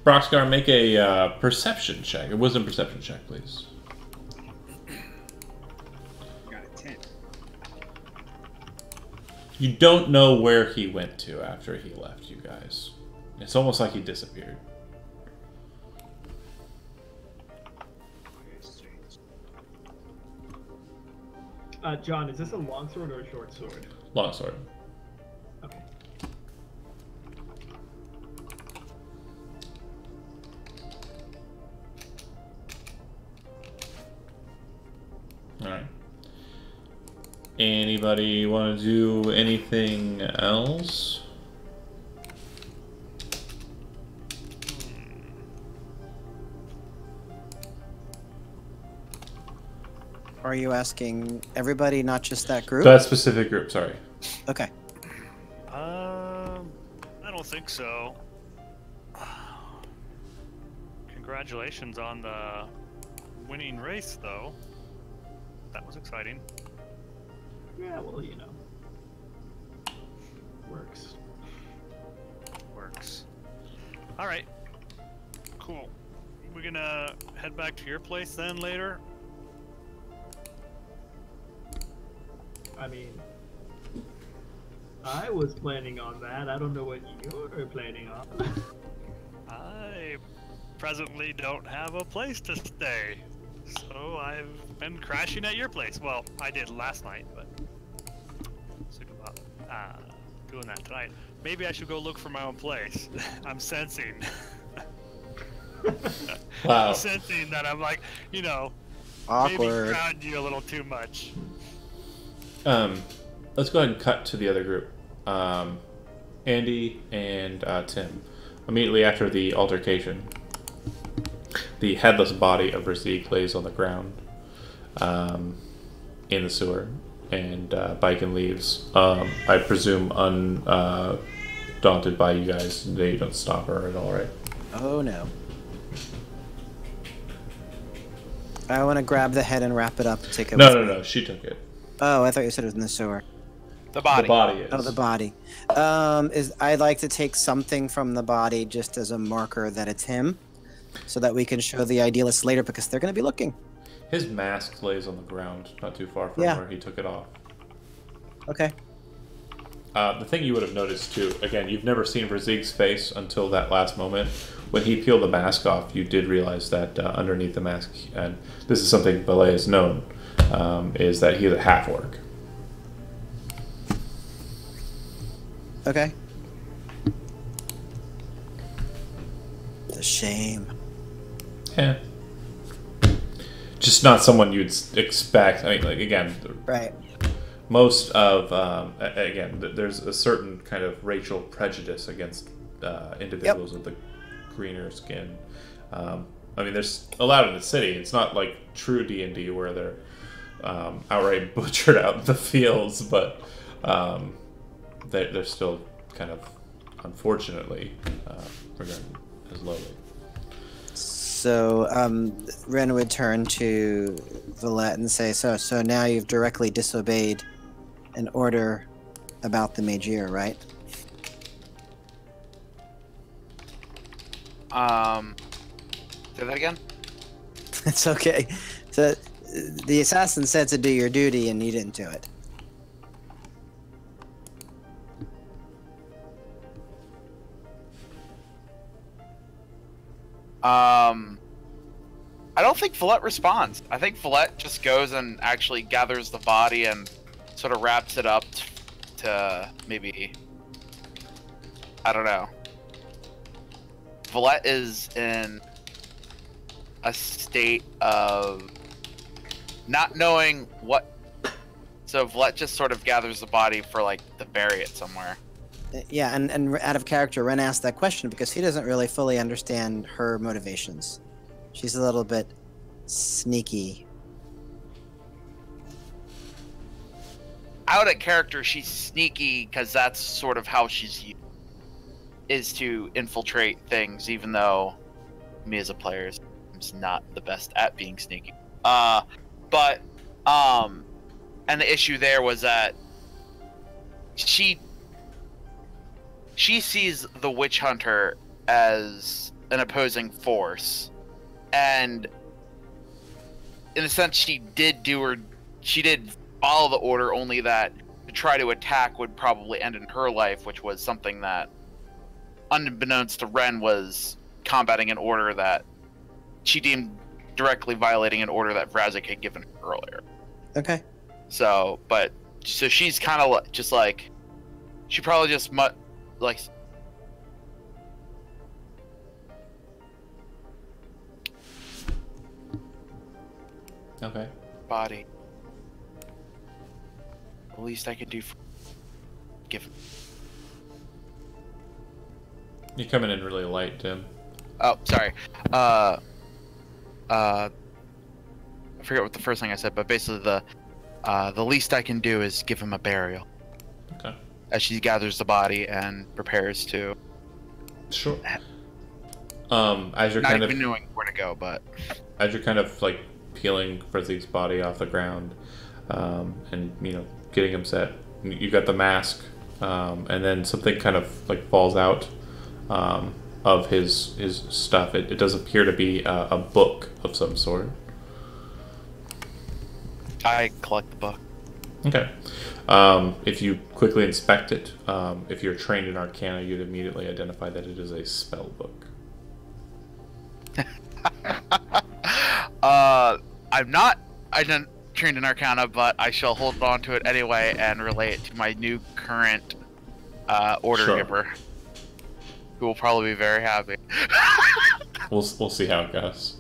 Broxgar, make a perception check. A wisdom perception check, please. Got a 10. You don't know where he went to after he left you guys. It's almost like he disappeared. Very strange. John, is this a long sword or a short sword? Longsword. Okay. Alright. Anybody want to do anything else? Are you asking everybody, not just that group? That specific group, sorry. Okay. I don't think so. Congratulations on the winning race, though. That was exciting. Yeah, well, you know. Works. Works. All right. Cool. We're gonna head back to your place then later. I mean, I was planning on that. I don't know what you're planning on. I presently don't have a place to stay, so I've been crashing at your place. Well, I did last night, but sick about doing that tonight. Maybe I should go look for my own place. I'm sensing. Wow. I'm sensing that I'm like, maybe Awkward. crowding you a little too much. Let's go ahead and cut to the other group. Andy and Tim. Immediately after the altercation, the headless body of Razik lays on the ground in the sewer, and Biken leaves. I presume undaunted by you guys. They don't stop her at all, right? Oh no. I want to grab the head and wrap it up and take it. No. She took it. Oh, I thought you said it was in the sewer. The body. The body is. Oh, the body. I'd like to take something from the body just as a marker that it's him, so that we can show the idealists later because they're going to be looking. His mask lays on the ground, not too far from where he took it off. Okay. The thing you would have noticed too, again, you've never seen Razik's face until that last moment. When he peeled the mask off, you did realize that underneath the mask, and this is something Ballet has known, is that he has a half-orc. Okay. The shame. Yeah. Just not someone you'd expect. I mean, like, again, Right. most of, again, there's a certain kind of racial prejudice against individuals with the greener skin. I mean, there's allowed in the city. It's not like true D&D where they're outright butchered out in the fields, but they're still kind of, unfortunately, regarded as lowly. So, Ren would turn to Villette and say, so now you've directly disobeyed an order about the Maegir, right? Say that again? It's okay. So, the assassin said to do your duty and you didn't do it. I don't think Follette responds. I think Follette just goes and actually gathers the body and sort of wraps it up to maybe, I don't know. Follette is in a state of not knowing what, so Follette just sort of gathers the body for like to bury it somewhere. Yeah, and out of character, Ren asked that question because he doesn't really fully understand her motivations. She's a little bit sneaky. Out of character, she's sneaky because that's sort of how she's used, is to infiltrate things, even though me as a player is not the best at being sneaky. And the issue there was that she sees the witch hunter as an opposing force, and in a sense she did follow the order, only that to try to attack would probably end in her life, which was something that, unbeknownst to Ren, was combating an order that she deemed directly violating an order that Vrazik had given her earlier. Okay. So she's kind of just like, she probably just like, Okay. body. The least I could do for give. You're coming in really light, Tim. Oh, sorry. I forget what the first thing I said, but basically the least I can do is give him a burial. Okay. As she gathers the body and prepares to. Sure. As you're Not kind even of knowing where to go, but as you're kind of like peeling Frizzig's body off the ground, and getting him set, you got the mask, and then something kind of like falls out of his stuff. It does appear to be a book of some sort. I collect the book. Okay. If you quickly inspect it, if you're trained in Arcana, you'd immediately identify that it is a spell book. I'm not trained in Arcana, but I shall hold on to it anyway and relay it to my new current order Sure. giver, who will probably be very happy. We'll see how it goes.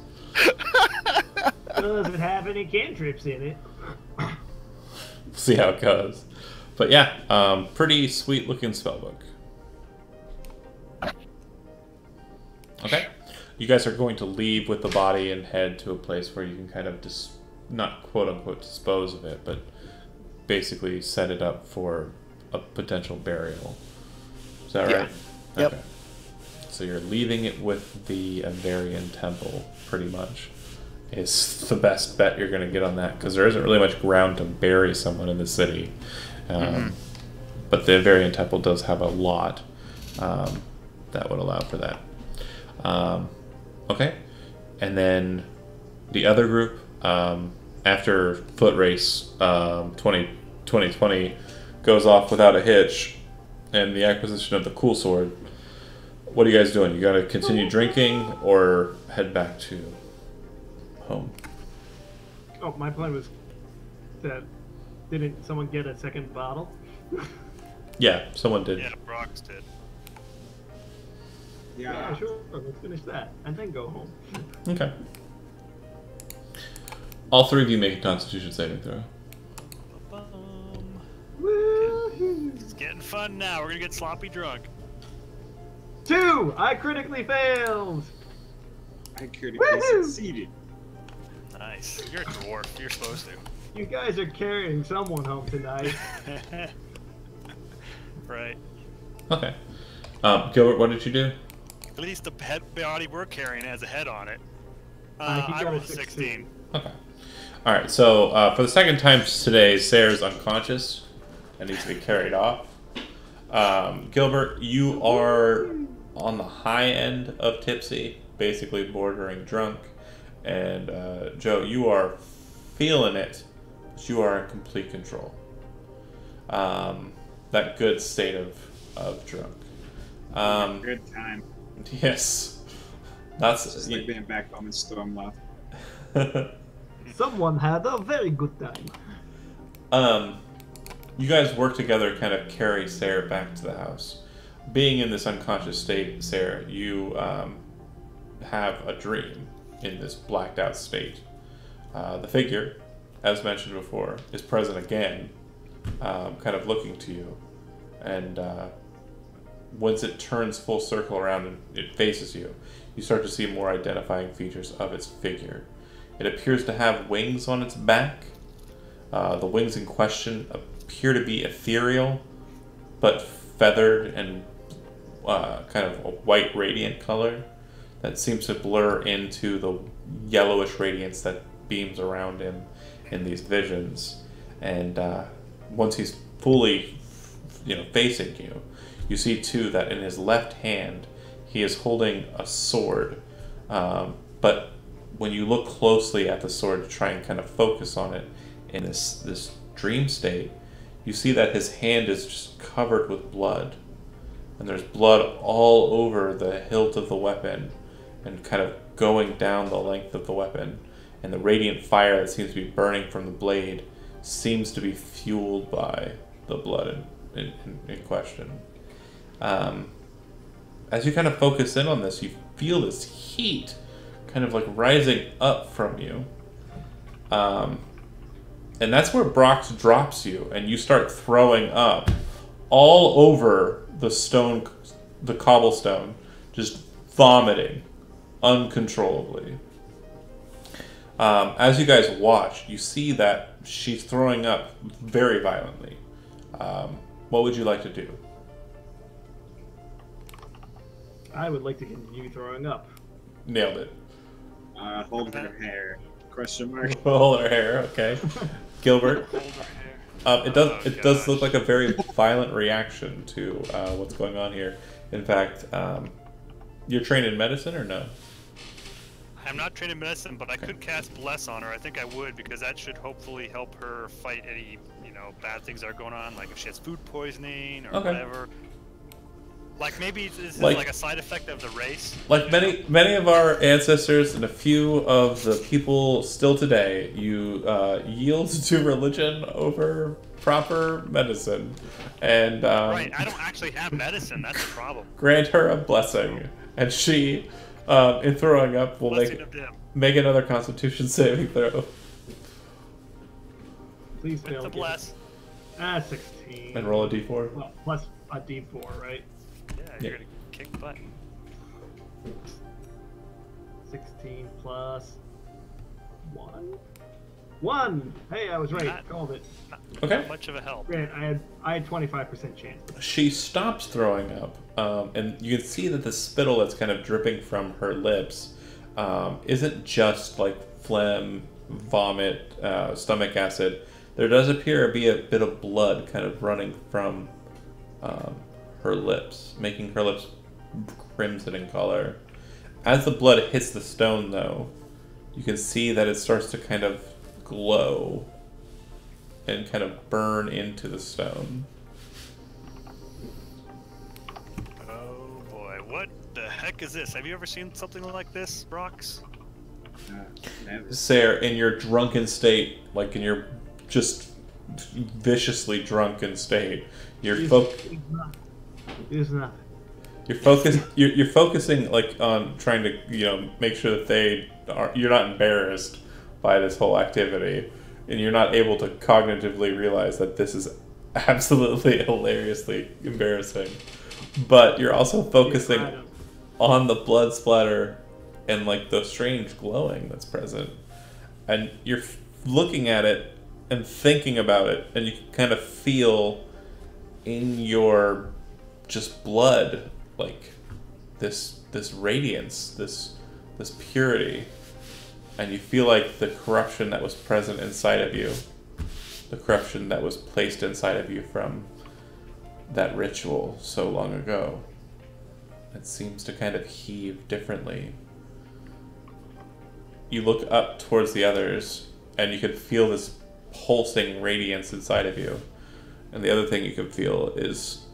Does it have any cantrips in it? See how it goes. But yeah, pretty sweet looking spellbook. Okay. You guys are going to leave with the body and head to a place where you can kind of not quote unquote dispose of it, but basically set it up for a potential burial. Is that Yeah. right? Yep. Okay. So you're leaving it with the Avarian Temple, pretty much. Is the best bet you're going to get on that, because there isn't really much ground to bury someone in the city. But the Avarian Temple does have a lot that would allow for that. Okay. And then the other group, after Foot Race 2020 goes off without a hitch, and the acquisition of the Cool Sword, what are you guys doing? You got to continue drinking or head back to home? Oh, my plan was that didn't someone get a second bottle? Yeah, someone did. Yeah, Brock's did. Yeah, sure. Let's finish that and then go home. Okay. All three of you make a Constitution saving throw. Woohoo! It's getting fun now. We're gonna get sloppy drunk. 2! I critically failed! I critically Woohoo! succeeded. Nice. You're a dwarf. You're supposed to. You guys are carrying someone home tonight. Right. Okay. Gilbert, what did you do? At least the head body we're carrying has a head on it. He I got a rolled a 16. 16. Okay. All right. So for the second time today, Sayre's unconscious and needs to be carried off. Gilbert, you are on the high end of tipsy, basically bordering drunk, and Joe, you are feeling it, but you are in complete control. That good state of drunk. Good time. Yes. That's Just like being back home in Stormloft. Someone had a very good time. You guys work together, kind of carry Sayre back to the house. Being in this unconscious state, Sayre, you have a dream in this blacked out state. The figure, as mentioned before, is present again, kind of looking to you. And once it turns full circle around and it faces you, you start to see more identifying features of its figure. It appears to have wings on its back. The wings in question appear to be ethereal, but feathered and kind of a white radiant color that seems to blur into the yellowish radiance that beams around him in these visions. And once he's fully, facing you, you see too that in his left hand he is holding a sword, but when you look closely at the sword to try and kind of focus on it in this dream state, you see that his hand is just covered with blood, and there's blood all over the hilt of the weapon and kind of going down the length of the weapon, and the radiant fire that seems to be burning from the blade seems to be fueled by the blood in question. As you kind of focus in on this, you feel this heat kind of like rising up from you. And that's where Brox drops you, and you start throwing up all over the cobblestone, just vomiting uncontrollably. As you guys watch, you see that she's throwing up very violently. What would you like to do? I would like to continue throwing up. Nailed it. Hold her hair. Question mark. Hold her hair, okay. Gilbert? It does look like a very violent reaction to what's going on here. In fact, you're trained in medicine or no? I'm not trained in medicine, but I could cast Bless on her. I think I would, because that should hopefully help her fight any, bad things are going on, like if she has food poisoning or Okay. whatever. Like maybe this is Like- like a side effect of the race. Like many of our ancestors and a few of the people still today, you yield to religion over proper medicine, and Right, I don't actually have medicine. That's a problem. grant her a blessing, and she, in throwing up, will Blessing of them. make another Constitution saving throw. Please fail. To again. bless. 16. And roll a d4. Well, plus a d4, right? Yeah, you're gonna kick butt. 16 plus 1. 1. Hey, I was right. Not- Called it. Okay. Not much of a help. Grant, I had 25% chance. She stops throwing up, and you can see that the spittle that's kind of dripping from her lips isn't just like phlegm, vomit, stomach acid. There does appear to be a bit of blood kind of running from her lips, making her lips crimson in color. As the blood hits the stone, though, you can see that it starts to kind of glow and kind of burn into the stone. Oh boy, what the heck is this? Have you ever seen something like this, Brox? Never. Sarah, in your drunken state, like in your just viciously drunken state, you're It's not. you're focused. You're focusing like on trying to make sure that you're not embarrassed by this whole activity, and you're not able to cognitively realize that this is absolutely hilariously embarrassing. But you're also focusing on the blood splatter and like the strange glowing that's present, and you're looking at it and thinking about it, and you can kind of feel in your just blood like this radiance, this purity, and you feel like the corruption that was present inside of you, the corruption that was placed inside of you from that ritual so long ago, it seems to kind of heave differently. You look up towards the others, and you can feel this pulsing radiance inside of you. And the other thing you can feel is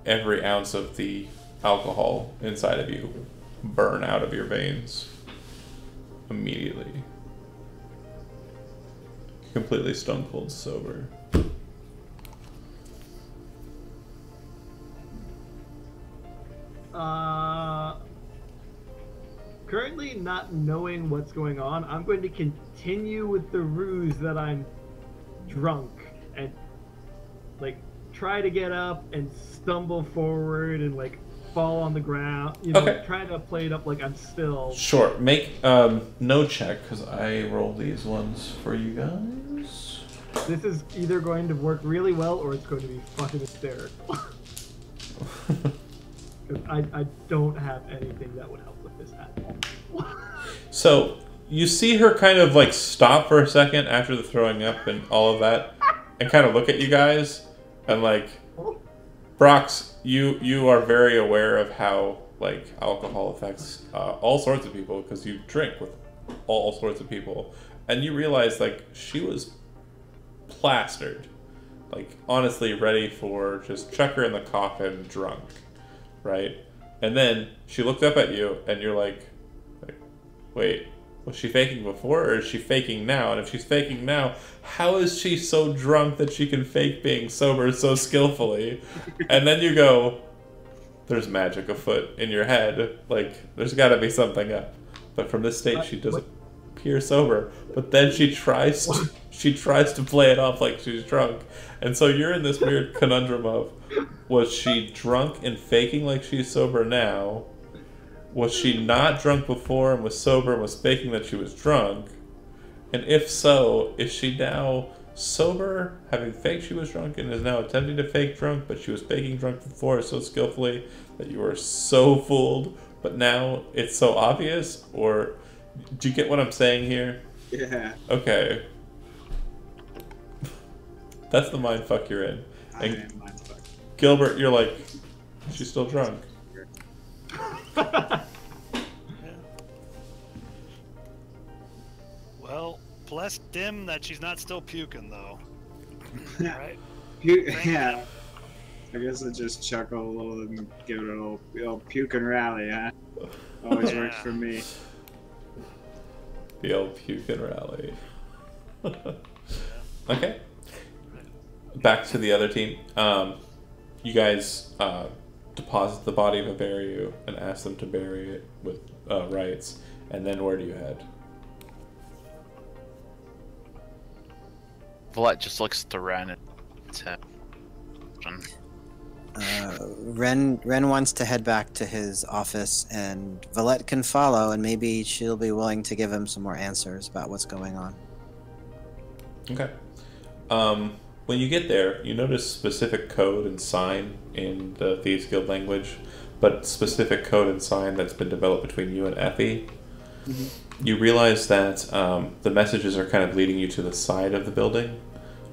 every ounce of the alcohol inside of you burn out of your veins immediately. Completely stone cold sober. Currently not knowing what's going on, I'm going to continue with the ruse that I'm drunk and like try to get up and stumble forward and like fall on the ground. Okay. Try to play it up like I'm still. Sure. Make no check, because I roll these ones for you guys. This is either going to work really well or it's going to be fucking hysterical. Because I don't have anything that would help with this at all. So you see her kind of like stop for a second after the throwing up and all of that, and kind of look at you guys, and like, Brox, you are very aware of how like alcohol affects all sorts of people, because you drink with all sorts of people, and you realize like she was plastered, like honestly ready for just chuck her in the coffin drunk, right? And then she looked up at you, and you're like, wait, was she faking before, or is she faking now? And if she's faking now, how is she so drunk that she can fake being sober so skillfully? And then you go, there's magic afoot in your head. Like, there's got to be something up. But from this state, she doesn't appear sober. But then she tries to play it off like she's drunk. And so you're in this weird conundrum of, was she drunk and faking like she's sober now? Was she not drunk before and was sober and was faking that she was drunk? And if so, is she now sober, having faked she was drunk, and is now attempting to fake drunk, but she was faking drunk before so skillfully that you were so fooled, but now it's so obvious? Or do you get what I'm saying here? Yeah. Okay. That's the mindfuck you're in. I And am mindfucked. Gilbert, you're like, she's still drunk. Well, bless Dim that she's not still puking though. Right. Yeah. I guess I'll just chuckle a little and give it a little puke and rally, huh? Always works for me. The old puke and rally. Okay. Back to the other team. You guys deposit the body of Aberu and ask them to bury it with rites. And then where do you head? Vlett just looks at the Ren and Ren wants to head back to his office, and Valette can follow, and maybe she'll be willing to give him some more answers about what's going on. Okay. When you get there, you notice specific code and sign in the Thieves Guild language, but specific code and sign that's been developed between you and Effie. Mm-hmm. You realize that the messages are kind of leading you to the side of the building,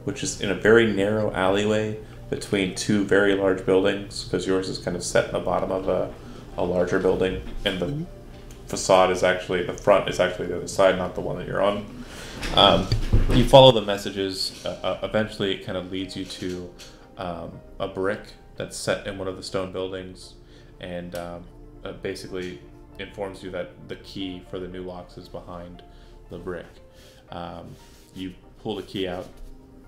which is in a very narrow alleyway between two very large buildings, because yours is kind of set in the bottom of a larger building, and the facade is actually, the front is actually the other side, not the one that you're on. You follow the messages. Eventually, it kind of leads you to a brick that's set in one of the stone buildings, and basically informs you that the key for the new locks is behind the brick. You pull the key out,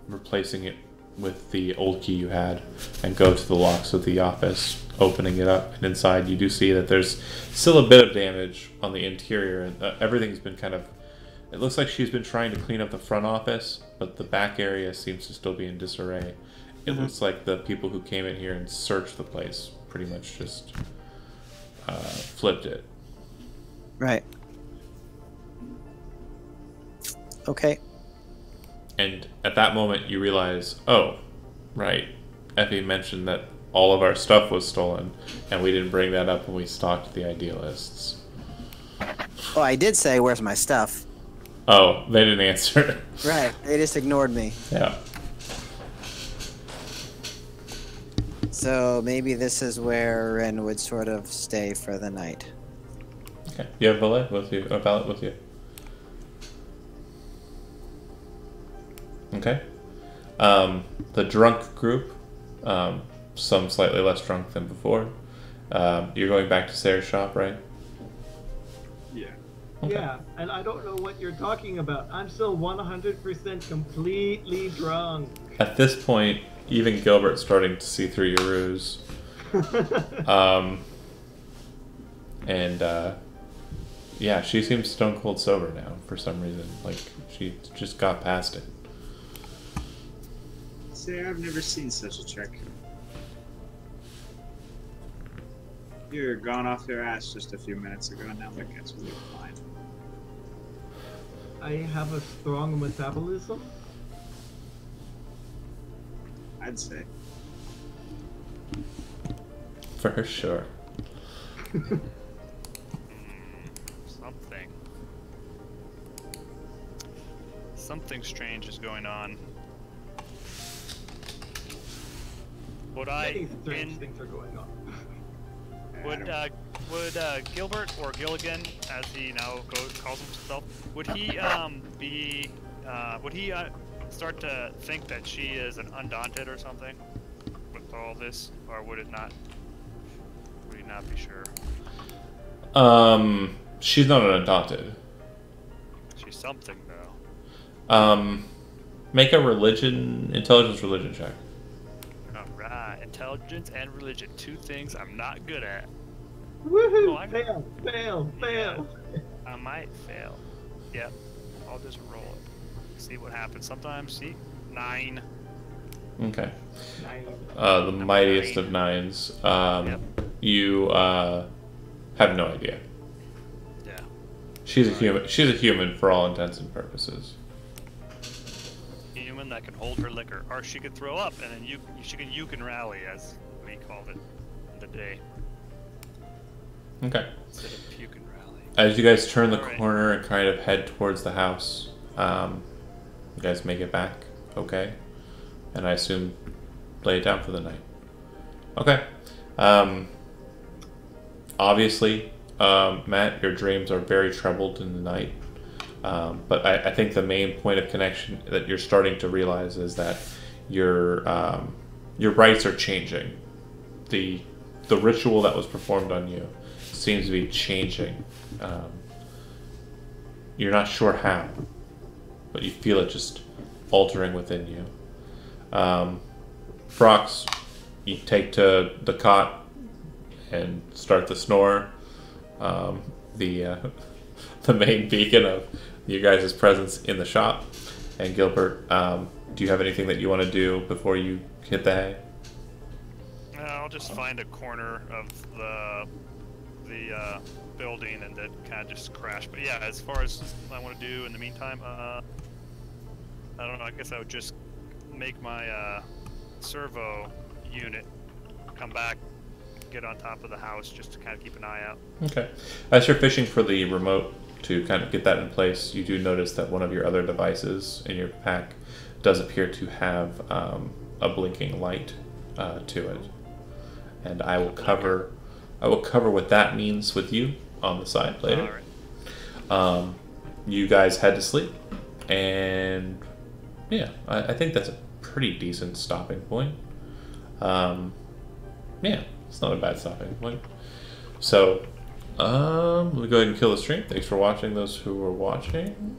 replacing it with the old key you had, and go to the locks of the office, opening it up, and inside you do see that there's still a bit of damage on the interior, and everything's been kind of, it looks like she's been trying to clean up the front office, but the back area seems to still be in disarray. It looks like the people who came in here and searched the place pretty much just flipped it. Right. Okay. And at that moment, you realize, oh, right, Effie mentioned that all of our stuff was stolen, and we didn't bring that up when we stalked the Idealists. Well, I did say, where's my stuff? Oh, they didn't answer. Right, they just ignored me. Yeah. So maybe this is where Ren would sort of stay for the night. Okay. You have Valet with you, a valet with you. Okay. The drunk group, some slightly less drunk than before. You're going back to Sarah's shop, right? Yeah. Okay. Yeah, and I don't know what you're talking about. I'm still 100% completely drunk. At this point, even Gilbert's starting to see through your ruse. Yeah, she seems stone cold sober now for some reason. Like, she just got past it. See, I've never seen such a trick. You were gone off your ass just a few minutes ago, now look at you fine. I have a strong metabolism. I'd say. For sure. Something strange is going on. Would Many strange things are going on. Would Gilbert, or Gilligan, as he now calls himself, would he start to think that she is an undaunted or something with all this, or would it not? Would he not be sure? She's not an undaunted. She's something though. Make a intelligence religion check. Alright, intelligence and religion, two things I'm not good at. Woohoo! Oh, Fail! I might fail. Yep, I'll just roll it. See what happens. Sometimes, see? 9. Okay. 9. The mightiest of nines. Yep. You have no idea. Yeah. She's a human. She's a human for all intents and purposes. Human that can hold her liquor, or she could throw up, and then you can rally, as we called it in the day. Okay. Instead of puke and rally. As you guys turn the Alright. corner and kind of head towards the house, you guys make it back, okay? And I assume lay it down for the night. Okay. Obviously, Matt, your dreams are very troubled in the night. But I think the main point of connection that you're starting to realize is that your rights are changing. The ritual that was performed on you seems to be changing. You're not sure how, but you feel it just altering within you. Frox, you take to the cot and start to snore. The main beacon of you guys' presence in the shop. And Gilbert, do you have anything that you want to do before you hit the hay? I'll just find a corner of the building and then kind of just crash. But yeah, as far as what I want to do in the meantime, I don't know. I guess I would just make my servo unit come back, get on top of the house, just to kind of keep an eye out. Okay. As you're fishing for the remote to kind of get that in place, you do notice that one of your other devices in your pack does appear to have a blinking light to it, and I will cover what that means with you on the side later. All right. You guys head to sleep, and yeah, I think that's a pretty decent stopping point. Yeah, it's not a bad stopping point. So, let me go ahead and kill the stream. Thanks for watching, those who were watching.